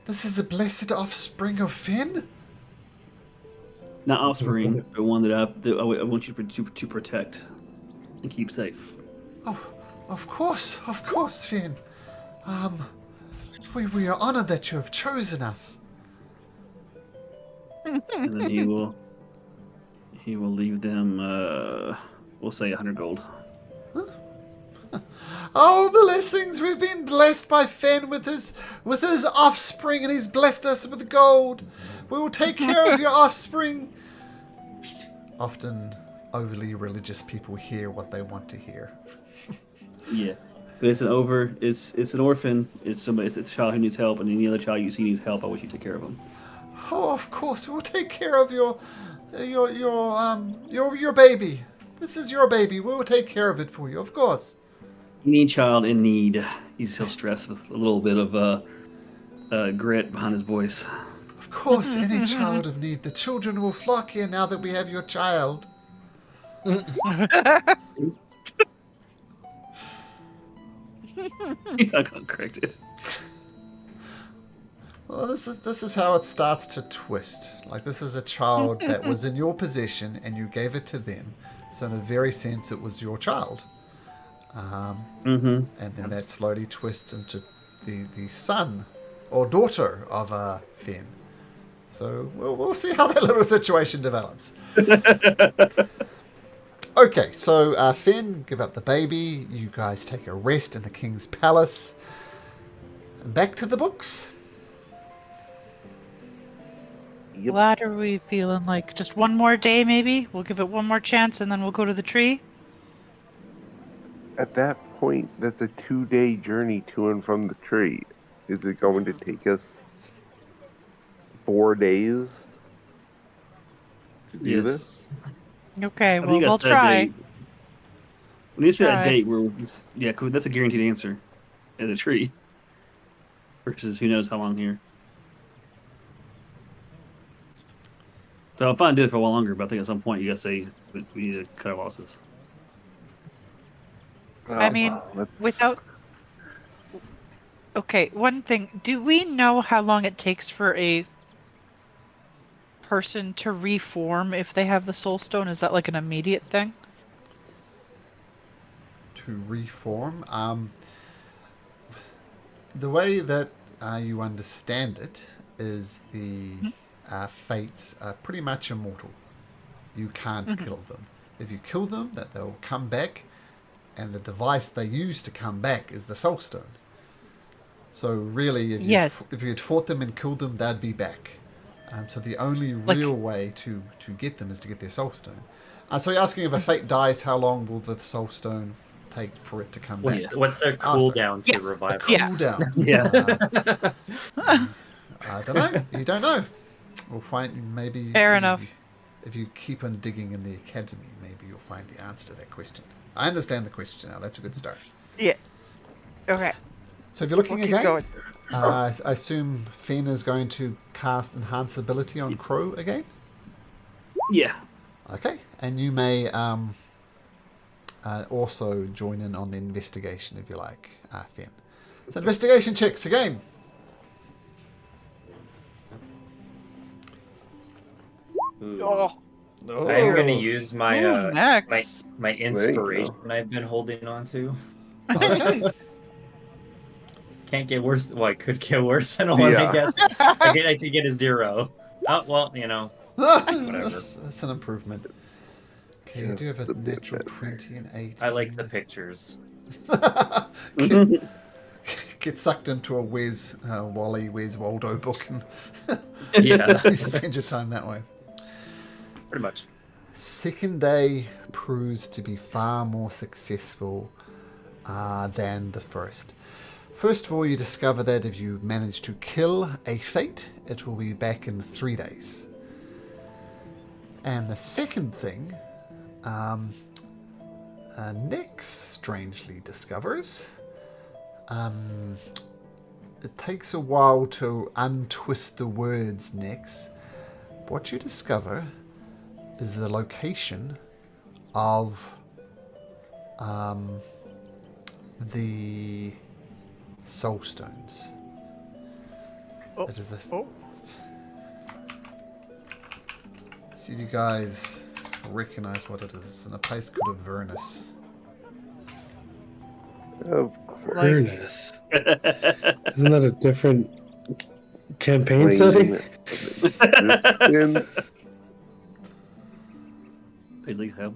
This is the blessed offspring of Finn? Not offspring, but one that I want you to protect and keep safe. Oh, of course, Finn. We are honored that you have chosen us. And then he will leave them we'll say 100 gold. Oh, blessings! We've been blessed by Finn with his offspring, and he's blessed us with gold. We will take care of your offspring. Often, overly religious people hear what they want to hear. Yeah, but it's an orphan. It's a child who needs help, and any other child you see needs help. I wish you take care of them. Oh, of course, we'll take care of your baby. This is your baby. We will take care of it for you, of course. Any child in need, he'll stress with a little bit of grit behind his voice. Of course, any child of need. The children will flock here now that we have your child. He's not gonna correct it. Well, this is how it starts to twist. Like, this is a child that was in your possession and you gave it to them. So in a very sense, it was your child. And then that slowly twists into the son or daughter of Finn. So we'll see how that little situation develops. Okay, so Finn, give up the baby. You guys take a rest in the king's palace. Back to the books. Yep. What are we feeling like? Just one more day, maybe? We'll give it one more chance, and then we'll go to the tree? At that point, that's a 2-day journey to and from the tree. Is it going to take us 4 days to do Yes. this? Okay, I well, think I we'll said try. date. When you said Try. a date, yeah, cool, that's a guaranteed answer at the tree. Versus who knows how long here. So I'm fine to do it for a while longer, but I think at some point you gotta say we need to cut our losses. I mean, without... Okay, one thing. Do we know how long it takes for a person to reform if they have the soul stone? Is that like an immediate thing? To reform? The way that you understand it is the fates are pretty much immortal. You can't kill them. If you kill them, that they'll come back, and the device they use to come back is the soul stone. So really, if you'd fought them and killed them, they'd be back. So the only real way to get them is to get their soul stone. So you're asking if a fate dies, how long will the soul stone take for it to come back? What's their cooldown to revive? Cooldown. Yeah. I don't know. You don't know. We'll find maybe. Fair enough. If you keep on digging in the academy, maybe you'll find the answer to that question. I understand the question now. That's a good start. Yeah. Okay. So if you're looking We'll keep again, going. I assume Finn is going to cast Enhance Ability on Crow again? Yeah. Okay. And you may also join in on the investigation if you like, Finn. So investigation checks again. Ooh. Oh, I'm gonna use my ooh, Max. my inspiration I've been holding on to. Okay. Can't get worse. Well, it could get worse than one, Yeah. I guess. I could get a 0. Oh well, you know. Whatever. That's an improvement. Okay, you do have Just a a bit natural better. 20 and 8. I like the pictures. Get sucked into a Where's Waldo book and Yeah, you spend your time that way. pretty much. Second day proves to be far more successful than the first. First of all, you discover that if you manage to kill a fate, it will be back in 3 days. And the second thing, Nyx strangely discovers, it takes a while to untwist the words, Nyx. What you discover is the location of the soul stones. It is a. See if you guys recognize what it is. It's in a place called Avernus. Of Furnace. Isn't that a different campaign plane setting? existence. Basically, hell.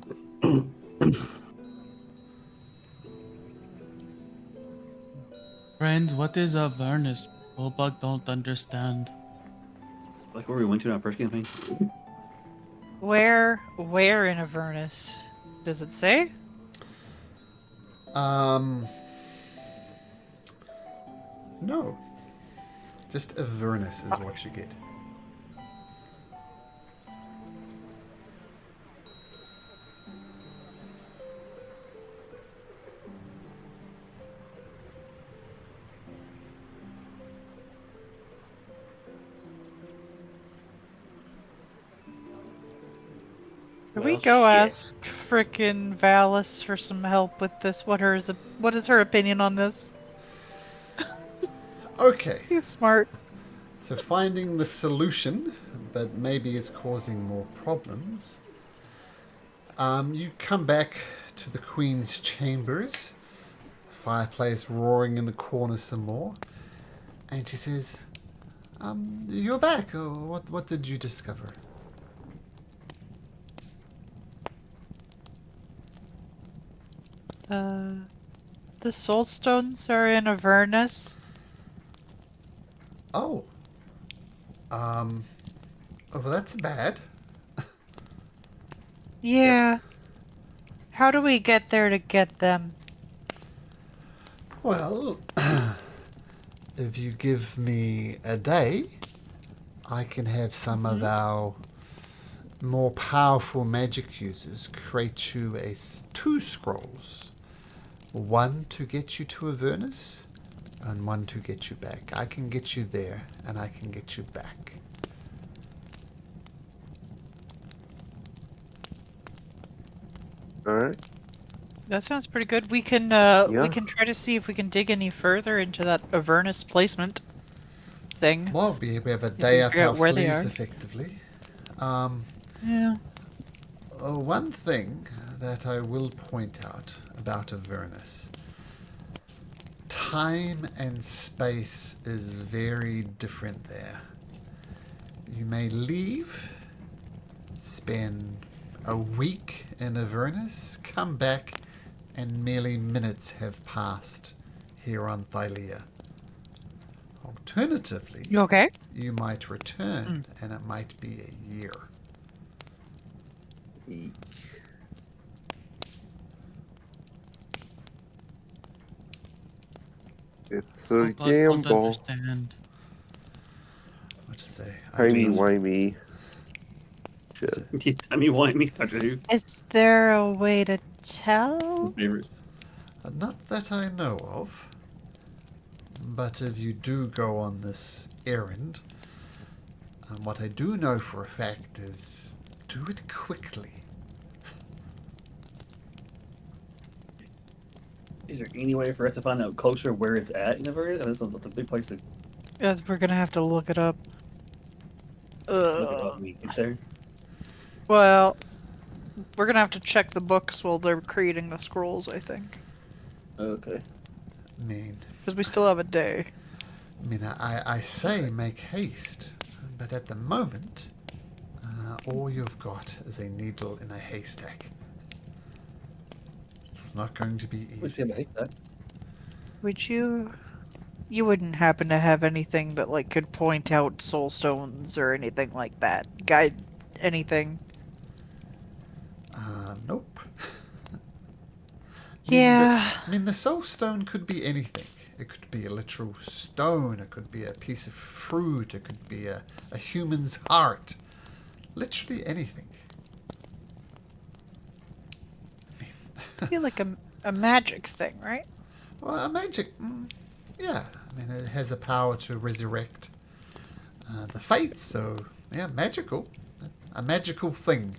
Friends, what is Avernus? Bullbug don't understand. Like where we went to in our first campaign. Where in Avernus? Does it say? No. Just Avernus is what you get. Can we Well, go shit. ask frickin' Valis for some help with this? What is her opinion on this? Okay. You're smart. So finding the solution, but maybe it's causing more problems. You come back to the Queen's chambers, fireplace roaring in the corner some more, and she says, "You're back. What did you discover?" The soul stones are in Avernus. Oh. Oh, well, that's bad. Yeah. How do we get there to get them? Well, if you give me a day, I can have some of our more powerful magic users create you two scrolls. One to get you to Avernus, and one to get you back. I can get you there, and I can get you back. All right. That sounds pretty good. We can try to see if we can dig any further into that Avernus placement thing. Well, we have a we day up figure out our where they sleeves, are. effectively. Yeah. One thing that I will point out about Avernus. Time and space is very different there. You may leave, spend a week in Avernus, come back, and merely minutes have passed here on Thylia. Alternatively, You okay? you might return, and it might be a year. It's a Bullbug don't gamble. understand. What to say? Timey-wimey. Shit. Timey wimey, Doctor Who. Is there a way to tell? Favorites. Not that I know of. But if you do go on this errand, what I do know for a fact is do it quickly. Is there any way for us to find out closer where it's at in Avernus? I mean, that's a big place to Yes, we're gonna have to look it up. look it up when we get there. Well, we're gonna have to check the books while they're creating the scrolls, I think. Okay. I mean, Because we still have a day. I say make haste, but at the moment, all you've got is a needle in a haystack. It's not going to be Let's see easy. if I hate that. Would you... You wouldn't happen to have anything that, like, could point out soul stones or anything like that? Guide anything? Nope. Yeah. The soul stone could be anything. It could be a literal stone. It could be a piece of fruit. It could be a human's heart. Literally anything. feel like a magic thing, right? Well, a magic, yeah. I mean, it has a power to resurrect the fates, so yeah, magical. A magical thing.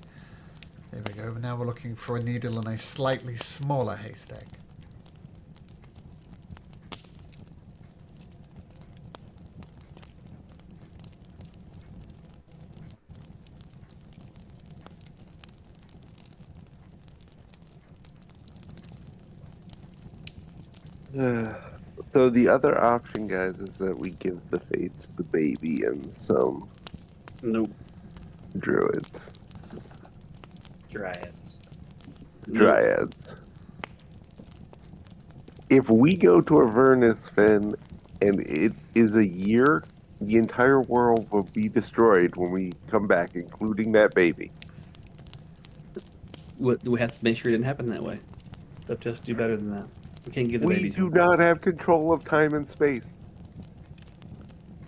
There we go. Now we're looking for a needle in a slightly smaller haystack. So the other option, guys, is that we give the fates the baby and some Nope. druids, Dryads. dryads. If we go to Avernus, Fen, and it is a year, the entire world will be destroyed when we come back, including that baby. We have to make sure it didn't happen that way. But just do better than that. We can't give the We baby to do him. not have control of time and space.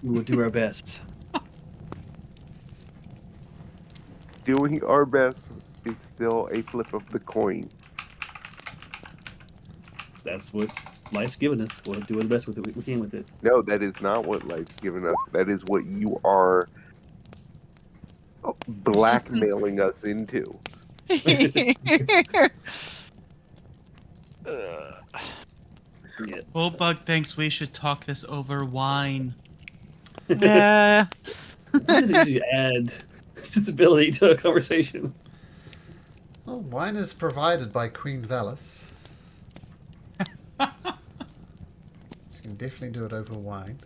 We will do our best. Doing our best is still a flip of the coin. That's what life's given us. We're doing the best with it we can with it. No, that is not what life's given us. That is what you are blackmailing us into. Yeah. Bullbug thinks we should talk this over wine. Yeah. Why does it usually add sensibility to a conversation? Well, wine is provided by Queen Valis. You can definitely do it over wine.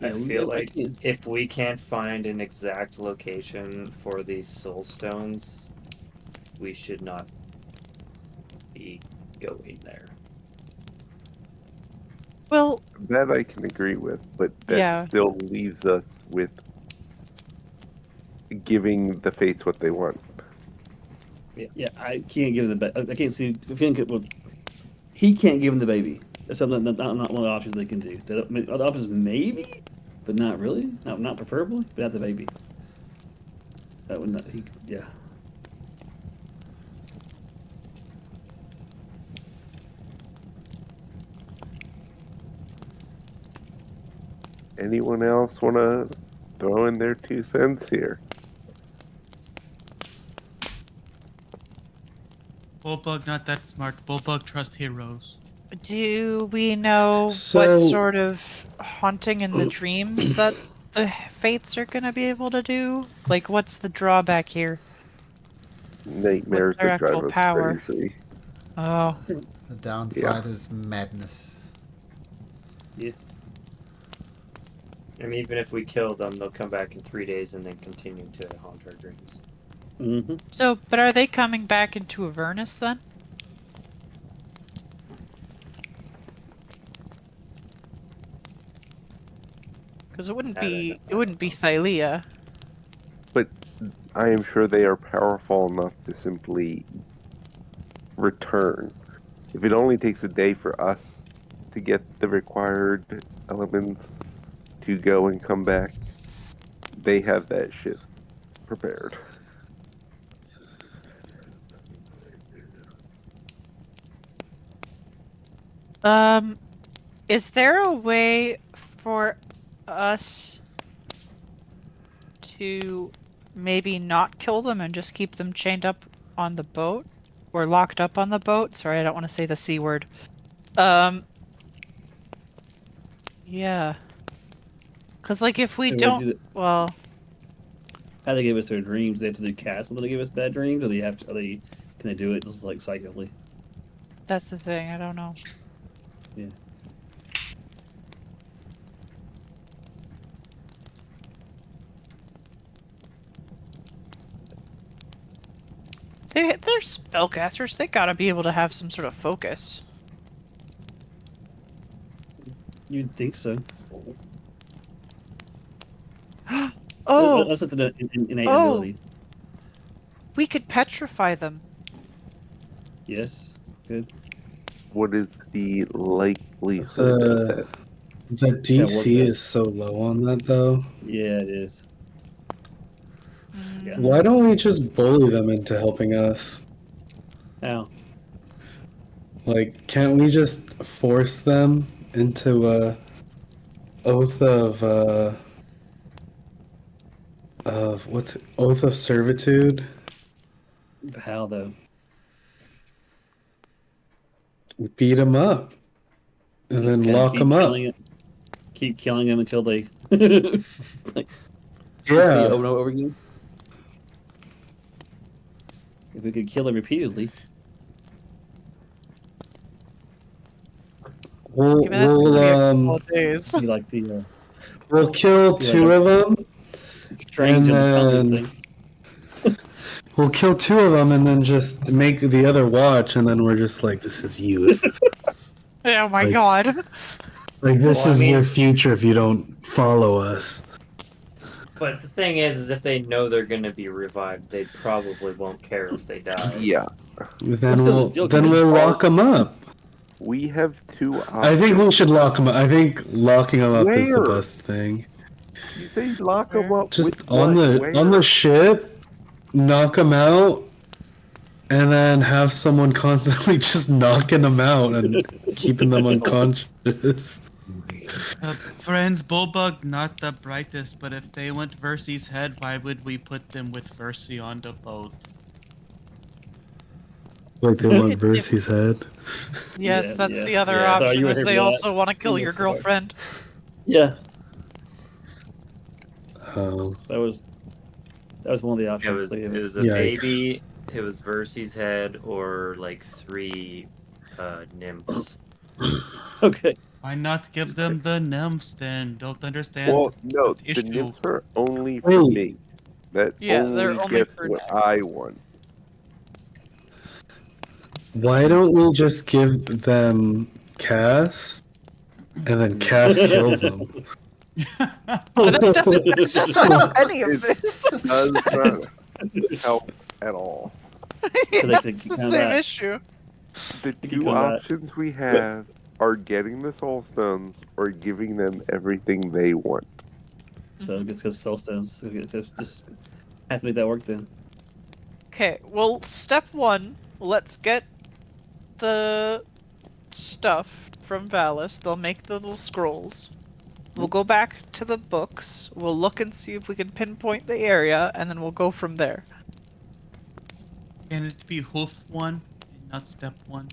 I Yeah, feel I like can't- if we can't find an exact location for these soul stones, we should not be going there. Well, That I can agree with, but that Yeah. still leaves us with giving the fates what they want. Yeah, I can't give him the. I can't see. Well, he can't give him the baby. That's something not one of the options they can do. The other options maybe, but not really. Not preferably, but not the baby. That would not. Yeah. Anyone else want to throw in their 2 cents here? Bullbug not that smart. Bullbug trust heroes. do we know So- what sort of haunting in the dreams that the fates are gonna be able to do? Like, what's the drawback here? Nightmares their that drive actual us power? crazy. Oh, The downside is madness. I mean, even if we kill them, they'll come back in 3 days and then continue to haunt our dreams. Mm-hmm. so but are they coming back into Avernus then? Because it wouldn't That I be don't it wouldn't be Thylea. I am sure they are powerful enough to simply return. If it only takes a day for us to get the required elements to go and come back, they have that shit prepared. Is there a way for us to maybe not kill them and just keep them chained up on the boat? Or locked up on the boat? Sorry, I don't want to say the C word. Yeah. Because, like, if we Hey, don't... Well, How they give us their dreams? They have to do castle to give us bad dreams, or they have to? Can they do it just like psychically? that's the thing. I don't know. Yeah. They're spellcasters. They gotta be able to have some sort of focus. You'd think so. Oh, Unless it's an innate Oh. ability. we could petrify them. Yes. Good. What is the likelihood of that? The DC that. is so low on that though. Yeah, it is. Yeah. Why don't we just bully them into helping us? Now, Like, can't we just force them into a oath of what's oath of servitude? how though? We beat them up and Just then kinda lock them up. keep killing them until they like repeat Yeah, over and over again. If we could kill them repeatedly, we'll Give me that to be a couple we'll of days. be like the we'll kill be like two a of them, strange and unfounded then thing. we'll kill two of them, and then just make the other watch, and then we're just like, this is youth. Oh my Like- god. Like this Well, I is your mean- future if you don't follow us. But the thing is if they know they're gonna be revived, they probably won't care if they die. Yeah, Then still we'll lock them up. we have two options. I think we should lock them up. I think locking them up is the Where? best thing. You say lock them up Just with on what? the Where? ship, knock them out, and then have someone constantly just knocking them out and keeping them unconscious. Friends, Bulbug not the brightest, but if they went Vercy's head, why would we put them with Vercy on the boat? Like they want Vercy's head. Yes, Yeah, that's yeah, the other yeah. Sorry, option. you were Is here they for that. also want to kill You your were for that. girlfriend. Yeah, Um, that was one of the It options. was Like, it was a Yikes. baby, it was Vercy's head, or like 3 nymphs. okay. Why not give them the nymphs then? Don't understand. Well, no, the issue. nymphs are only for Wait. me. That Yeah, only they're only gets for what Nick. I want. why don't we just give them Cass, and then Cass kills them? That doesn't solve any of this. Does not help at all. Yeah, they could it's the count same that. issue. The can two come back. options we have are getting the soul stones or giving them everything they want. So it's because soulstones. So just have to make that work then. Okay, well, step one, let's get the stuff from Valis. They'll make the little scrolls. We'll go back to the books. We'll look and see if we can pinpoint the area, and then we'll go from there. Can it be hoof 1 and not step 1?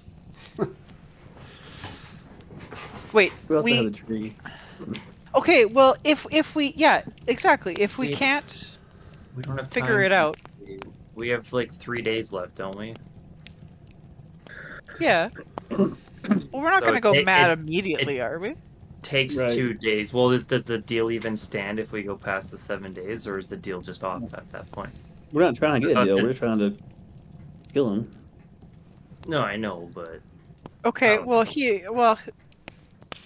Wait, We also have the tree. okay, well, if we, yeah, exactly. If we We- can't We don't have figure time it to- out, We have like 3 days left, don't we? yeah. Well, we're not So gonna go it- mad it- immediately, are we? Takes Right. 2 days. Well, does the deal even stand if we go past the 7 days, or is the deal just off at that point? We're not trying to get a deal. Okay. We're trying to kill him. No, I know, but Okay, Oh. well,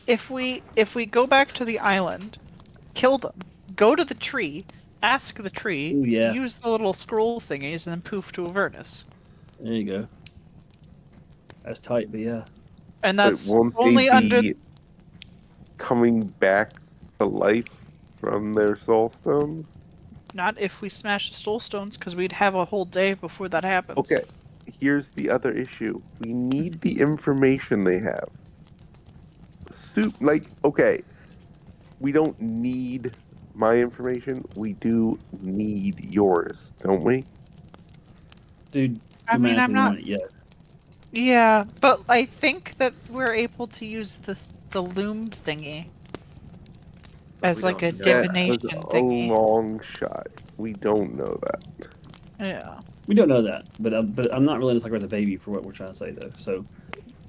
if we go back to the island, kill them, go to the tree, ask the tree, Ooh, yeah. use the little scroll thingies, and then poof to Avernus. There you go. That's tight, but yeah. And But that's won't only they under. be coming back to life from their soul stones? Not if we smash the soul stones, because we'd have a whole day before that happens. Okay, here's the other issue. We need the information they have. Okay, we don't need my information. We do need yours, don't we? Dude, I mean, I'm dramatically not- want it yet. Yeah, but I think that we're able to use the loom thingy as we like a don't know. divination That was thingy. a long shot. We don't know that. Yeah. We don't know that, but I'm not willing to talk about the baby for what we're trying to say though. So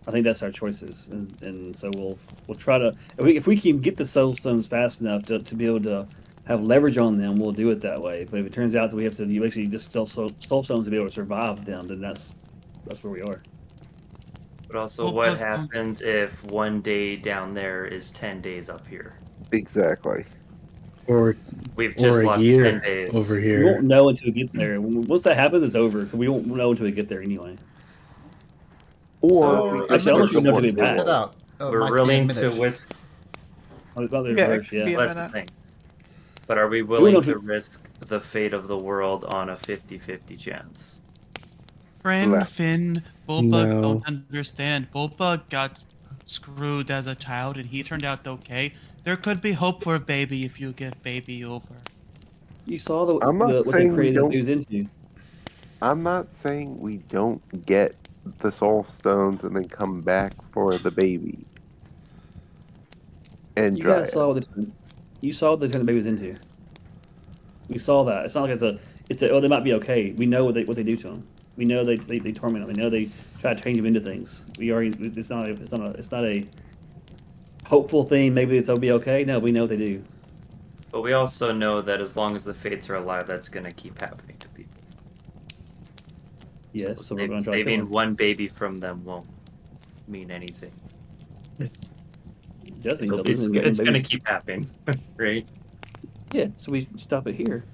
I think that's our choices, and so we'll try to if we can get the soul stones fast enough to be able to have leverage on them, we'll do it that way. But if it turns out that we have to basically just sell soul stones to be able to survive them, then that's where we are. but also, Well, what but, happens if 1 day down there is 10 days up here? Exactly. Or We've just or a lost 10 year days. over We here. won't know until we get there. Once that happens, it's over. We won't know until we get there anyway. Or So, we I could feel like put we know to be someone back. Check it out. Oh, We're might be a willing to minute. risk. Oh, it's not the Yeah, it reverse, could be yeah. a That's the minute. thing. But are we don't willing know to if risk the fate of the world on a 50-50 chance. Friend Left. Finn, Bullbug No. don't understand. Bullbug got screwed as a child and he turned out okay. There could be hope for a baby if you give baby over. You saw the, I'm not what they saying we created don't- he was into. I'm not saying we don't get the soul stones and then come back for the baby. And You dry guys saw what you saw what the baby was into. We saw that. It's not like it's a oh they might be okay. We know what they do to him. We know they torment him. We know they try to change him into things. We already it's not a hopeful thing. Maybe it'll be okay. No, we know they do. But we also know that as long as the fates are alive, that's going to keep happening to people. Yes, so we're going to try to kill saving him. one baby from them won't mean anything. It does mean It's something. going to keep happening, right? Yeah, so we stop it here.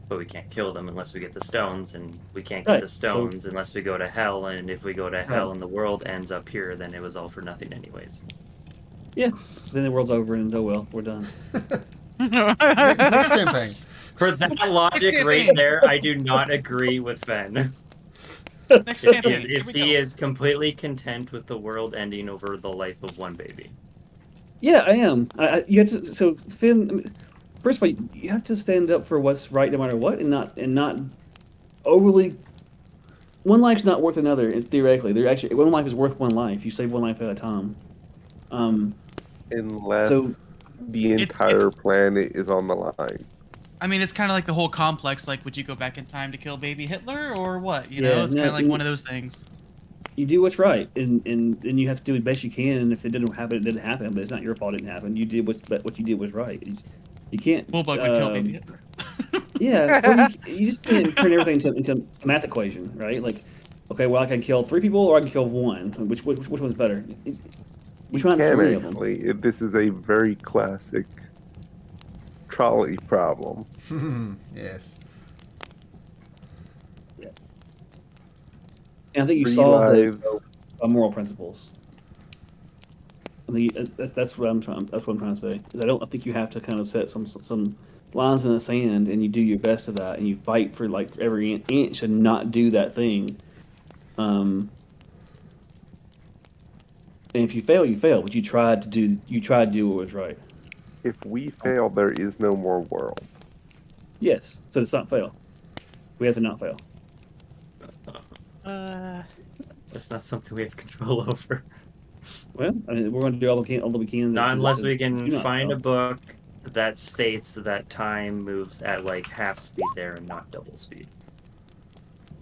But we can't kill them unless we get the stones, and we can't get Right, the so- stones unless we go to hell, and if we go to hell and the world ends up here, then it was all for nothing anyways. Yeah, then the world's over and oh well, we're done. Next campaign. For that logic right there, I do not agree with Ben. Next If, campaign. Here if we he go. is completely content with the world ending over the life of one baby. Yeah, I am. You have to. So Finn, I mean, first of all, you have to stand up for what's right no matter what, and not overly. One life's not worth another. Theoretically, they're actually one life is worth one life. You save one life at a time. unless So- the entire planet is on the line. I mean, it's kind of like the whole complex. Like, would you go back in time to kill baby Hitler or what? You Yeah, know, it's no, kind of like you- one of those things. You do what's right, and you have to do the best you can. And if it didn't happen, it didn't happen. But it's not your fault. It didn't happen. You did what you did was right. You can't. Bullbug would kill baby Hitler. Yeah, well, you just can't turn everything into a math equation, right? Like, okay, well, I can kill 3 people or I can kill 1. Which one's better? Which one? Can Three of them. actually. This is a very classic trolley problem. Yes. And I think you 3 solved lives. the moral principles. I think that's what I'm trying. That's what I'm trying to say. Is I think you have to kind of set some lines in the sand, and you do your best of that, and you fight for like every inch and not do that thing. And if you fail, you fail. But you tried to do what was right. If we fail, there is no more world. Yes. So it's not fail. We have to not fail. That's not something we have control over. Well, I mean, we're going to do all we can. Not unless we do can not find a fail. book that states that time moves at like half speed there and not double speed.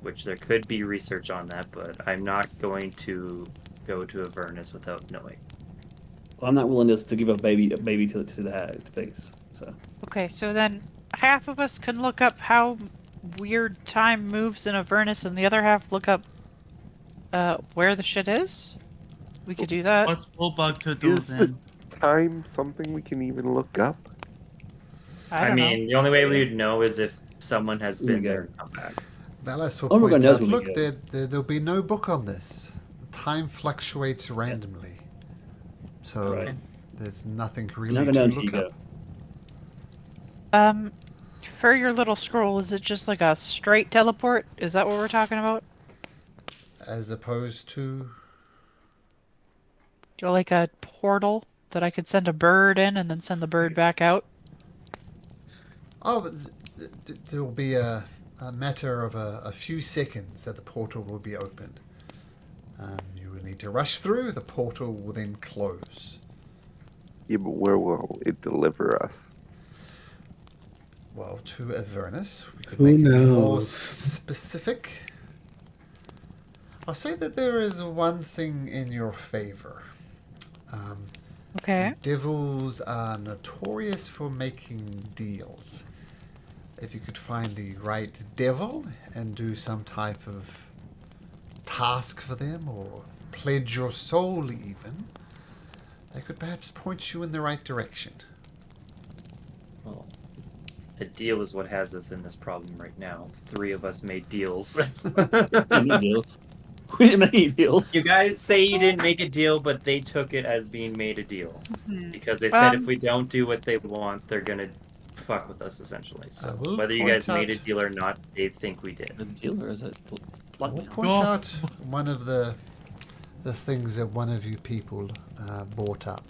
Which there could be research on that, but I'm not going to go to Avernus without knowing. Well, I'm not willing to give a baby to the face. So Okay, so then half of us can look up how weird time moves in Avernus, and the other half look up where the shit is. We could do that. What's Bullbug to do Is the then? time something we can even look up? I I don't mean, the only way we would know is if someone has Here we been go. there and come back. Valis will Oh, we're point gonna know out, when we look, go. there'll be no book on this. Time fluctuates randomly. So Right. there's nothing you're really not to going to know until look you up. go. For your little scroll, is it just like a straight teleport? Is that what we're talking about? As opposed to... Or like a portal that I could send a bird in and then send the bird back out? Oh, but there will be a matter of a few seconds that the portal will be opened. You will need to rush through. The portal will then close. Yeah, but where will it deliver us? Well, to Avernus, we could Who make it more knows? specific. I'll say that there is one thing in your favor. Okay. Devils are notorious for making deals. If you could find the right devil and do some type of task for them, or pledge your soul even, they could perhaps point you in the right direction. Well, a deal is what has us in this problem right now. 3 of us made deals. Any deals? We didn't make any deals. You guys say you didn't make a deal, but they took it as being made a deal. Because they said if we don't do what they want, they're gonna fuck with us essentially. I So will whether you point guys made a out- deal or not, they think we did. The deal, or is it We'll blackmail? point Go. out one of the things that one of you people brought up.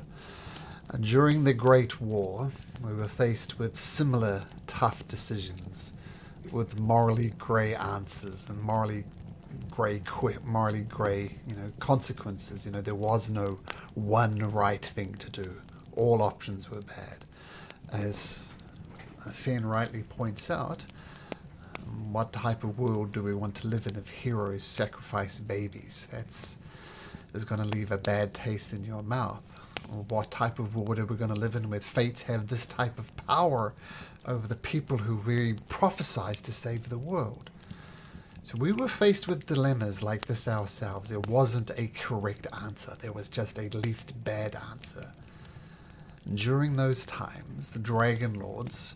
During the Great War, we were faced with similar tough decisions, with morally grey answers and morally grey consequences. There was no one right thing to do. All options were bad. As Finn rightly points out, what type of world do we want to live in if heroes sacrifice babies? Is going to leave a bad taste in your mouth. Or what type of world are we going to live in where fates have this type of power over the people who really prophesize to save the world? So we were faced with dilemmas like this ourselves. There wasn't a correct answer. There was just a least bad answer. During those times, the Dragon Lords,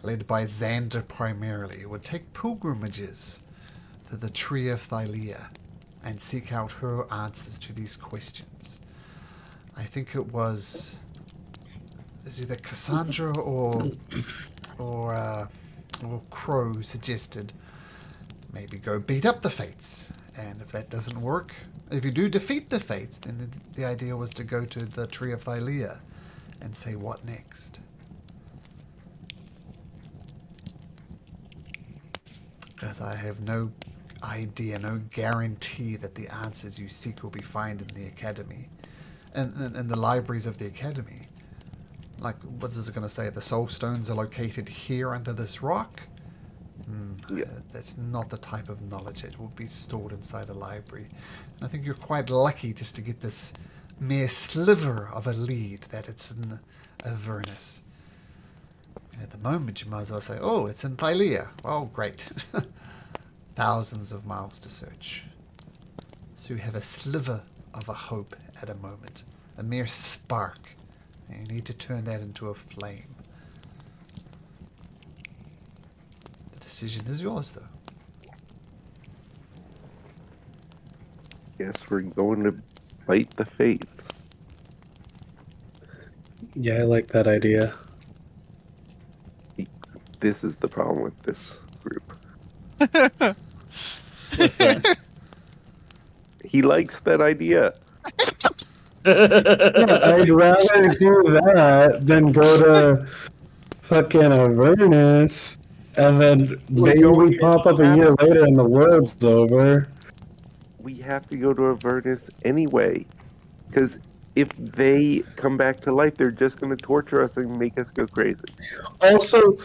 led by Xander primarily, would take pilgrimages to the Tree of Thylea and seek out her answers to these questions. I think it was either Cassandra or Crow suggested maybe go beat up the Fates, and if that doesn't work, if you do defeat the Fates, then the idea was to go to the Tree of Thylea and say what next. Because I have no idea, no guarantee that the answers you seek will be found in the Academy. And the libraries of the Academy. Like, what's this going to say? The Soul Stones are located here under this rock? That's not the type of knowledge that will be stored inside a library. And I think you're quite lucky just to get this mere sliver of a lead that it's in Avernus. And at the moment, you might as well say, oh, it's in Thylea. Well, great. Thousands of miles to search. So you have a sliver of a hope at a moment. A mere spark. And you need to turn that into a flame. The decision is yours, though. Guess we're going to fight the fates. Yeah, I like that idea. This is the problem with this group. What's that? He likes that idea. I'd rather do that than go to fucking Avernus and then maybe we pop up a year later and the world's over. We have to go to Avernus anyway. Because if they come back to life, they're just going to torture us and make us go crazy. Also,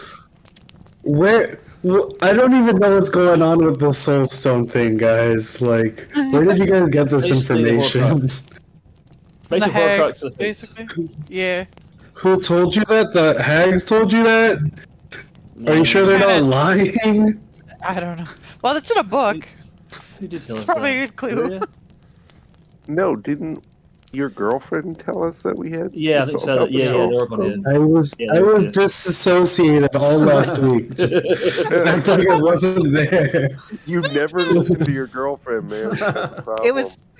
I don't even know what's going on with the Soul Stone thing, guys. Like, where did you guys get this Basically the information? Basically, The hags, Horcrux of the Fates. basically. Yeah. Who told you that? The hags told you that? Are you sure they're not lying? I don't know. Well, it's in a book. Who did tell It's us probably that? a good clue. Maria? No, didn't your girlfriend tell us that we had? Yeah, I think so. Yeah, Soul the Oracle did. I was Yeah, I was yeah. disassociated all last week. Just act like I wasn't there. You never listened to your girlfriend, man. That's the problem.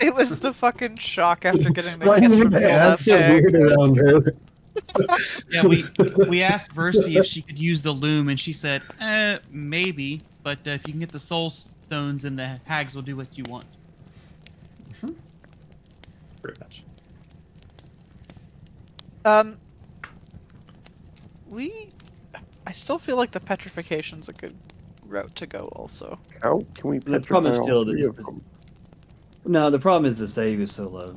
It was the fucking shock after getting the Why kiss did from you the act last so hag. weird around her? Yeah, we asked Versi if she could use the loom, and she said, maybe, but if you can get the soul stones, and the hags will do what you want. Pretty much. I still feel like the petrification's a good route to go also. How can we The problem is petrify still all that three it's of them? No, the problem is the save is so low.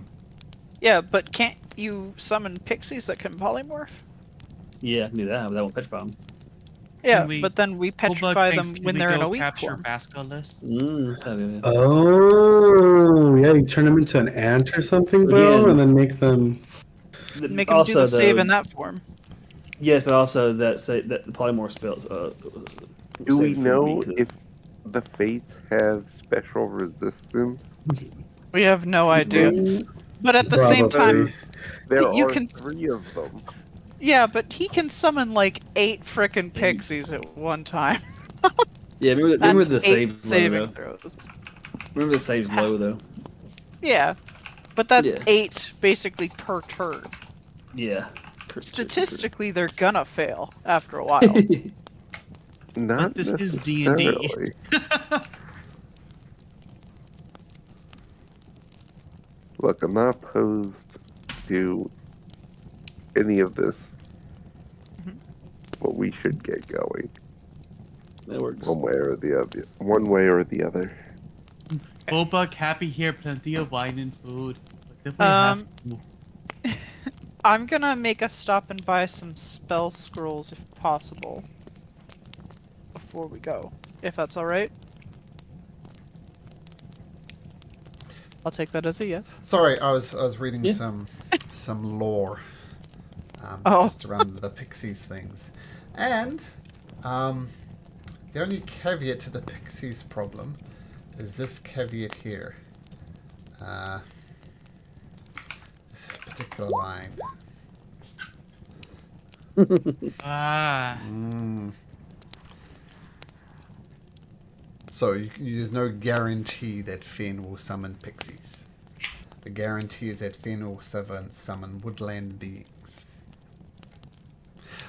Yeah, but can't you summon pixies that can polymorph? Yeah, I can do that, but that won't petrify them. Yeah, we- but then we petrify them when they're in a weak capture form. Basilisk. Oh, yeah, you turn them into an ant or something, bro, Again. and then make them. Make them do the save in that form. Yes, but also that the polymorph spells. Do we save for know weak. if the fates have special resistance? We have no idea. But at the same time, Probably. There You are can- 3 of them. yeah, but he can summon like 8 frickin' pixies at one time. Yeah, remember That's the 8 save's low saving though. throws. Remember the save's low though. Yeah, but that's Yeah. 8 basically per turn. Yeah. Statistically, they're gonna fail after a while. Not But this is D&D. necessarily. Look, I'm not opposed to any of this, but we should get going That works. one way or the other. One way or the other. Bulbug, happy here, plenty of wine and food. But if we have to, I'm gonna make a stop and buy some spell scrolls if possible before we go, if that's all right. I'll take that as a yes. Sorry, I was reading Yeah. some lore Oh. just around the Pixies things, and the only caveat to the Pixies problem is this caveat here. This particular line. So there's no guarantee that Finn will summon pixies. The guarantee is that Finn will summon woodland beings.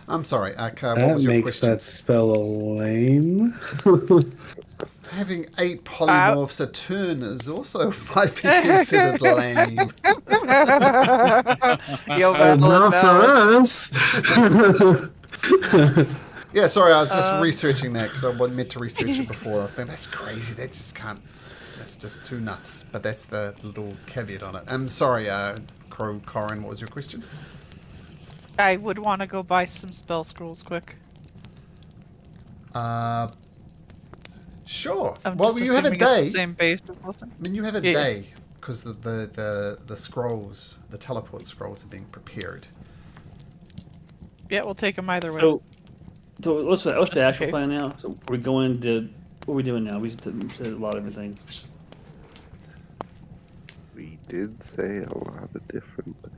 I'm sorry, Akka, what That was your makes question? that spell lame. Having 8 polymorphs a turn is also might be considered lame. Yo, Not for us. Yeah, sorry, I was just researching that because I wasn't meant to research it before. I think that's crazy. That just can't. That's just too nuts. But that's the little caveat on it. I'm sorry, Corin, what was your question? I would want to go buy some spell scrolls quick. Sure. I'm Well, just you have a assuming it's day. the same base as last time. I mean, you have a Yeah. day because the scrolls, the teleport scrolls, are being prepared. Yeah, we'll take them either way. So what's the Just in actual case. plan now? So we're going to what are we doing now? We said a lot of different things. We did say a lot of different things.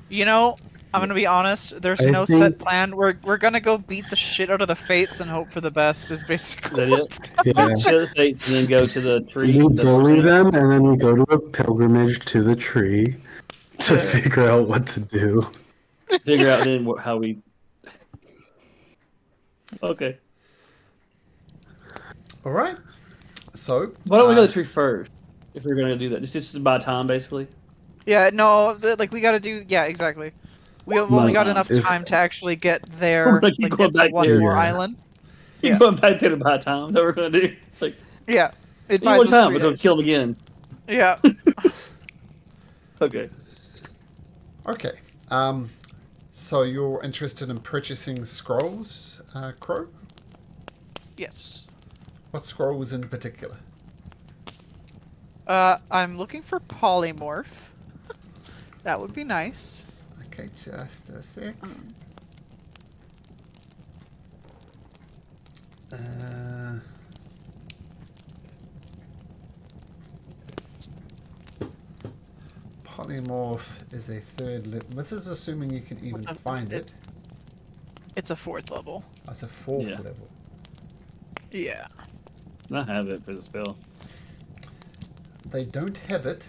You know, I'm gonna be honest. There's I no set think- plan. We're gonna go beat the shit out of the fates and hope for the best. Is Is basically. that it? Yeah. Share the fates and then go to the tree. We That's what bully we're saying? them, and then we go to a pilgrimage to the tree to Yeah. figure out what to do. Figure out then how we. Okay. All right. So Why don't we go to the tree first? If we're going to do that, just to buy time, basically. Yeah, no, like we gotta do. Yeah, exactly. We've only No, got enough if- time to actually get We're there. gonna keep Like going get to back one there. more Yeah. island. Keep Yeah. going back there to buy time. Is that what we're going to do? Like, Yeah. It any more buys us time, 3 we're going to days. kill them again. Yeah. Okay. okay. So you're interested in purchasing scrolls, Crow? Yes. What scrolls in particular? I'm looking for polymorph. That would be nice. Okay, just a sec. Polymorph is a 3rd level. This is assuming you can even What's up? find it. It's a 4th level. That's a 4th Yeah. level. Yeah. I have it for the spell. They don't have it,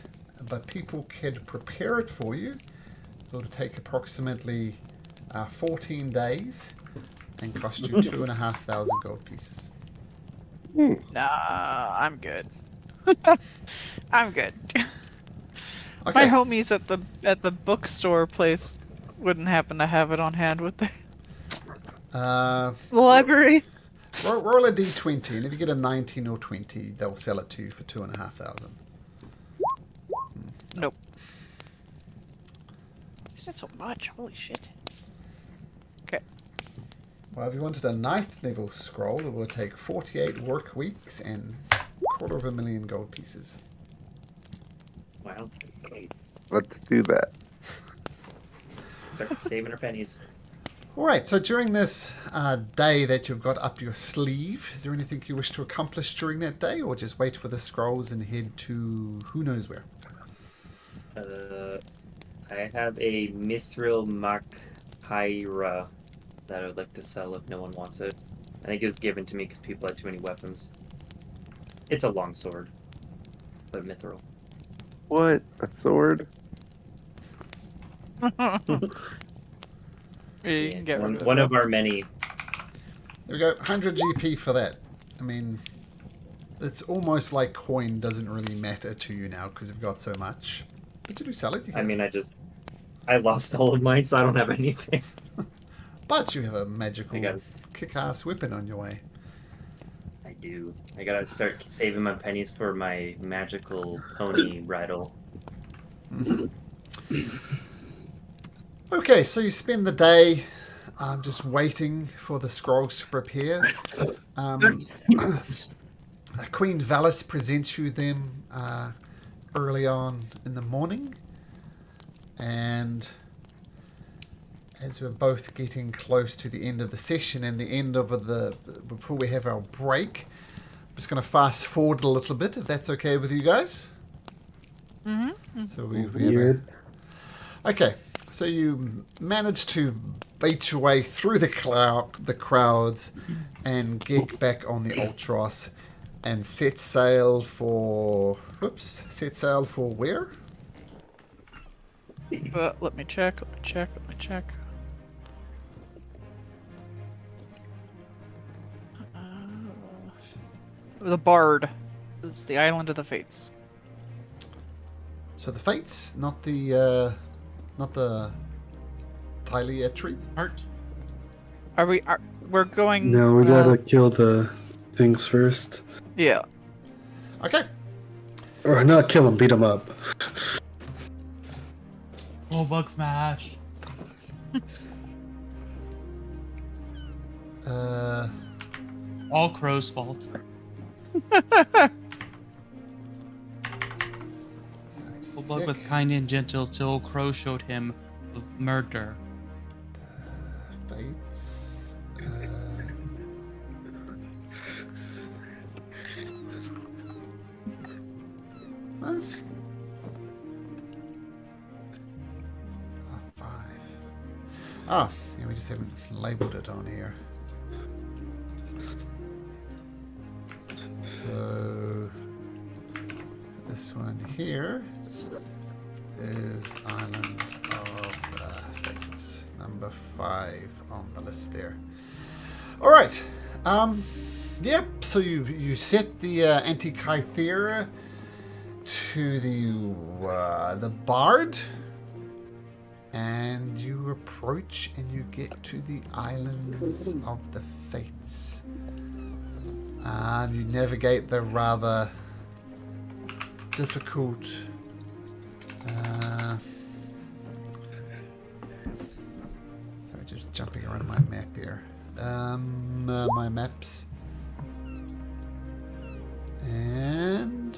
but people can prepare it for you. It'll take approximately 14 days and cost you 2,500 gold pieces. Nah, I'm good. I'm good. Okay. My homies at the bookstore place wouldn't happen to have it on hand, would they? Uh, The library. roll a d20, and if you get a 19 or 20, they'll sell it to you for 2,500. Nope. Isn't so much? Holy shit. Okay. Well, if you wanted a 9th level scroll, it will take 48 work weeks and 250,000 gold pieces. Wow. Let's do that. Start saving our pennies. Alright, so during this day that you've got up your sleeve, is there anything you wish to accomplish during that day, or just wait for the scrolls and head to who knows where? I have a Mithril Makhaira that I would like to sell if no one wants it. I think it was given to me because people had too many weapons. It's a long sword, but Mithril. What? A sword? Yeah, you can get rid of one it. of our many. There we go. 100 GP for that. I mean, it's almost like coin doesn't really matter to you now because you've got so much. But you do sell it. You I can. mean, I lost all of mine, so I don't have anything. But you have a magical I got kick-ass weapon on your way. I do. I gotta start saving my pennies for my magical pony bridle. Okay, so you spend the day just waiting for the scrolls to prepare. Queen Valis presents you them early on in the morning, and as we're both getting close to the end of the session and the end of before we have our break, I'm just going to fast forward a little bit, if that's okay with you guys. Mm-hmm. So we have okay. So you manage to bait your way through the crowds, and get back on the Ultros, and set sail for. Whoops! Set sail for where? Let me check. The Bard. This is the Island of the Fates. So the Fates, not the Thalia tree. Art. We're going? No, we gotta kill the things first. Yeah. Okay. Or not kill them, beat them up. Oh, bug smash. All Crow's fault. Bug was kind and gentle till Crow showed him murder. Fates. 6. What? 5. Oh, yeah, we just haven't labeled it on here. So this one here is Island of the Fates, number 5 on the list there. All right. Yep. So you set the Antikythera to the Bard, and you approach and you get to the Islands of the Fates. You navigate the rather difficult sorry, just jumping around my map here. My maps. And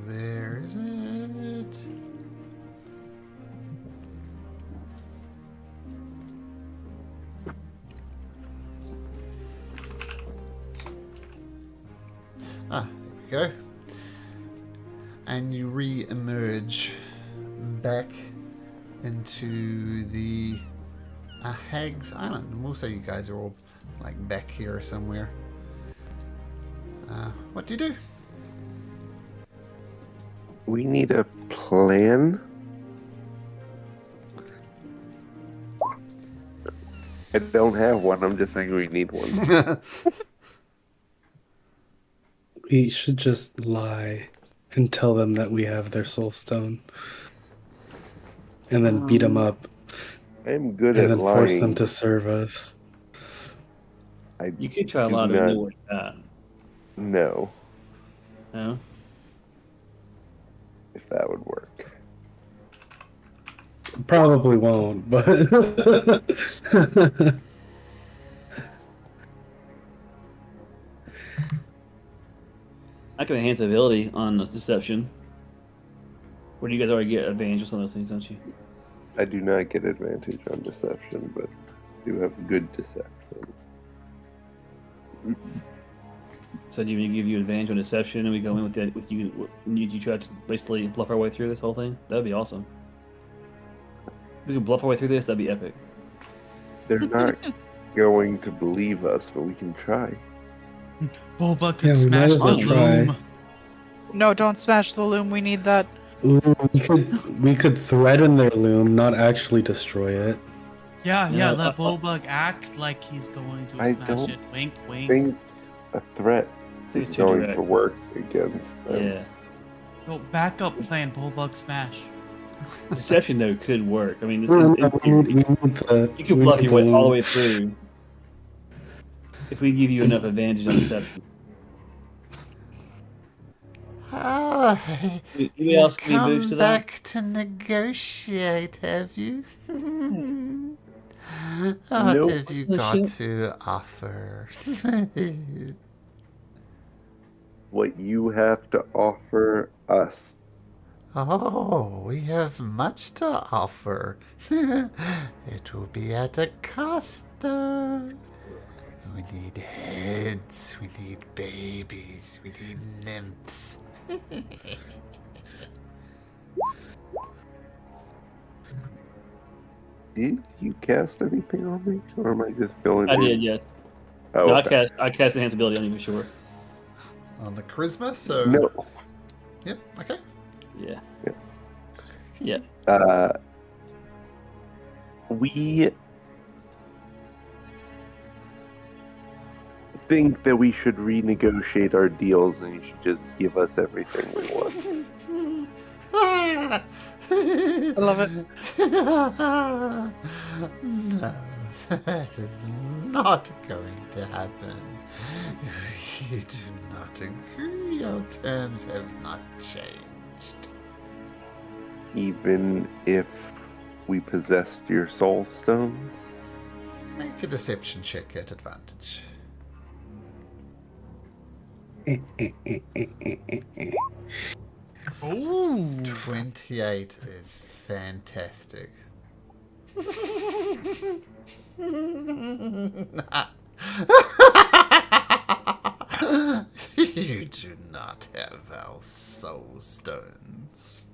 where is it? There we go. And you re-emerge back into the Hag's Island. And we'll say you guys are all like back here somewhere. What do you do? We need a plan. I don't have one. I'm just saying we need one. We should just lie and tell them that we have their soul stone. And then beat them up. I'm good and at then lying. force them to serve us. You could try a do lot of not- new like that. No, No? if that would work. Probably won't, but I can enhance ability on the deception. Where do you guys already get advantage on some of those things, don't you? I do not get advantage on deception, but do have good deception. So do you give you advantage on deception, and we go in with you? You try to basically bluff our way through this whole thing? That'd be awesome. If we could bluff our way through this, that'd be epic. They're not going to believe us, but we can try. Bulba could Yeah, we might smash as the well try. loom. No, don't smash the loom. We need that. Ooh, we could threaten their loom, not actually destroy it. Yeah, No, let Bullbug act like he's going to I smash don't it. Wink, wink. think a threat think is it's too going direct. to work against them. Yeah. Go backup plan, Bullbug smash. Deception though could work. I mean, No, in we need theory, the. you can we bluff need your way the all the loom. way through if we give you enough advantage on deception. Oh, Anybody you've else give me a boost come to that? back to negotiate, have you? What Nope. have you Oh, got shit. to offer? What you have to offer us. Oh, we have much to offer. It will be at a cost, though. We need heads, we need babies, we need nymphs. Did you cast anything on me, or am I just going? I to... did, yes. Oh, No, okay. I cast enhance ability on you for sure. On the charisma, so. No. Yep, okay. Yeah. Yeah. Yeah. We think that we should renegotiate our deals, and you should just give us everything we want. I love it. No, that is not going to happen. We do not agree. Our terms have not changed. Even if we possessed your soul stones? Make a deception check at advantage. Oh, 28 is fantastic. You do not have our soul stones.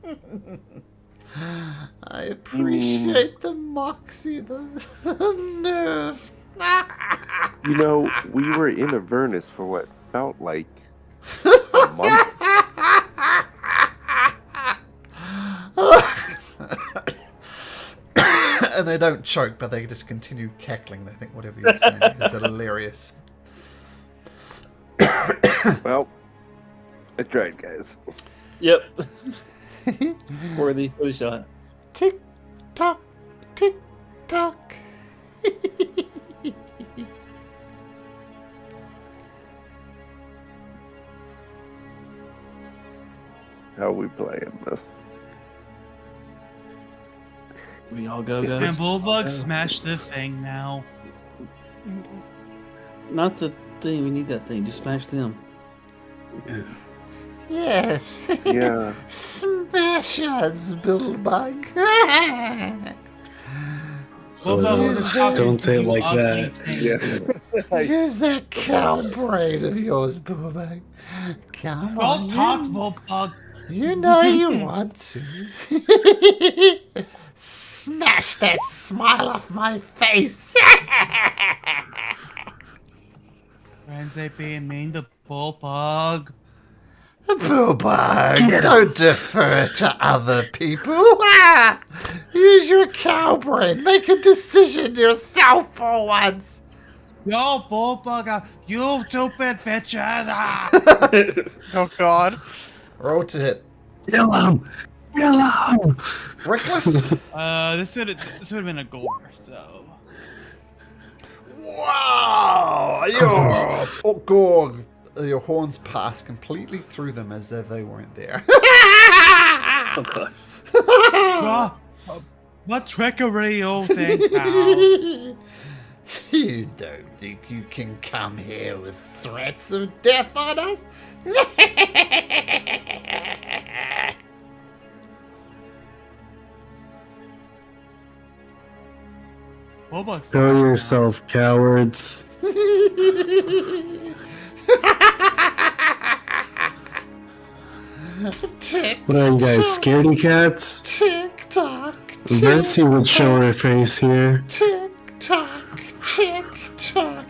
I appreciate the moxie, the nerve. You know, we were in Avernus for what felt like a month. And they don't choke, but they just continue cackling. They think whatever you're saying is hilarious. Well, I tried, guys. Yep. Worthy shot. Tick tock, tick tock. How we playing this? We all go, guys. and Bullbug smash the thing now. Not the thing. We need that thing. Just smash them. Yes. Yeah. Smash us, Billbug. Bullbug, we're talking Don't say to it you like ugly that. thing. Use that cow brain of yours, Billbug. Come on. Don't talk, Bullbug. You know you want to. Smash that smile off my face. Friends, they being mean to Bullbug. Billbug, don't defer to other people. Use your cow brain. Make a decision yourself for once. Yo, Bullbug, you stupid bitches. Ah. Oh God. Roll to hit. Kill him! Kill him! Reckless. This would have been a gore, so. Wow! Your Gorg, your horns pass completely through them as if they weren't there. Okay. What trickery, old thing, pal? You don't think you can come here with threats of death on us? Bullbug's Show yourself, cowards. Tick, What are you guys, scaredy cats? tick tock, Mercy would show her face here. tick tock, tick tock.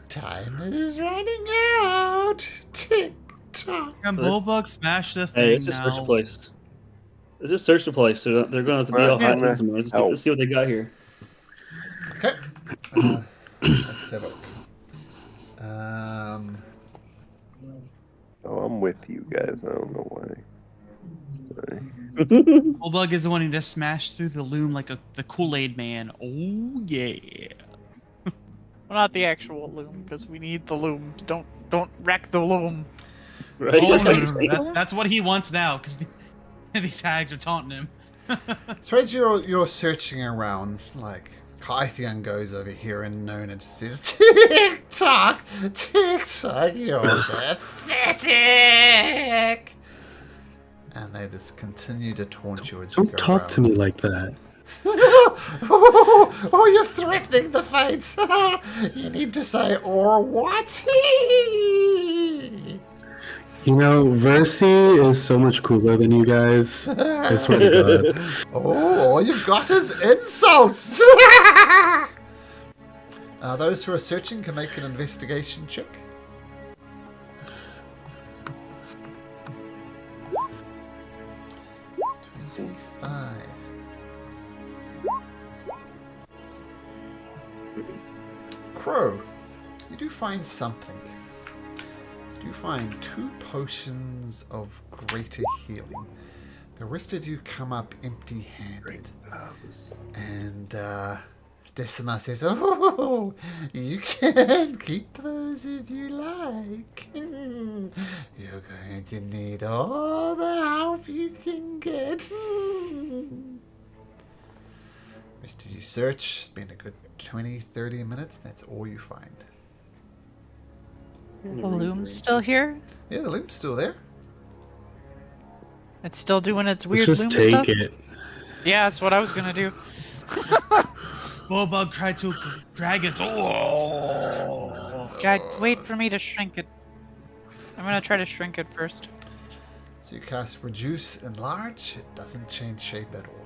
Time is running out. Tick tock. Can Bullbug smash the thing Hey, it's just now? first place. Let's just search the place. So they're going to have to be all Well, hiding somewhere. Let's see what they got here. Okay. Let's have a look. Oh, I'm with you guys. I don't know why. Sorry. Bullbug is wanting to smash through the loom like the Kool-Aid man. Oh yeah. Well, not the actual loom, because we need the loom. Don't wreck the loom. Right? Oh, That's no, what no, he's no, saying. that's what he wants now, because these hags are taunting him. So as you're searching around, like Kaitian goes over here and Nona just says, "Tick tock, you're pathetic," and they just continue to taunt you as you go Don't talk around. to me like that. Oh, you're threatening the fates. You need to say, or what? You know, Versi is so much cooler than you guys. I swear to God. Oh, all you've got is insults. Those who are searching can make an investigation check. Crow, you do find something. You do find 2 potions of greater healing. The rest of you come up empty-handed. And Decima says, "Oh, you can keep those if you like. You're going to need all the help you can get." Rest of you search. It's been a good 20-30 minutes. That's all you find. The loom's still here? Yeah, the loop's still there. It's still doing its Let's weird just loom take stuff? it. Yeah, that's what I was gonna do. Bullbug tried to drag it. Oh. God, wait for me to shrink it. I'm gonna try to shrink it first. So you cast Reduce Enlarge. It doesn't change shape at all.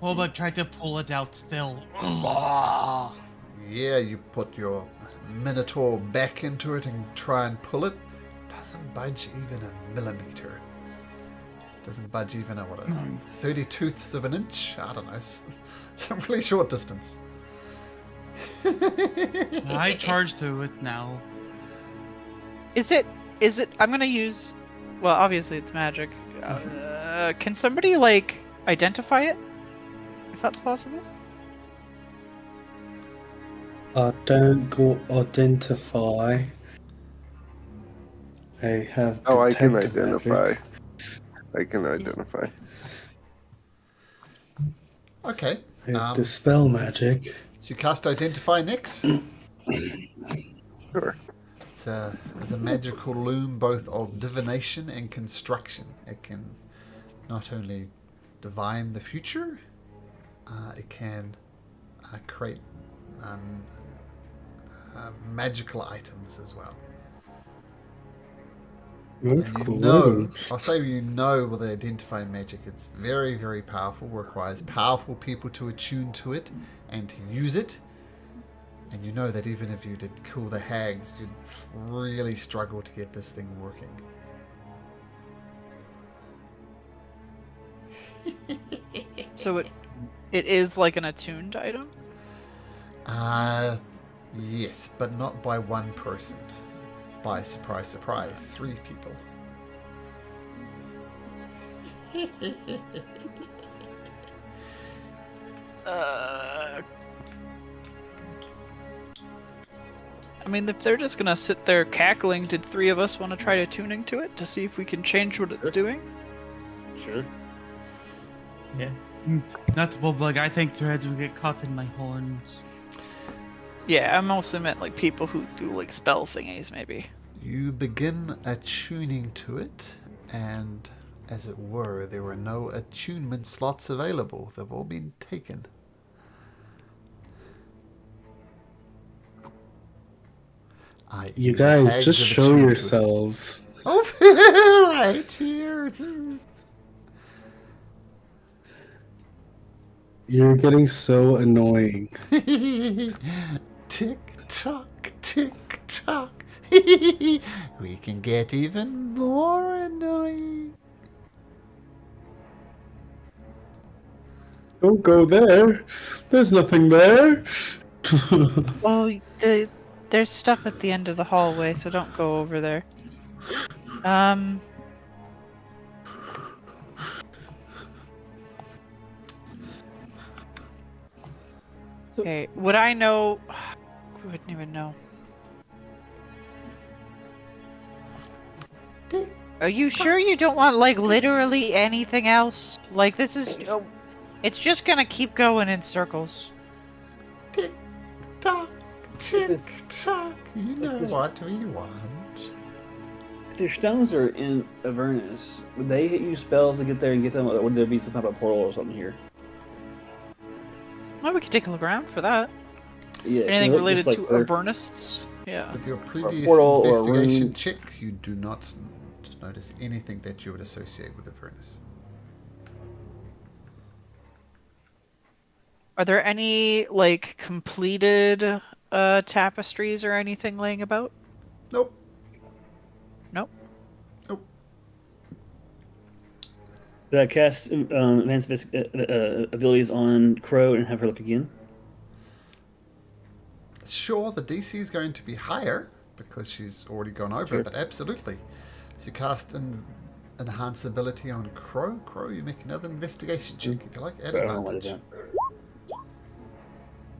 Bullbug tried to pull it out still. Yeah, you put your Minotaur back into it and try and pull it. Doesn't budge even a millimeter. Doesn't budge even a 32th of an inch? I don't know. Some really short distance. I charge through it now. Is it, I'm gonna use, well, obviously it's magic. Can somebody, like, identify it? If that's possible? Don't go identify. I have Oh, I can detective identify. magic. I can identify. Okay. I have dispel magic. So you cast Identify next. Sure. It's a magical loom both of divination and construction. It can not only divine the future, it can create magical items as well. That's And you cool. know, I'll say you know with the Identify magic, it's very, very powerful, requires powerful people to attune to it and to use it. And you know that even if you did kill the hags, you'd really struggle to get this thing working. So it is like an attuned item? Yes, but not by one person. By surprise, surprise, 3 people. I mean, if they're just gonna sit there cackling, did 3 of us want to try attuning to it to see if we can change what it's doing? Sure. Yeah. Not the Bullbug. I think threads would get caught in my horns. Yeah, I'm also meant like people who do like spell thingies, maybe. You begin attuning to it, and as it were, there were no attunement slots available. They've all been taken. You guys, hags just have show attuned to it. yourselves. Oh, right here. You're getting so annoying. Tick tock, tick tock. We can get even more annoying. Don't go there. There's nothing there. Oh, there's stuff at the end of the hallway, so don't go over there. Okay, would I know? We wouldn't even know. Are you sure you don't want, like, literally anything else? Like, this is... Oh, it's just gonna keep going in circles. Tick tock, tick tock. You know this- what we want. If their stones are in Avernus, would they use spells to get there and get them, or would there be some type of portal or something here? Well, we could take a look around for that. Yeah. Anything just related like to Earth- Avernus? Yeah. With your previous portal or a investigation room. checks, you do not notice anything that you would associate with Avernus. Are there any, like, completed tapestries or anything laying about? Nope. Nope. Nope. Did I cast advanced abilities on Crow and have her look again? Sure, the DC is going to be higher because she's already gone over Sure. it, but absolutely. So you cast an enhance ability on Crow. Crow, you make another investigation check if you like. At I don't know what advantage.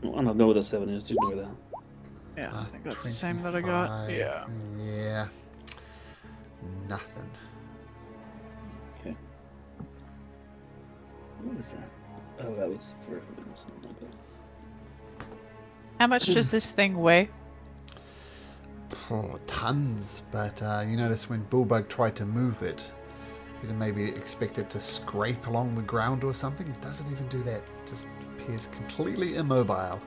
I don't know what the 7 is. Do that. Yeah, I think that's the same that I got. 25. Yeah. Yeah. Nothing. Okay. What was that? Oh, that was the first one. Okay. How much does this thing weigh? Oh, tons. But you notice when Bullbug tried to move it, you'd maybe expect it to scrape along the ground or something. It doesn't even do that. It just appears completely immobile.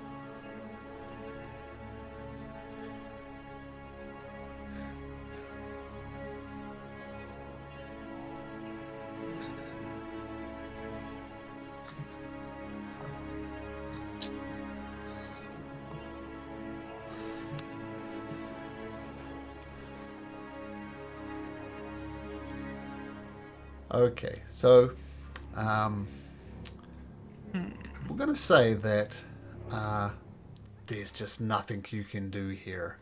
Okay, so we're going to say that there's just nothing you can do here.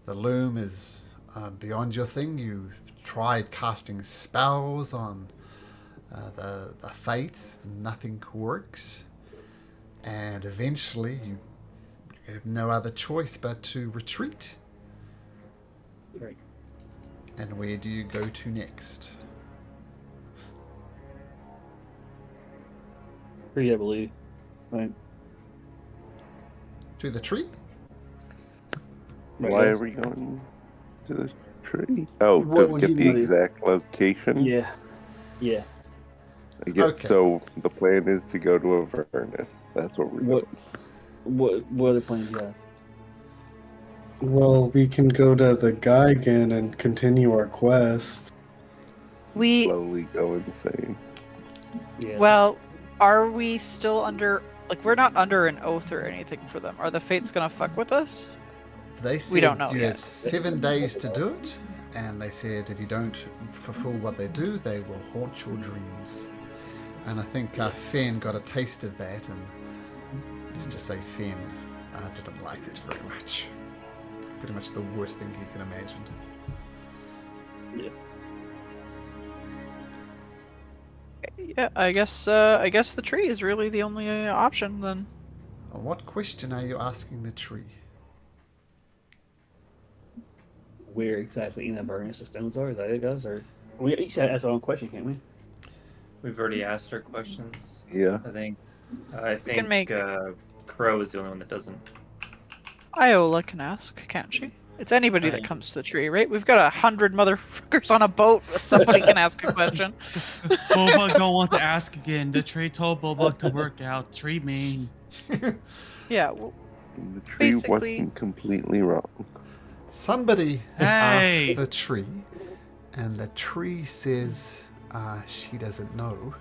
The loom is beyond your thing. You've tried casting spells on the fates, nothing works, and eventually you have no other choice but to retreat. Right. And where do you go to next? Three, I believe. Right. To the tree? Right, Why yes. are we going to the tree? Oh, What to would get you the do? exact location? Yeah. Yeah. I guess Okay. so. The plan is to go to Avernus. That's what we're What? doing. What other plans you have? Well, we can go to the Geigen and continue our quest. We... Slowly go insane. Yeah. Well, are we still under... Like, we're not under an oath or anything for them. Are the fates gonna fuck with us? They said don't know you yet. have 7 days to do it, and they said if you don't fulfill what they do, they will haunt your dreams. And I think Fen got a taste of that, and let's just say Fen didn't like it very much. Pretty much the worst thing he can imagine. Yeah. Yeah, I guess the tree is really the only option then. What question are you asking the tree? Where exactly in Avernus the stones are? Is that it, guys? Or we each ask our own question, can't we? We've already asked our questions. Yeah. I think can make- Crow is the only one that doesn't. Iola can ask, can't she? It's anybody that Right. comes to the tree, right? We've got 100 motherfuckers on a boat. Somebody can ask a question. Bulbug don't want to ask again. The tree told Bulbug to work out. Tree mean. Yeah, well, The tree Basically- wasn't completely wrong. Somebody Hey! asked the tree, and the tree says she doesn't know,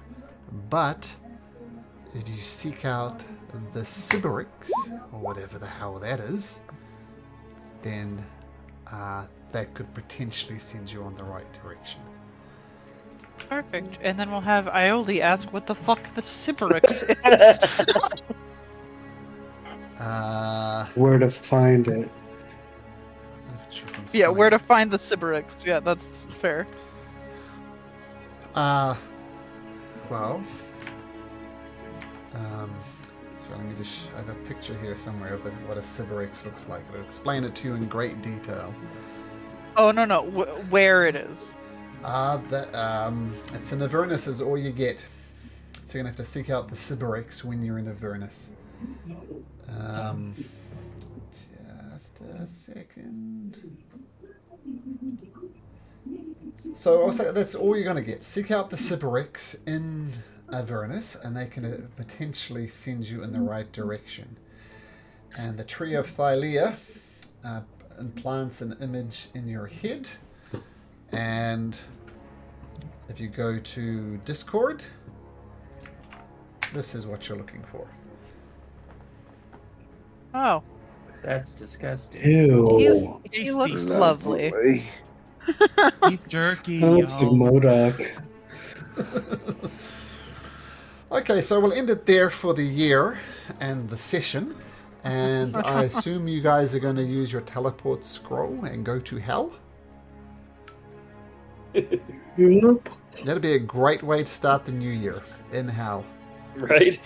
but if you seek out the Sybarix, or whatever the hell that is, then that could potentially send you on the right direction. Perfect. And then we'll have Ioli ask what the fuck the Sybarix is. Where to find it? Yeah, where to find the Sybarix. Yeah, that's fair. Well, so let me just, I have a picture here somewhere of what a Sybarix looks like. I'll explain it to you in great detail. Oh, no. Where it is. It's in Avernus is all you get. So you're going to have to seek out the Sybarix when you're in Avernus. Just a second. So I'll say that's all you're going to get. Seek out the Sybarix in Avernus, and they can potentially send you in the right direction. And the Tree of Thylea implants an image in your head, and if you go to Discord, this is what you're looking for. Oh. That's disgusting. Ew. He looks Not lovely. boy. Beef jerky. That looks like yo. MODOK. Okay, so we'll end it there for the year and the session. And I assume you guys are going to use your teleport scroll and go to hell? Yep. That'd be a great way to start the new year, in hell. Right?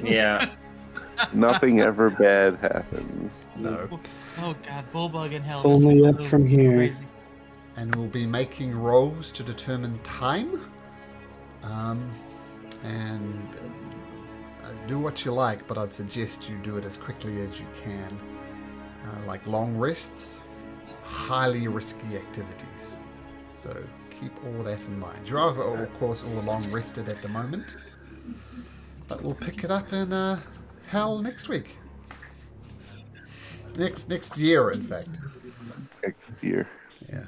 Yeah. Nothing ever bad happens. No. Oh god, Bullbug in hell. It's only This is up so from here. crazy. And we'll be making rolls to determine time. And do what you like, but I'd suggest you do it as quickly as you can. Like long rests, highly risky activities. So keep all that in mind. You are, of course, all long rested at the moment. But we'll pick it up in hell next week. Next year, in fact. Next year. Yeah.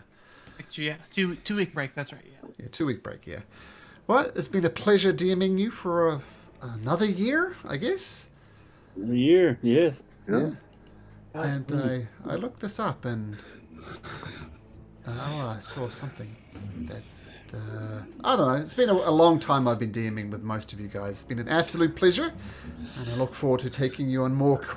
Actually, yeah, 2 week break. That's right. Yeah. Yeah, 2-week break, yeah. Well, it's been a pleasure DMing you for another year, I guess. A year, yes. Yeah. And I looked this up and I saw something that I don't know. It's been a long time I've been DMing with most of you guys. It's been an absolute pleasure, and I look forward to taking you on more